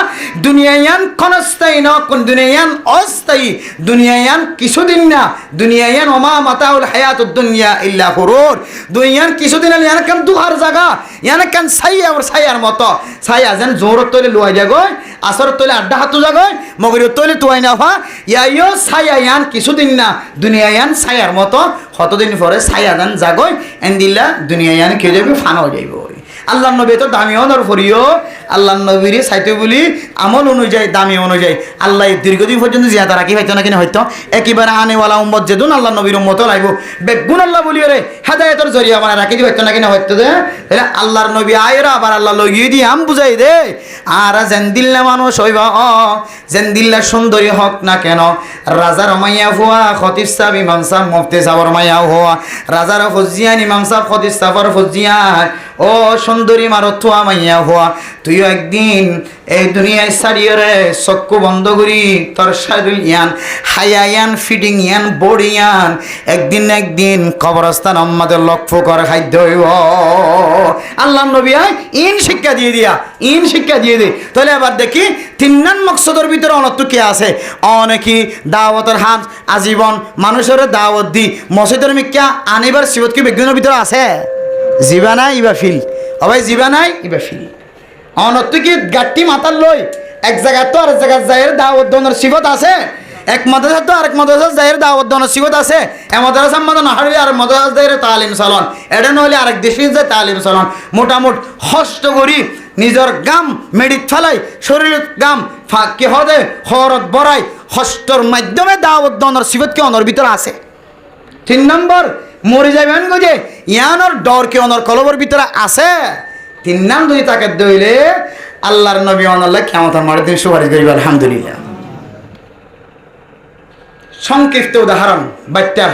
দুনিয়ায়ান ক্ষণস্থায়ী ন কোন দুনিয়ায়ান অস্থায়ী দুনিয়ায়ান কিছুদিন না দুনিয়ায়ান ওমা মাতাউল হায়াতুদ দুনিয়া ইল্লা গুরুর দুনিয়ান কিছুদিন ইয়ান কান দুহার জায়গা ইয়ান কান ছাইয়া আর ছায়ার মতো ছায়া যেন জোরত তলে লুয়াই যাগয় আসর তলে আড্ডা হাতু যাগয় মগরির তলে তুয়াই না হা ইয়াইও ছায়া ইয়ান কিছুদিন না দুনিয়ায়ান ছায়ার মতো কতদিন পরে ছায়া দেন জাগয় এন্দিল্লা দুনিয়ায়ান কে যাবে ফানা হয়ে যাইব আল্লাহ নবী তো দামি অনর ফরিও আল্লাহ নবীর সাইতে বলি আমল অনুযায়ী দামি অনুযায়ী আল্লাহ দীর্ঘদিন পর্যন্ত জিয়াদা রাখি হয়তো না কিনা হয়তো একেবারে আনেওয়ালা উম্মত যেদুন আল্লাহ নবীর উম্মত লাগবো বেগুন আল্লাহ বলিও রে হেদায়তর জরিয়া মানে রাখি হয়তো না কিনা হয়তো দে আল্লাহর নবী আয়রা আবার আল্লাহ লগিয়ে দিয়ে আম বুঝাই দে আর জেন্দিল্লা মানুষ হইবা জেন্দিল্লা সুন্দরী হক না কেন রাজার মাইয়া হওয়া খতিব সাহেব ইমাম সাহেব মুফতি সাহেবের মাইয়া হওয়া রাজার ফজিয়ান ইমাম সাহেব খতিব সাহেবের ফজিয়ান ও সুন্দরী মারথুয়া মাইয়া হওয়া তুইও একদিন এই দুনিয়ায় ছাড়িয়ে রে চক্ষু বন্ধ করি তোর শারীর ইয়ান হায়া ইয়ান ফিডিং ইয়ান বডি ইয়ান একদিন কবরস্থান আমাদের লক্ষ্য করে খাদ্য হইব আল্লাহ নবী ইন শিক্ষা দিয়ে দে তাহলে আবার দেখি তিন মকসদের ভিতরে অনত্ব কে আছে অনেকই দাওয়াতের হাত আজীবন মানুষের দাওয়াত দি মসজিদের মিক্কা আনিবার সিবত কি বিজ্ঞানের ভিতরে আছে জিবা নাই ইবা ফিল অবাই জিবা নাই ইবা ফিল অনত্ব কি গাঠটি মাথার লই এক জায়গা তো আরেক জায়গায় যায়ের দাওয়াত দনের সিবত আছে এক মাদ্রাসা তো আরেক মাদ্রাসা যায়ের দাওয়াত দনের সিবত আছে এ মাদ্রাসা মাদা না হারলে আর মাদ্রাসা যায়ের তালিম চালন এটা নইলে আরেক দেশে যায় তালিম চালন মোটামুট হস্ত করি নিজের গাম মেডিত ফেলাই শরীরের গাম ফাঁকি হদে হরত বড়াই হস্তর মাধ্যমে দাওয়াত দনের সিবত কি অনর ভিতরে আছে তিন নম্বর মরে যাবেন গো যে ইয়ানোর ডর কি অনর কলবর ভিতরে আছে তিন নাম যদি তাকে দইলে আল্লাহর নবী আল্লাহ কিয়ামতের মাঠে দিন সুপারিশ করিবে আলহামদুলিল্লাহ সংক্ষিপ্ত উদাহরণ বাচ্চার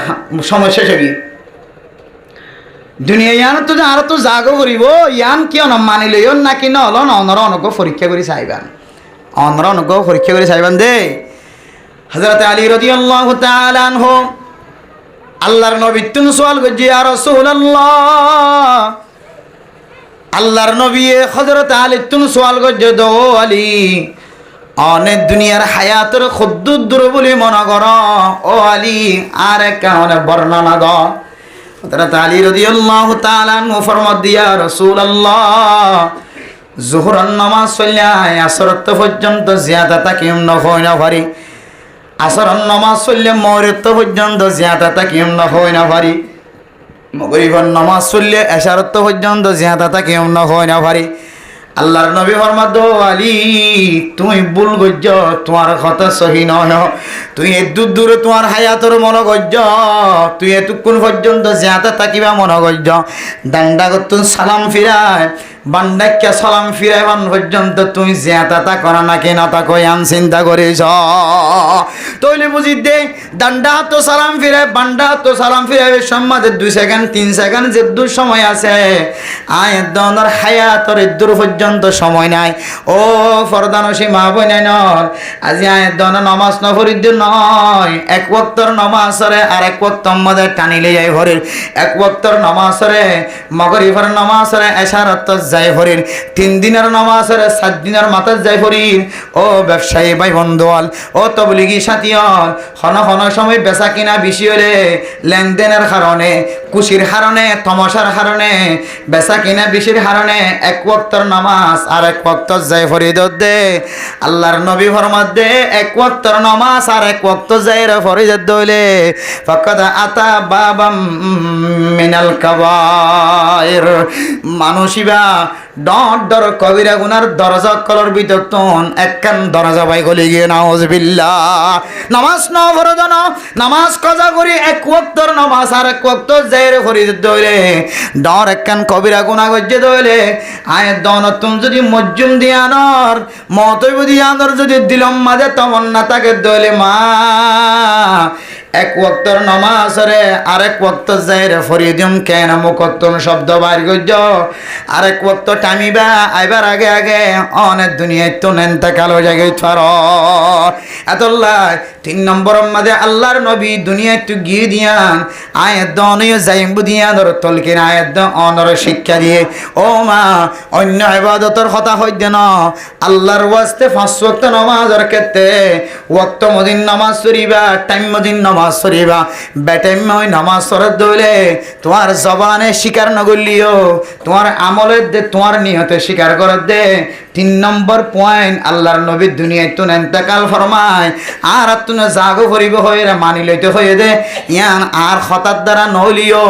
সময় শেষে গিয়ে দুনিয়া ইয়ান তো আর তো জাগো করিব ইয়ান কিয় না মানিল ইয়ন নাকি ন হল অনর অনক পরীক্ষা করে চাইবান অনর অনক পরীক্ষা করে চাইবান দে হযরত আলী রাদিয়াল্লাহু তাআলা আনহু আল্লাহর নবী তুন সওয়াল করজি ইয়া রাসূলুল্লাহ আল্লাহর নবী হযরত আলী তুন সওয়াল করজ দো আলী অনেক দুনিয়ার হায়াতের খুদ্দুর বলি মনে কর ও আলী আর কারণে বর্ণনা দ হযরত আলী রাদিয়াল্লাহু তাআলা আনহু ফরমাত দিয়া রাসূলুল্লাহ যোহরের নামাজ পড়লে আসর পর্যন্ত জিয়াদা তাকিম ন হয় না পারি আসরন নামাজ চললে মৌরত্ব পর্যন্ত জিয়াতা তাকিম না হয় না পারি মগরিবর নামাজ চললে এশারত্ব পর্যন্ত জিয়াতা তাকিম না হয় না পারি আল্লাহর নবী ফরমাদ আলী তুমি ভুল গজ্জ তোমার কথা সহি নয় তুই এদূর দূরে তোমার হায়াতর মন গজ্জ তুই এতক্ষণ পর্যন্ত জিয়াতা তাকিবা মন গজ্জ দান্ডা করতুন সালাম ফিরায় বান্ডাক্যা সালাম ফিরায় মান পর্যন্ত তুমি জিয়াতা তা করা না কেনা তা কয়ান চিন্তা করিস তৈলে বুঝি দে দান্ডা তো সালাম ফিরায় বান্ডা তো সালাম ফিরায় সম্মাদে 2 সেকেন্ড 3 সেকেন্ড যে দূর সময় আছে আয় দনর হায়াতর দূর পর্যন্ত সময় নাই ও ফরদানসী মা বোন নর আজি আয় দন নামাজ ন ফরিদ নয় এক ওয়াক্তর নামাজ রে আর এক ওয়াক্ত মধ্যে টানিলে যায় ভরির এক ওয়াক্তর নামাজ রে মাগরিবের নামাজ রে এশারাত যায় ভরির 3 দিনের নামাজ রে 7 দিনের মাথা যায় ভরির ও ব্যবসায়ী ভাই বন্ধুয়াল ও তবলিগী সাথীয়াল হন হন সময় বেচা কিনা বেশি হলে লেনদেনের কারণে খুশির কারণে তমাশার কারণে বেচা কিনা বেশির কারণে এক ওয়াক্তর নামাজ আর এক ওয়াক্ত যায় ফরিদ দে আল্লাহর নবী ফরমাত দে এক ওয়াক্তর নামাজ আর এক ওয়াক্ত যায় ফরিদ দইলে ফাকাদ আতা বাবাম মিনাল কাবায়ের মানুষিবা ডর কবিরা গুনার দরজা কলর বিতন একখান দরজা বাই গলি গিয়ে নাউজুবিল্লাহ নামাজ ন ফরদান নামাজ কাজা করি এক ওয়াক্তর নামাজ আর এক ওয়াক্ত যায়রে ফরিদ দইলে ডর একখান কবিরা গুনাহ গজ্জে দইলে আয় দন তুম যদি মজ্জুম দিয়ানর মতই দিয়ানর যদি দিলম মাঝে তমন্না তাকে দইলে মা এক ওয়াক্তর নামাজ রে আরেক ওয়াক্ত যায়রে ফরিদম কেন মুকত্তন শব্দ বাইর গজ্জ আরেক ওয়াক্ত টামিবা আইবার আগে আগে অনেক দুনিয়ায় তো নেনতা কালো জায়গায় ছড় এতল্লাহ 3 নম্বর মধ্যে আল্লাহর নবী দুনিয়ায় তো গিয়ে দিয়ান আয়াত দনিয় যাইম বুদিয়ান আর তলকিন আয়াত দ অনর শিক্ষা দিয়ে ও মা অন্য ইবাদতের কথা হইতে না আল্লাহর ওয়াস্তে 5 ওয়াক্ত নামাজের ক্ষেত্রে ওয়াক্ত মদিন নামাজ পড়িবা টাইম মদিন নামাজ পড়িবা বেটাইম ওই নামাজ পড়ত দইলে তোমার জবানে স্বীকার না করলিও তোমার আমলের দে তোমার নিয়তে স্বীকার করত দে 3 নম্বর পয়েন্ট আল্লাহর নবী দুনিয়ায় তো ইন্তেকাল ফরমায় আর তুনে জাগো করিব হয়ে মানি লইতে হয়ে দে ইয়ান আর হঠাৎ দ্বারা নলিও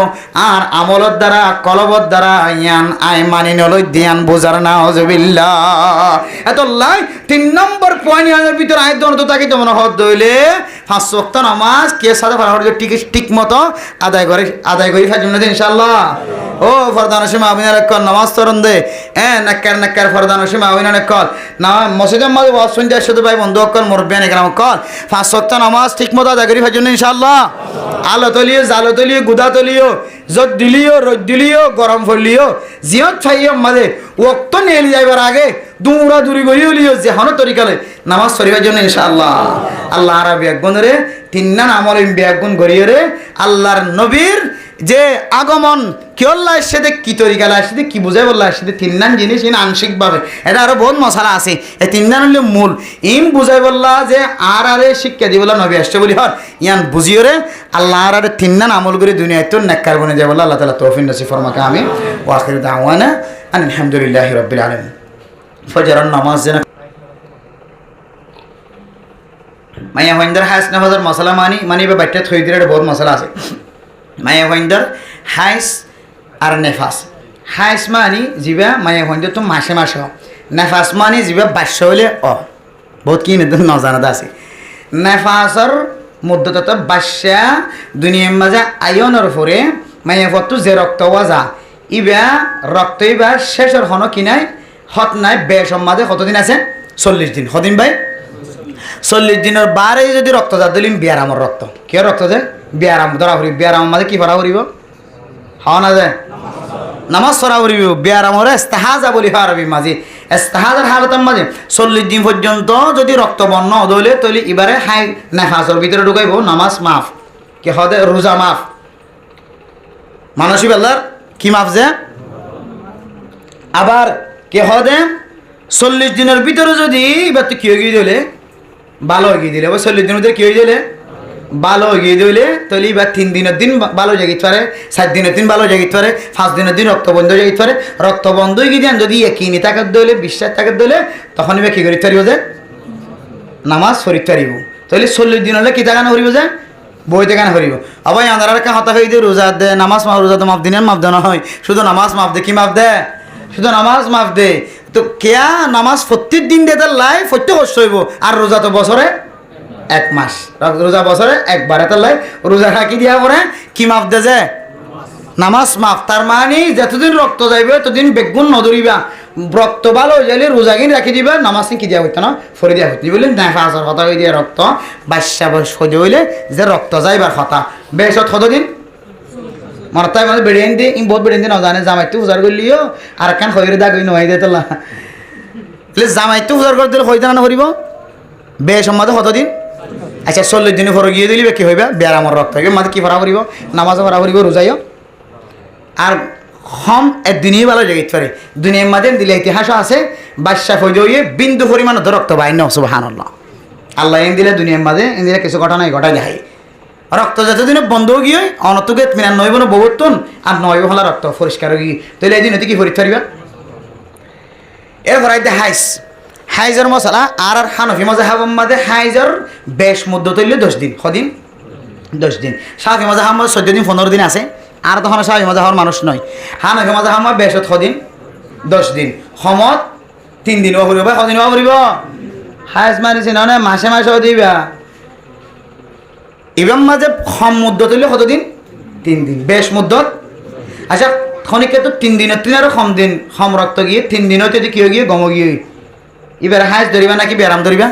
আর আমলত দ্বারা কলবত দ্বারা ইয়ান আই মানি নলই দিয়ান বোঝার নাউজুবিল্লাহ এতলাই 3 নম্বর পয়েন্ট এর ভিতর আয় দন তো তাকে তো মনে হদ দইলে 5 ওয়াক্ত নামাজ কে সাথে ফরমার ঠিক মতো আদায় করি ফাজুন দে ইনশাআল্লাহ ও ফরদান সীমা আবিনার কল নামাজ তরন দে নাক্কার ফরদান সীমা আবিনার কল না মসজিদের মাঝে ওয়াজ শুনতে শুধু ভাই বন্ধু কল মুরব্বিয়ান একরাম কল 5 ওয়াক্ত নামাজ ঠিক মতো আদায় করি ফাজুন ইনশাআল্লাহ আলো তলিও জালো তলিও গুদা তলিও যত দিলিও রোদ দিলিও গরম ফলিও জিয়ত ফাইয়ম মাঝে ওয়াক্ত নেলি যাইবার আগে দুরা দূরি গড়ি হলিও যে হন তরিকালে নামাজ পড়িবার জন্য ইনশাআল্লাহ আল্লাহ আরবি একগুণরে 3 নাম আমল বিয়াগুণ গড়িয়ে আল্লাহর নবীর যে আগমন কি আল্লাহ সাথে কি তরিকালা সাথে কি বুঝাই বললা সাথে 3 নাম জিনিস ইন আংশিক ভাবে এটা আরো বহুত মশলা আছে এই 3 নাম হলো মূল ইম বুঝাই বললা যে আরে শিক্ষা দি বললা নবী আসছে বলি হর ইয়ান বুঝিও রে আল্লাহ আরে 3 নাম আমল করে দুনিয়ায় তো নেককার বনে যায় বললা আল্লাহ তাআলা তৌফিক নসিব ফরমাকে আমিন ওয়া আখিরু দাওয়ানা আলহামদুলিল্লাহি রাব্বিল আলামিন ফজরের নামাজ যেন মাইয়া হইন্দার হাস নামাজের মশলা মানি বা বাইটা থই দিলে বহুত মশলা আছে মায়া হইন্দার হাইস আর নেফাস হাইস মানি যিবা মায়া হইন্দার তো মাসে মাসে নেফাস মানি যিবা 22 হলে বহুত কি নজানাত আছে নেফাসর মধ্যত 22 দুনিয়ার মাঝে আয়নের পরে মায়া ফটো যে রক্ত ওয়াজা ইবা রক্ত ইবা শেষের হন কিনাই হত নাই বেশম মাঝে কতদিন আছে 40 দিন কদিন ভাই 40 দিনের বারে যদি রক্ত যা দিলিম বিয়ারামর রক্ত কে রক্ত যায় বিয়ারাম ধরা করি বিয়ারাম মাঝে কি ভরা করিব হওয়া না যায় নামাজ পড়া করিব বিয়ারামরে ইস্তেহাজা বলি আরবি মাঝে ইস্তেহাজার হালতের মাঝে 40 দিন পর্যন্ত যদি রক্ত বর্ণ হদলে তৈলে এবারে হাই নেফাসের ভিতরে ঢুকাইব নামাজ মাফ কে হদে রোজা মাফ মানসিক আল্লাহর কি মাফ যে আবার কে হদে 40 দিনের ভিতরে যদি এবার তো কি হয়ে গিয়ে দিলে ভালো হয়ে গিয়ে দিলে 40 দিনের ভিতরে কি হয়ে দিলে ভালো হয়ে দিলে তাহলে এবার 3 দিনের দিন ভালো জায়গিতে পারে 7 দিনের দিন ভালো জায়গিতে পারে 5 দিনের দিন রক্ত বন্ধ জায়গিতে পারে রক্ত বন্ধ হয়ে গিয়ে যদি একিনি তাকাত দিলে বিশ্বাস তাকাত দিলে তখন এবার কি করিতে পারিব যে নামাজ পড়িতে পারিব তাহলে 40 দিন হলে কিতা গান করিব যে বইতে গান করিব আবার আন্ধার একটা হতা হয়ে দিয়ে রোজা দে নামাজ রোজা তো মাফ দিনের মাফ দেওয়া হয় শুধু নামাজ মাফ দে কি মাফ দে শুধু নামাজ মাফ দে তো কেয়া নামাজ প্রত্যেক দিন দে তার লাই প্রত্যেক কষ্ট হইব আর রোজা তো বছরে 1 মাস রোজা বছরে একবার এত লাই রোজা রাখি দিয়া পরে কি মাফ দে যে নামাজ মাফ তার মানে যতদিন রক্ত যাইবে ততদিন বেগুন নদরিবা রক্ত ভালো হয়ে যাইলে রোজাগিন রাখি দিবা নামাজ কি দিয়া হইতো না ফরি দিয়া হইতে বললেন না ফাঁসর কথা হয়ে দিয়া রক্ত 22 বছর সহ্য হইলে যে রক্ত যাইবার কথা বেশত কতদিন মরতাই মানে বেড়ে দি ইম বহুত বেড়ে দি না জানে জামাইতে উজার করলিও আর কান খয়রে দাগ হই নয় দিতলা জামাইতে উজার করে দিলে হইতে না করিব বেসম্মাতে কতদিন আচ্ছা 40 দিনে ফর গিয়ে দিলি কি হইবা ব্যারামর রক্ত হইবে মাঝে কি ভরা করিব নামাজও ভরা করিব রোজাইও আর হম একদিনই ভালো জায়গা পারে দুনিয়ার মাঝে দিলে ইতিহাস আছে বাদশা ফৈজ হইয়ে বিন্দু পরিমাণ রক্ত বাইন সুবহানাল্লাহ আল্লাহ এন দিলে দুনিয়ার মাঝে এন দিলে কিছু ঘটনাই ঘটাই দেখাই রক্ত যতদিনে বন্ধ গিয়ে অনতুকে মিনার নইব না বহুতন আর নইব হলা রক্ত পরিষ্কার গিয়ে তাহলে এই দিন হতে কি পরীক্ষা পারিবা এরপর আইতে হাইজর মশলা আর হানফি মাযহাবের মধ্যে হাইজর বেশ মুদ্দত হইলে 10 দিন কদিন 10 দিন শাফি মাযহাবের মধ্যে 14 দিন 15 দিন আছে আর তখন শাফি মাযহাবের মানুষ নয় হানফি মাযহাবের মধ্যে বেশত কদিন 10 দিন সমত 3 দিন হইব কদিন হইব হাইজ মারিছে না মাসে মাসেও দিবা ইবাম মাঝে কম মুদ্দত হইলে কতদিন 3 দিন বেশ মুদ্দত আচ্ছা খনিকে তো 3 দিনের 3 আরো কম দিন কম রক্ত গিয়ে 3 দিন হইতে কি হয়ে গিয়ে গম গিয়ে এবার হাইজ ধরিবা নাকি ব্যারাম ধরিবা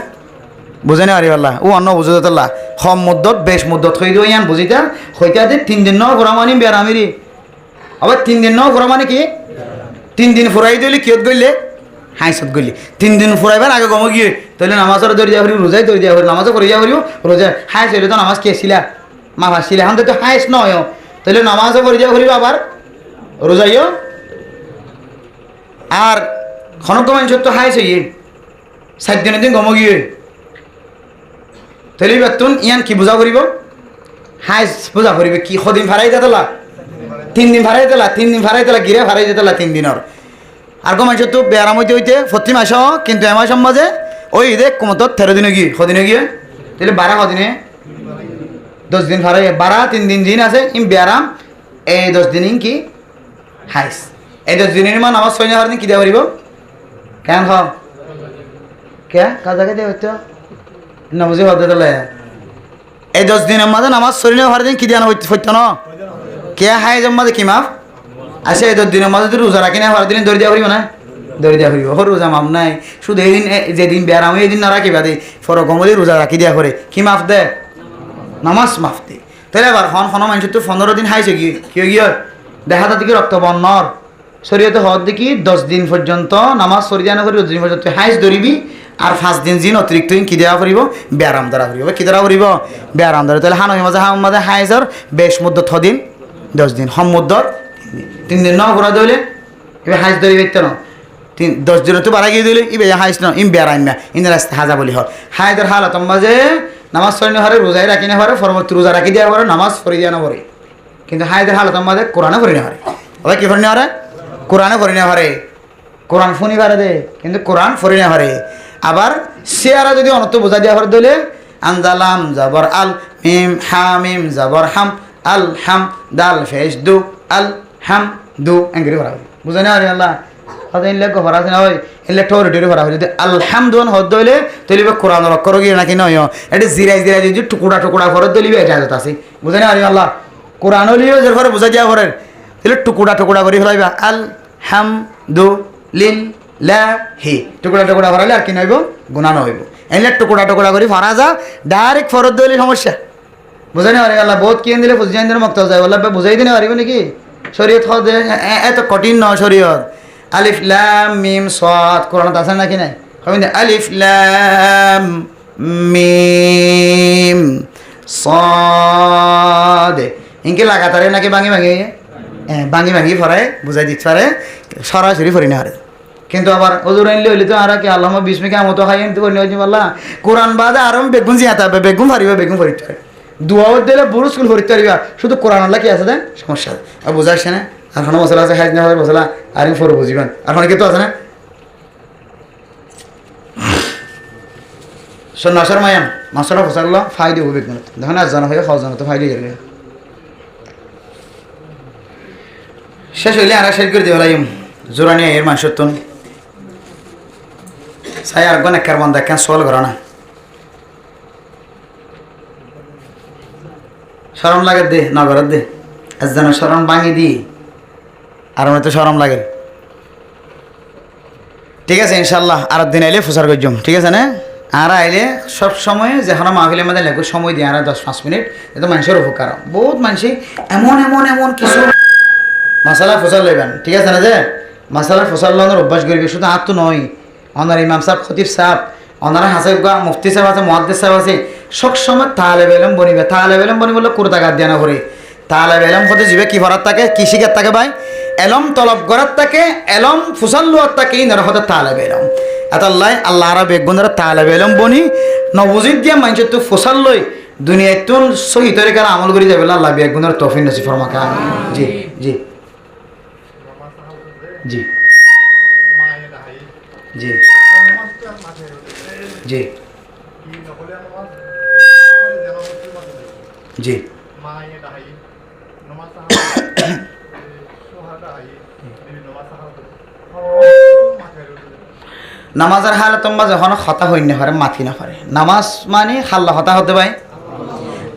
বুঝে না আল্লাহ ও অন্য বুঝতল্লাহ কম মুদ্দত বেশ মুদ্দত হয়ে দিও ইয়ান বুঝিতা হইতা যে 3 দিন ন ঘোরা মানে ব্যারামেরই আবার 3 দিন ন ঘোরা মানে কি 3 দিন ফুরাই দিলে কিয়ত গইলে হাইসত গইলে 3 দিন ফুরাইবার আগে গম গিয়ে তাহলে নামাজের দৌড় দিয়া করি রোজাই দৌড় দিয়া করি নামাজও করে দিয়া করিও রোজা হাইস হইলে তো নামাজ খেয়েছিলা মা ভাসছিলা এখন তো হাইস নয় তাহলে নামাজও করে দিয়া করিব আবার রোজাইও আর খনক মানুষ তো হাইস হইয়ে 7 দিনের দিন গম গিয়ে তাহলে বেতন ইয়ান কি বুঝা করিব হাইস বুঝা করিবে কি কদিন ভাড়াই দিতলা 3 দিন ভাড়াই দিতলা 3 দিন ভাড়াই দিতলা গিরে ভাড়াই দিতলা 3 দিনের আর গো মানুষ তো বেয়ারাম হইতে প্রতি মাস কিন্তু এ মাসের মাঝে ওই দেখ কমত 13 দিনে গিয়ে কদিনে গিয়ে তাহলে 12 কদিনে 10 দিন ভাড়াই 12 3 দিন দিন আছে ইম বেয়ারাম এই 10 দিন কি হাইস এই 10 দিনের মান আমার 6 দিন কি দেওয়া করিব কেন খাও কে কাজাকে দিয়ে হইতো না বুঝে হতে দিলে এই 10 দিনের মাঝে নামাজ শরীরে ভাড়া দিন কি দিয়া হইতো না কে হাইজের মাঝে কি মাফ আচ্ছা এই 10 দিনের মাঝে তো রোজা রাখি না ভাড়া দিন দৌড় দিয়া করিব না দৌড় দিয়া করিব রোজা মাফ নাই শুধু এই দিন যেদিন বেয়ারাম এই দিন না রাখিবা দে ফরক গমলি রোজা রাখি দিয়া করে কি মাফ দে নামাজ মাফ দে তাহলে এবার খন মানুষ তো 15 দিন হাইছে কি গিয়ে দেখা যাচ্ছে কি রক্ত বন্নর শরীয়তে হওয়ার দেখি 10 দিন পর্যন্ত নামাজ সরি দিয়া না করি 10 দিন পর্যন্ত হাইস ধরিবি আর 5 দিন জিন অতিরিক্ত কি দেওয়া করিব ব্যারাম দ্বারা করিব কি দ্বারা করিব ব্যারাম দ্বারা তাহলে হানফি মাযহাবের হাইজর বেশ মুদ্দত 6 দিন 10 দিন হম মুদ্দত 3 দিন ন ঘোরা দিলে এবার হাইস ধরি বেতন 10 দিন তো বাড়া গিয়ে দিলে ইবে হাইস ন ইম ব্যারাম না ইন রাস্তা হাজা বলি হয় হাইদের হালত মাঝে নামাজ পড়ি না হরে রোজাই রাখি না হরে পরবর্তী রোজা রাখি দেওয়া হরে নামাজ পড়ি দিয়া না হরে কিন্তু হাইদের হালত মাঝে কোরআনে পড়ি না হরে ওই কি পড়ি না হরে কোরআনে পড়ি না হরে কোরআন ফোনই বাড়ে দে কিন্তু কোরআন পড়ি না হরে আবার শেয়ারা যদি অনত বোঝা দেওয়া হরে দিলে আনজালাম জাবর আল মিম হামিম জাবর হাম আল হাম দাল ফেস দু আল হাম দু এঙ্গরি ভরা বুঝে না আল্লাহ হয়তো ইনলে ভরা আছে না হয় ইনলে টোরে টোরে ভরা হয় যদি আলহামদুন হদ দইলে তলিবে কোরআন রক্ষর গিয়ে নাকি নয় এটা জিরাই জিরাই যদি টুকুরা টুকুরা ভরে দলিবে এটা হাজত আছে বুঝে না আল্লাহ কোরআন হলিও যে ঘরে বোঝা দেওয়া ভরে তাহলে টুকুরা টুকুরা করে ফেলাইবা আল হাম দু লিল লা হি টুকুরা টুকুরা ভরাইলে আর কি নইব গুণা নইব এনলে টুকুরা টুকুরা করে ভরা যা ডাইরেক্ট ফরদ দইলে সমস্যা বুঝাই না আল্লাহ বহুত কি দিলে বুঝাই দিলে মক্ত যায় বললা বুঝাই দিনে পারিব নাকি শরীয়ত এত কঠিন নয় শরীয়ত আলিফ লাম মিম সাদ কোরআনত আছে নাকি নাই কবেন আলিফ লাম মিম সাদ ইনকে লাগাতারে নাকি ভাঙি ভাঙি ভাঙি ভাঙি ফরায় বুঝাই দিতে পারে সরাসরি ফরি না হারে কিন্তু আবার ওজুর আনলে হইলে তো আর কি আল্লাহ বিস্মিকে আমতো খাই এনতে করি নিয়ে বললা কোরআন বাদে আরম বেগুন জিয়াতে হবে বেগুন ফারিবা বেগুন ফরিতে পারে দুয়াও দিলে বুড়ো স্কুল ফরিতে পারিবা শুধু কোরআন আল্লাহ কি আছে দেন সমস্যা আর বোঝাইছে না আর কোনো মশলা আছে হাইজ না হয় মশলা আর ফোর বুঝিবেন আর অনেকে তো আছে না নশর মায়াম মাসলা ফসাল ফাইদে হবে বেগুন দেখুন আজান হয়ে খাওয়া তো ফাইদে যাবে শেষ হইলে আর শেষ করে দেওয়া জোরানি এর মানুষের তুন সাই আর গণ একার বন্ধ কেন সোয়াল করা না সরম লাগে দে নগরের দে আজ যেন সরম ভাঙি দি আর আমার তো সরম লাগে ঠিক আছে ইনশাল্লাহ আর দিন আইলে ফুসার করজম ঠিক আছে না আর আইলে সব সময় যেখানে মাহফিলের মধ্যে লেখো সময় দিয়ে আর 10-5 মিনিট এত মানুষের উপকার বহুত মানুষই এমন এমন এমন কিছু মশালা ফসল লইবেন ঠিক আছে না যে মশালা ফসল লওয়ার অভ্যাস করবে শুধু আর তো নয় ওনার ইমাম সাহেব খতিব সাহেব ওনারা হাসে মুফতি সাহেব আছে মুহাদ্দিস সাহেব আছে সব সময় তালেব ইলম বনিবে তালেব ইলম বনি বললে কুরতা গাদ দিয়া না করে তালেব ইলম হতে যাবে কি ভরাত থাকে কি শিখাত থাকে ভাই এলম তলব করার থাকে এলম ফুসাল লওয়ার থাকে ইনারা হতে তালেব ইলম আতাল্লাহ আল্লাহ আরা বেগুনরা তালেব ইলম বনি নবুজিদ দিয়া মানুষের তো ফুসাল লই দুনিয়ায় তো সহি তরিকার আমল করে যাবে আল্লাহ বেগুনরা তৌফিক নসিব ফরমাক জি জি জি জি জি জি নামাজের হালত যখন হতা হই না পারে মাথি না পারে নামাজ মানে হাল্লা হতা হতে ভাই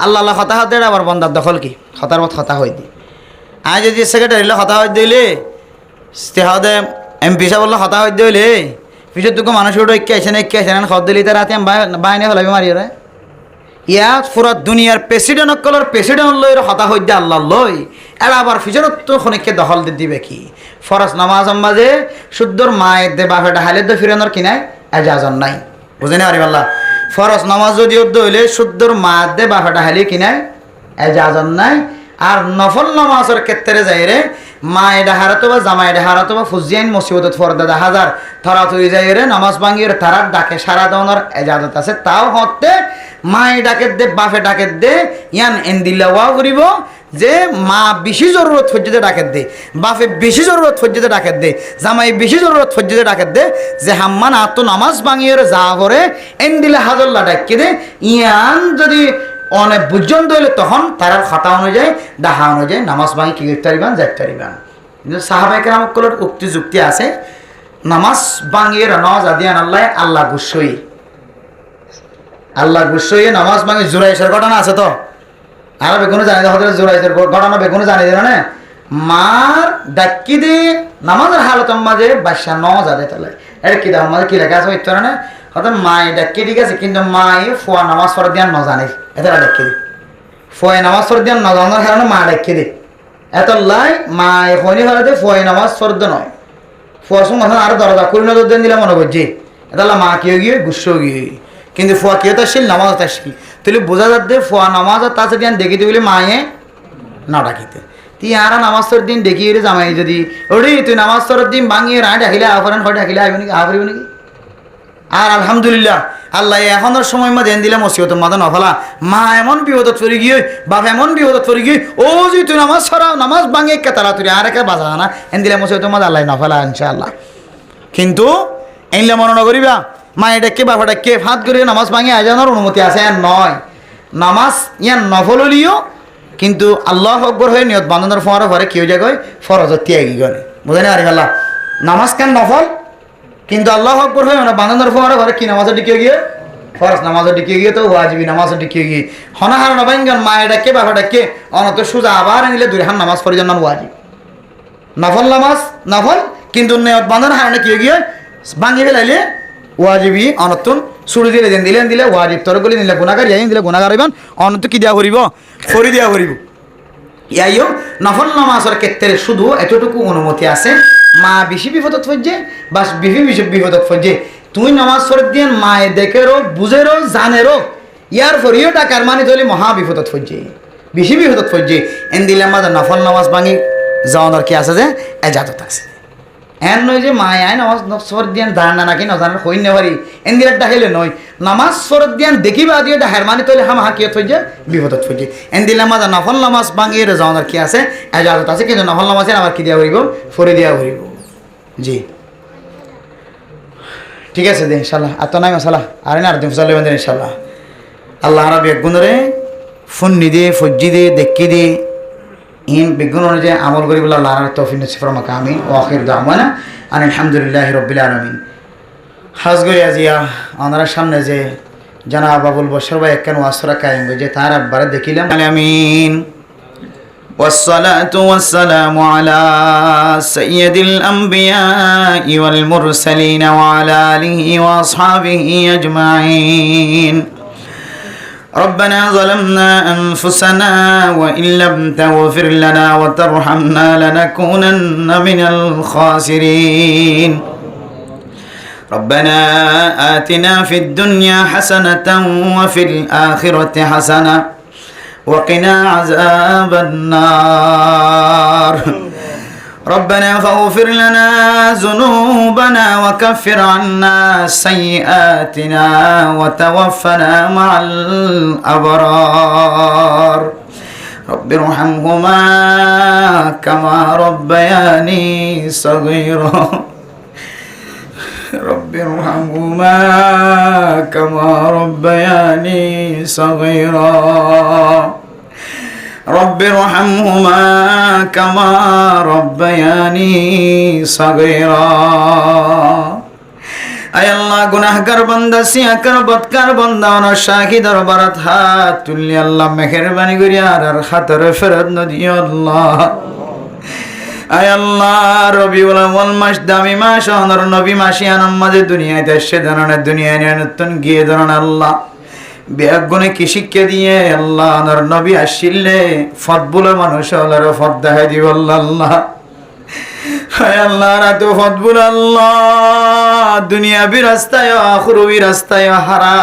আল্লাহ আল্লাহ হতা হতে আবার বন্দার দখল কি হতার মত হতা হই দি আজ যদি সেক্রেটারি হতা হই দিলে তেহাদে এমপি সাহেব বললো হতা হই দিলে পিছত তোকে মানুষ ঐক্য আছে না খদ দিলি তার রাতে বাইনে ফেলাবি মারি রে ইয়াত পুরা দুনিয়ার প্রেসিডেন্ট অকলর প্রেসিডেন্ট লই হতা হই দে আল্লাহ লই এরা আবার ফিজরত তো খনিককে দখল দিবে কি ফরজ নামাজ মাঝে শুদ্ধর মায়ের দে বাপেটা হালে দে ফিরানোর কিনায় এজাজন নাই বুঝে না আল্লাহ ফরজ নামাজ যদি হইলে শুদ্ধর মায়ের দে বাপেটা হালে কিনায় এজাজন নাই আর নফল নামাজের ক্ষেত্রে যাই রে মা এটা হারাতো বা জামা এটা হারাতো বা ফুজিয়াইন মুসিবত ফরদা হাজার থরা তুই যাই রে নামাজ ভাঙিয়ে তারার ডাকে সারা দেওয়ার এজাজত আছে তাও হতে মায়ে ডাকে দে বাপে ডাকে দে ইয়ান এন্দিল্লাওয়া করিব যে মা বেশি জরুরত ফজ্জিতে ডাকে দে বাপে বেশি জরুরত ফজ্জিতে ডাকে দে জামাই বেশি জরুরত ফজ্জিতে ডাকে দে যে হাম্মান আত নামাজ ভাঙিয়ে যা করে এন্দিলে হাজল্লা ডাকে দে ইয়ান যদি অনেক পর্যন্ত হইলে তখন তার খাতা অনুযায়ী ডাহা অনুযায়ী নামাজ ভাঙি কি করতে পারিবান যাইতে পারিবান কিন্তু সাহাবাইকেরামকলের উক্তি যুক্তি আছে নামাজ ভাঙিয়ে নওয়াজ আদিয়ান আল্লাহ গুসই নামাজ ভাঙি জোরাইশের ঘটনা আছে তো আর বেগুনো জানি হতে জোরাইশের ঘটনা বেগুনো জানি দিল না মার ডাকি দি নামাজের হালত মাঝে বাদশা নওয়াজ আদে তাহলে এটা কি দাম মাঝে কি লেখা আছে ইত্তর না হয়তো মায়ে ডাকি ঠিক আছে কিন্তু মায়ে ফোয়া নামাজ পড়ে দিয়ান ন জানে এটা ডাকি দি ফোয়ে নামাজ পড়ে দিয়ান ন জানার কারণে মা ডাকি দি এত লাই মায়ে ফোনি ফেলাতে ফোয়ে নামাজ পড়তে নয় ফোয়ার সঙ্গে মাথা আরো দরজা করি নজর দেন দিলে মনে করছি এটা মা কেউ গিয়ে গুসো গিয়ে কিন্তু ফোয়া কেউ তার নামাজ তার তাহলে বোঝা যাচ্ছে ফোয়া নামাজ আর তাছে দিয়ান দেখিতে বলে মায়ে না ডাকিতে তুই আর নামাজ তোর দিন দেখিয়ে জামাই যদি ওরে তুই নামাজ তোর দিন ভাঙিয়ে রায় ডাকিলে আহ্বান হয় ডাকিলে আসবি নাকি আহরিব নাকি আর আলহামদুলিল্লাহ আল্লাহ এখনের সময় মা দেন দিলে মসিবত মাদা নফলা মা এমন বিপদত পড়ে গিয়ে বাপ এমন বিপদত পড়ে গিয়ে ও যে তুই নামাজ ছড়াও নামাজ ভাঙিয়ে কে তারা তুই আর একে বাজা না এন দিলে মসিবত মাদ আল্লাহ নফলা ইনশাআল্লাহ কিন্তু এনলে মনে নকরিবা মা এটাকে বাপা ডাকে ফাঁদ করে নামাজ ভাঙিয়ে আজানোর অনুমতি আছে আর নয় নামাজ ইয়ান নফল হলিও কিন্তু আল্লাহ আকবর হয়ে নিয়ত বান্ধনের ফোয়ারা ঘরে কেউ জায়গায় ফরজত ত্যাগী গনে বুঝে না আরে আল্লাহ নামাজ কেন নফল কিন্তু আল্লাহ আকবর হয়ে না বান্ধনের ফোয়ারা ঘরে কি নামাজের দিকে গিয়ে ফরজ নামাজের দিকে গিয়ে তো ওয়াজিবি নামাজের দিকে গিয়ে হনাহার নবাইঙ্গন মায়ের ডাকে বাবা ডাকে অনত সুজা আবার নিলে দুইহান নামাজ পড়ে জন্য ওয়াজিব নফল নামাজ নফল কিন্তু নিয়ত বান্ধন হারণে কেউ গিয়ে ভাঙি ফেলাইলে ওয়াজিবি অনতুন ছুরি দিলে দিলে ওয়াজিব তরগুলি নিলে গুণাগার ইয়াই দিলে গুণাগার হইবেন অনত কি দেওয়া করিব ফরি দেওয়া করিব ইয়াইও নফল নামাজের ক্ষেত্রে শুধু এতটুকু অনুমতি আছে মা বেশি বিপদত ফজে বা বেশি বিপদত ফজে তুই নামাজ পড়ে দিয়ে মায়ে দেখেরো বুঝেরো জানেরো ইয়ার ফরিও টাকার মানে ধরলে মহা বিপদত ফজে বেশি বিপদত ফজে এন দিলে আমাদের নফল নামাজ ভাঙি যাওয়ানোর কি আছে যে এজাজত আছে এন নয় যে মায় আয় নামাজ সর দিয়ান জানা নাকি না জানার হইন নেবারি এন দিলে ডাকিলে নয় নামাজ সর দিয়ান দেখিবা দিয়ে ডাহের মানে তৈলে হাম হাকিয়ত হয়ে যায় বিপদত হয়ে যায় এন দিলে আমাদের নফল নামাজ ভাঙিয়ে যাওয়ানোর কি আছে এজাজত আছে কিন্তু নফল নামাজের আবার কি দেওয়া হইব ফরে দেওয়া হইব জি ঠিক আছে দে ইনশাল্লাহ আর তো নাই মশালা আরে না আর দিন চলে বেঁধে ইনশাল্লাহ আল্লাহ রাবি একগুণরে ফোন নিদে ফজ্জি দে দেখি দে ইন বিজ্ঞান অনুযায়ী আমল করি বলে আল্লাহ তৌফিক নসিব ফরমাক আমিন ও আখির দাওয়ানা আলহামদুলিল্লাহি রাব্বিল আলামিন হাজ গরি আজিয়া ওনার সামনে যে জানাব বাবুল বশর ভাই একখান ওয়াসরা কায়েম যে তার আব্বারে দেখিলাম আমিন والصلاة والسلام على سيد الأنبياء والمرسلين وعلى آله وأصحابه أجمعين ربنا ظلمنا أنفسنا وإن لم تغفر لنا وترحمنا لنكونن من الخاسرين ربنا آتنا في الدنيا حسنة وفي الآخرة حسنة وقنا عذاب النار ربنا فاغفر لنا ذنوبنا وكفر عنا سيئاتنا وتوفنا مع الأبرار رب ارحمهما كما ربياني صغيرا رب ارحمهما كما ربياني صغيرا رب ارحمهما كما ربياني صغيرا আয় আল্লাহ গুনাহগার বান্দা সিয়াকার বদকার বান্দা ওনার শাহি দরবারত হাত তুলি আল্লাহ মেহেরবানি করিয়া আর খাতরে ফেরত নদিও আল্লাহ আয় আল্লাহ রবিউল আউয়াল মাস দামি মাস ওনার নবী মাসিয়ানার মাঝে দুনিয়াতে এসে ধরনের দুনিয়ায় নতুন গিয়ে ধরন আল্লাহ বেগুনে কি শিক্ষা দিয়ে আল্লাহ ওনার নবী আসিলে ফদবুল মানুষ হলার ফদ দেখাই দিব আল্লাহ হায় আল্লাহ রাতো ফদবুল আল্লাহ দুনিয়াবি রাস্তায় আখিরাবি রাস্তায় হারা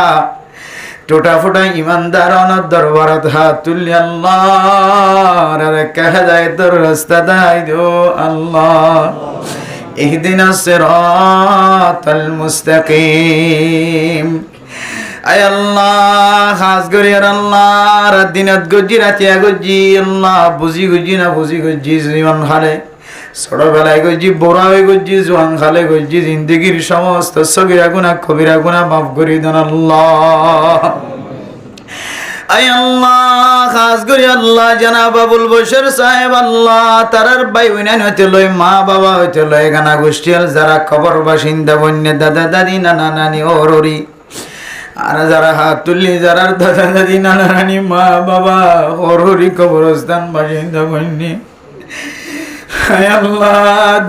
টোটা ফোটা ইমানদার অনর দরবারত হাত তুলি আল্লাহ রে কহে যায় তোর রাস্তা দাই দো আল্লাহ ইহদিনাস সিরাতাল মুস্তাকিম আয় আল্লাহ খাস করি আর আল্লাহ রাত দিনত গজি রাতিয়া গজি আল্লাহ বুঝি গজি না বুঝি গজি জীবন খালে ছোটবেলায় গজি বড় হয়ে গজি জোয়ান খালে গজি জিন্দগির সমস্ত সগিরা গুনাহ কবিরা গুনাহ মাফ করে দেন আল্লাহ আয় আল্লাহ খাস করি আল্লাহ জানাব আবুল বশর সাহেব আল্লাহ তারার ভাই বোন হইতে লই মা বাবা হইতে লই গানা গোষ্ঠীর যারা খবর বাসিন্দা বন্য দাদা দাদি নানা নানি ওররি আর যারা হাত তুললি যারা দাদা দাদি নানা নানি মা বাবা ওররি কবরস্থান বাসিন্দা বন্য হায় আল্লাহ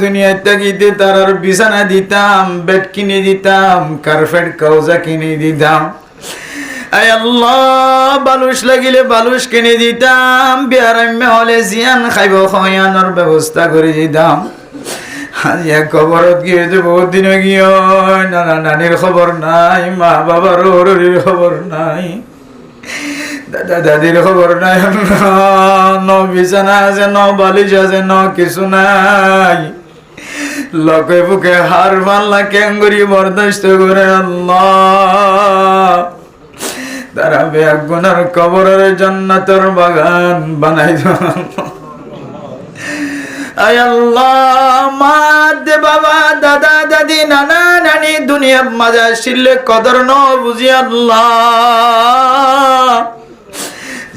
দুনিয়া থাকিতে তারার বিছানা দিতাম বেড কিনে দিতাম কার্পেট কাউজা কিনে দিতাম আয় আল্লাহ বালুশ লাগিলে বালুশ কিনে দিতাম বিয়ারাম্য হলে জিয়ান খাইব খয়ানোর ব্যবস্থা করে দিতাম হাজিয়া খবরত গিয়ে যে বহুত দিন গিয়ে নানা নানির খবর নাই মা বাবার ওরির খবর নাই দাদা দাদির খবর নাই ন বিছানা আছে ন বালিশ আছে ন কিছু নাই লকে বুকে হার মাল্লা কেঙ্গুরি বরদাস্ত করে আল্লাহ তারা বেগুনার কবরের জান্নাতের বাগান বানাই আয় আল্লাহ মা দে বাবা দাদা দাদি নানা নানি দুনিয়ার মাঝে আসলে কদর ন বুঝি আল্লাহ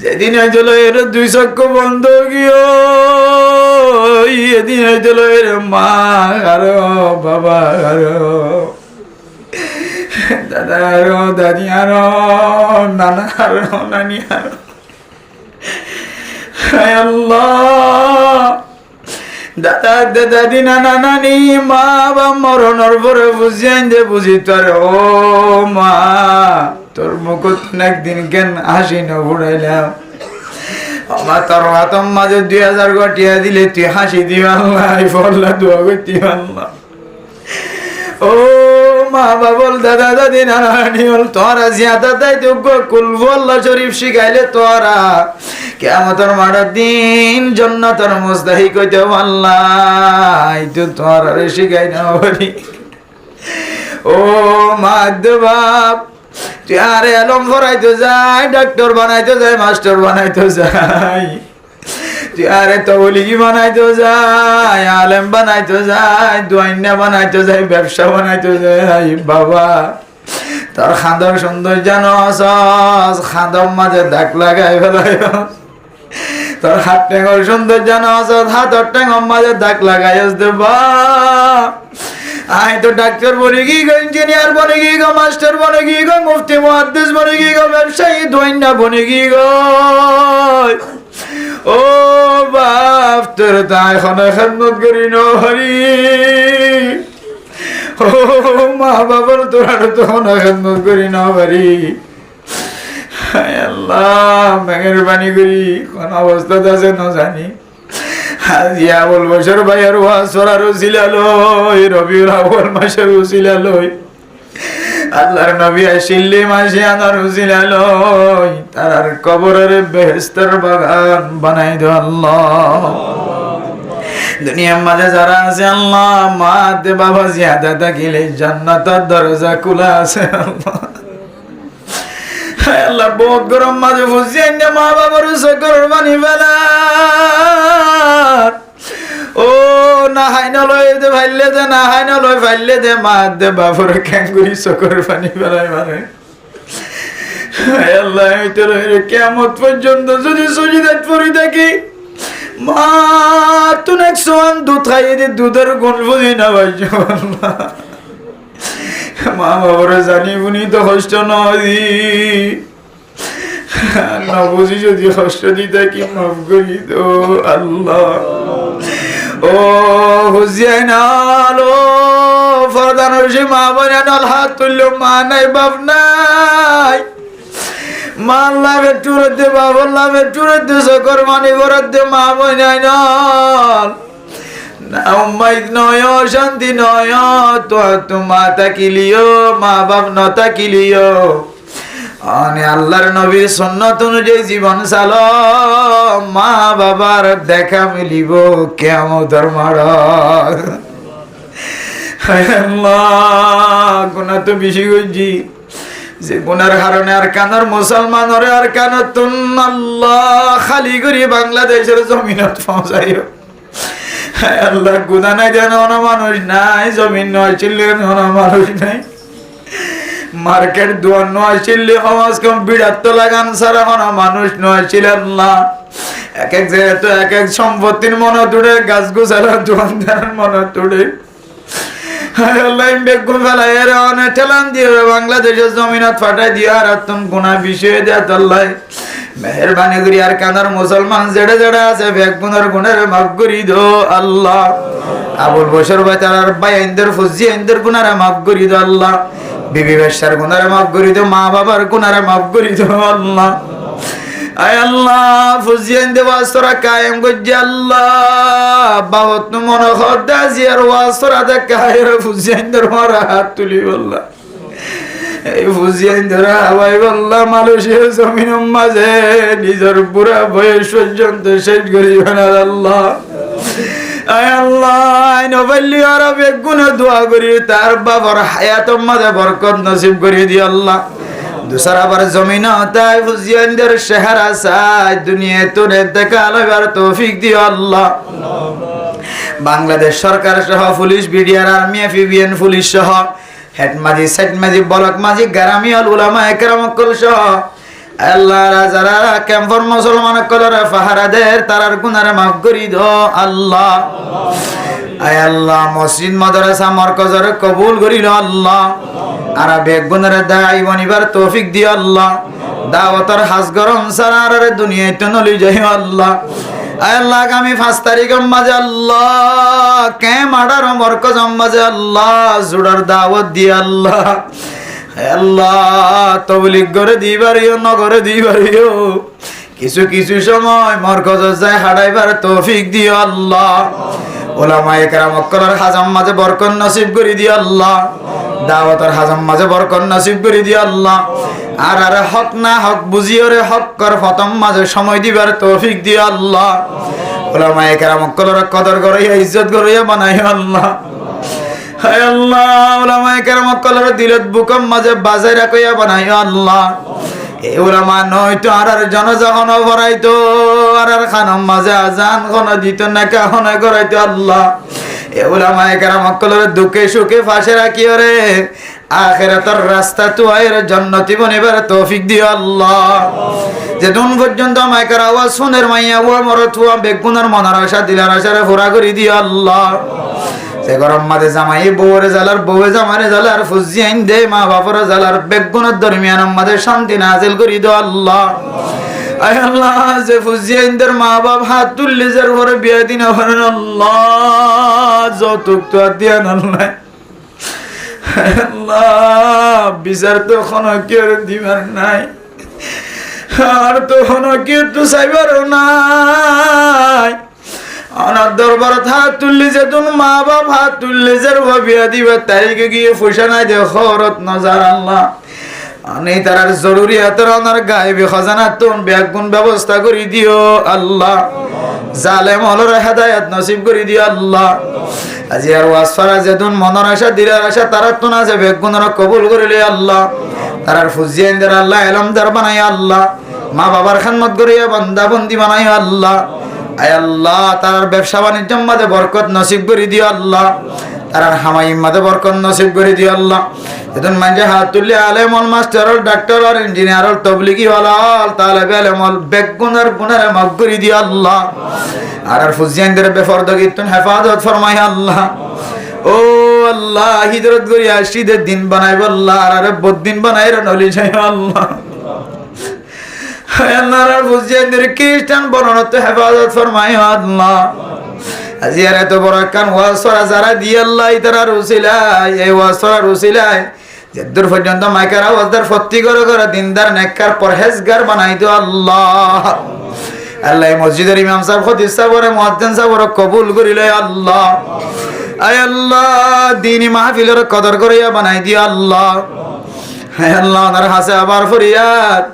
যেদিন হয়েছিল এর দুই চক্ষু বন্ধ গিয়ে এদিন হয়েছিল এর মা আরো বাবা আরো দাদা আরো দাদি আরো নানা আরো নানি আরো আল্লাহ দাদা দাদি নানা নানি মা বা মরণর পরে বুঝিয়ে যে বুঝি তোর ও মা তোর মুখত একদিন কেন হাসি না ফুড়াইলাম আমার তোর হাতম মাঝে 2000 গটিয়া দিলে তুই হাসি দিও আল্লাহ ফল্লা দোয়া করতি আল্লাহ ও মা বাবল দাদা দাদি নানা নানি বল তোরা জিয়াদা তাই তো কুলবু আল্লাহ শরীফ শিখাইলে তোরা কিয়ামতের মাঠের দিন জান্নাতের মুস্তাহিক হইতে আল্লাহ তো তোরা শিখাই না বলি ও মা বাপ তুই আরে আলম ফরাইতে যাই ডাক্তার বানাইতে যাই মাস্টার বানাইতে যাই আরে তবলিগি বানাইতে যায়, আলেম বানাইতে যায়, দোয়াইন্না বানাইতে যায়, ব্যবসা বানাইতে যায়। বাবা তোর খাঁদর সৌন্দর্য নসস, খাঁদর মাঝে দাগ লাগাই ফেলাই। তোর হাত টেঙ্গর সৌন্দর্য নসস, হাতর টেঙ্গর মাঝে দাগ লাগাই দেবা। আই তো ডাক্তার বনে কি গো, ইঞ্জিনিয়ার বনে কি গো, মাস্টার বনে কি গো, মুফতি মুহাদ্দিস বনে কি গো, ব্যবসায়ী দোয়াইন্না বনে কি গো। ও বাপ তোর তাই খনা খেদমত করি নরি। ও মা বাবার তোর তো খনা খেদমত করি নরি। আল্লাহ মেহেরবানি করি, কোন অবস্থাতে আছে ন জানি। হাজিয়া বল বছর ভাইয়ার ওয়াসরার উসিলা লই, রবিউল আউয়াল মাসের উসিলা লই, আল্লাহর নবী আসিল্লি মাসে আনার উসিলা লই, তার কবরের বেহেশতের বাগান বানাই দে আল্লাহ। দুনিয়ার মাঝে যারা আছে আল্লাহ, মা দে বাবা জিয়াদা থাকিলে জান্নাতের দরজা খোলা আছে আল্লাহ। আল্লাহ বহুত গরম মাঝে বুঝিয়ে মা বাবার চোখের পানি ফেলা। ও না হাই না লই দে ভাইলে দে, না হাই না লই ভাইলে দে, মা দে বাবার ক্যাঙ্গুরি চোখের পানি ফেলাই মানে। আল্লাহ কিয়ামত পর্যন্ত যদি সজিদাত পড়ি থাকি, মা তুই এক সোয়ান দুধ খাইয়ে দে, দুধের গুণ বুঝি না ভাই। মা বাবারা জানি বুনি তো কষ্ট নয়, না বুঝি যদি কষ্ট দিতে কি মাফ করি তো আল্লাহ। ও হুসেনাল ফরদানোর সে মা বানানোর হাত তুলল, মা নাই বাপ নাই। মা লাভে টুরে দে, বাবার লাভে টুরে দে, সকর মানি করার দে, মা বানাই নল উম্মাইক নয়, শান্তি নয় তো মা তাকিলিও, মা বাপ ন তাকিলিও। আল্লাহর নবীর সুন্নাত অনুযায়ী জীবন চালো, মা বাবার দেখা মিলিব কিয়ামতের মাঠ। গুনাহ তো বেশি করছি, যে গুনার কারণে আর কানার মুসলমানরে আর কানতুন আল্লাহ খালি করি বাংলাদেশের জমিনত পৌঁছাইও। আল্লাহ গুনাহ নাই যেন মানুষ নাই, জমিন নয় চিল্লে মানুষ নাই, মার্কেট দুয়ার নয় চিল্লি সমাজ কম বিড়াত্ত লাগান সারা হনা মানুষ নয় ছিলেন না। এক এক জায়গায় তো এক এক সম্পত্তির মনে তুড়ে, গাছ গোছালা দোকানদার মনে তুড়ে। বেগুন ফেলা এর অনেক ঠেলান দিয়ে বাংলাদেশের জমিনত ফাটাই দিয়ে আর তুম গুণা বিষয়ে দেয় তাল্লাই মেহরবানি করি। আর কানার মুসলমান জেড়ে জেড়ে আছে বেগুনের গুণের মাফ করি দো আল্লাহ। আবুল বসর ভাই তার ভাই আইনদের ফুজি আইনদের গুণারে মাফ করি দো আল্লাহ। বিবি বেশার গুণারে মাফ করি দো, মা বাবার গুণারে মাফ করি দো আল্লাহ। আয় আল্লাহ ফুজিয়ান দে ওয়াসরা কায়েম গজ্জি আল্লাহ, বাহত মন খদা জিয়ার ওয়াসরা দে কায়ের ফুজিয়ান দে মারা হাত তুলি আল্লাহ। এই ফুজিয়ান দে হাওয়াই আল্লাহ মালয়েশিয়ার জমিনের মাঝে নিজের পুরা বয়স পর্যন্ত শেষ করিবেন আল্লাহ। আয় আল্লাহ নবল্লি আরবে গুনাহ দোয়া করি, তার বাবার হায়াতের মাঝে বরকত নসিব করে দি আল্লাহ। दूसरा बार जमीन होता है ফুজিয়ানদের শহরা সাই দুনিয়া তোরে দেখাবার তৌফিক দিও আল্লাহ। বাংলাদেশ সরকার সহ পুলিশ বিডিআর আর্মি এফবিএন পুলিশ সহ হেড মাজি সেট মাজি ব্লক মাজি গ্রামী উলামা একরামকল সহ আল্লাহ যারা ক্যাম্পর মুসলমান কলরে ফাহারাদের তারার গুনারে মাফ করি দাও আল্লাহ। আয় আল্লাহ মসজিদ মাদ্রাসা মারকাজরে কবুল করিল আল্লাহ। আর বেগুনের দাই বনিবার তৌফিক দিও আল্লাহ। দাওয়াতের হাজ গরম সারারে দুনিয়াতে নলি যাই আল্লাহ। আয় আল্লাহ আগামী 5 তারিখের মাঝে আল্লাহ কে মাডার মারকাজ মাঝে আল্লাহ জুড়ার দাওয়াত দি আল্লাহ। আল্লাহ তবলিগ করে দিবারিও নগরে দিবারিও কিছু কিছু সময় মারকাজ যায় হাড়াইবার তৌফিক দিও আল্লাহ। উলামায়ে কেরাম অক্কলের হাজাম মাঝে বরকত নসিব করে দিও আল্লাহ। দাওয়াতের হাজাম মাঝে বরকত নসিব করে দিও আল্লাহ। আর আর হক না হক বুঝিও রে হক কর ফতম মাঝে সময় দিবার তৌফিক দিও আল্লাহ। উলামায়ে কেরাম অক্কলের কদর করিয়া ইজ্জত করিয়া বানাইও আল্লাহ। হায় আল্লাহ উলামায়ে কেরাম অক্কলের দিলত বুকম মাঝে বাজাই রাখিয়া বানাইও আল্লাহ। এই উলামা নয়তো আর জনজা খন ভরাইতো আর খানম মাঝে আজান খন দিত না কাহন করাইতো আল্লাহ এই উলামা একরাম কলরে দুঃখে সুখে ফাঁসে রাখিও রে আখিরাতের রাস্তা তো আয়ের জান্নাতি বনিবার তৌফিক দিও আল্লাহ যেদিন পর্যন্ত মাইকার আওয়াজ শুনের মাইয়া ও মরত হুয়া বেগুনের মনার আশা দিলার আশারে পুরা করে দিও আল্লাহ সে গরম মাঝে জামাই বউরে জালার বউয়ে জামারে জালার ফুজি আইন দে মা বাপরে জালার বেগুনের দরমিয়ান আমাদের শান্তি নাজিল করে দিও আল্লাহ আয় আল্লাহ যে ফুজি আইনদের মা বাপ হাত তুললে যার ঘরে বিয়ে দিন আল্লাহ যৌতুক তো দিয়া আল্লাহ আল্লাহ বিচার তো কোনো কেউ দিবার নাই আর তো কোনো কেউ তো চাইবার নাই আমার দরবারত হাত তুললে যে তুন মা বাপ হাত তুললে যে বিয়া দিবার তারিখে গিয়ে পয়সা নাই দে খরত নজার আল্লাহ আনি তার জরুরিয়াতের ওনার গায়েবী খাজানা তুন ব্যাগুন ব্যবস্থা করে দিও আল্লাহ জালেম হলর হেদায়েত নসিব করে দিও আল্লাহ আজি আর ওয়াসফারা যেতুন মনের আশা দিলার আশা তারা তো না যে বেগুনরা কবুল করিলে আল্লাহ তারার ফুজিয়ানদের আল্লাহ এলমদার বানাই আল্লাহ মা বাবার খাদমত করিয়া বান্দা বন্দি বানাই আল্লাহ আয় আল্লাহ তারার ব্যবসা বাণিজ্যের মাঝে বরকত নসিব করে দিও আল্লাহ তারার হামাইম মাঝে বরকত নসিব করে দিও আল্লাহ যেতুন মাঝে হাত তুললে আলেমল মাস্টার ডাক্তার আর ইঞ্জিনিয়ার তবলিগি ওয়ালা তালেবে আলেমল বেগুনের গুনারে মাফ করে দিও আল্লাহ আর ফুজিয়ানদের বেফরদগি তুন হেফাজত ফরমাই আল্লাহ ও আল্লাহ হিজরত করি আশিদের দিন বানাইব আল্লাহ আর বদিন বানাই নলি যাই আল্লাহ আল্লাহ আর ফুজিয়ানদের খ্রিস্টান বর্ণত হেফাজত ফরমাই আল্লাহ আজি আর এত বড় কান ওয়াসরা যারা দিয়ে আল্লাহ তারা রুসিলাই এই ওয়াসরা রুসিলাই যদ্দূর পর্যন্ত মাইকার আওয়াজদার ফত্তি করে করে দিনদার নেককার পরহেজগার বানাই তো আল্লাহ আল্লাহ মসজিদের ইমাম সাহেব খতিব সাহেব মুয়াজ্জিন সাহেব কবুল করিলে আল্লাহ আয় আল্লাহ দ্বীনি মাহফিলের কদর করিয়া বানাই দিও আল্লাহ আয় আল্লাহ ওনার হাসে আবার ফরিয়াদ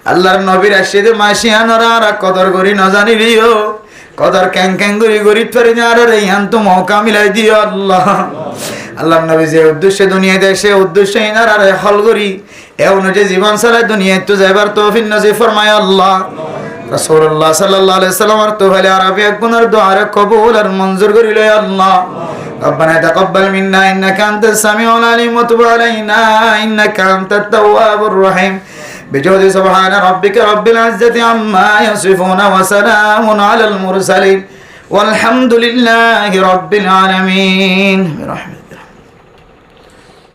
আল্লাহর নবীর আশিদে মাসিয়ানরা আর কদর করি না জানিলিও কদর ক্যাং ক্যাং করি গরিব ফেরি না আর রেহান তো মৌকা মিলাই দিও আল্লাহ আল্লাহর নবী যে উদ্দেশ্যে দুনিয়াতে সে উদ্দেশ্যে ইনার আর হল করি এ অনুযায়ী জীবন চালায় দুনিয়ায় তো যাইবার তৌফিক নসিব ফরমায় আল্লাহ রাসূলুল্লাহ সাল্লাল্লাহু আলাইহি ওয়াসাল্লামের তোফালে আরবি গুনার দোয়ার কবুল আর মঞ্জুর করিলে আল্লাহ ربنا تقبل منا انك انت السميع العليم وتب علينا انك انت التواب الرحيم بجود سبحان ربك رب العزة عما يصفون وسلام على المرسلين والحمد لله رب العالمين برحمته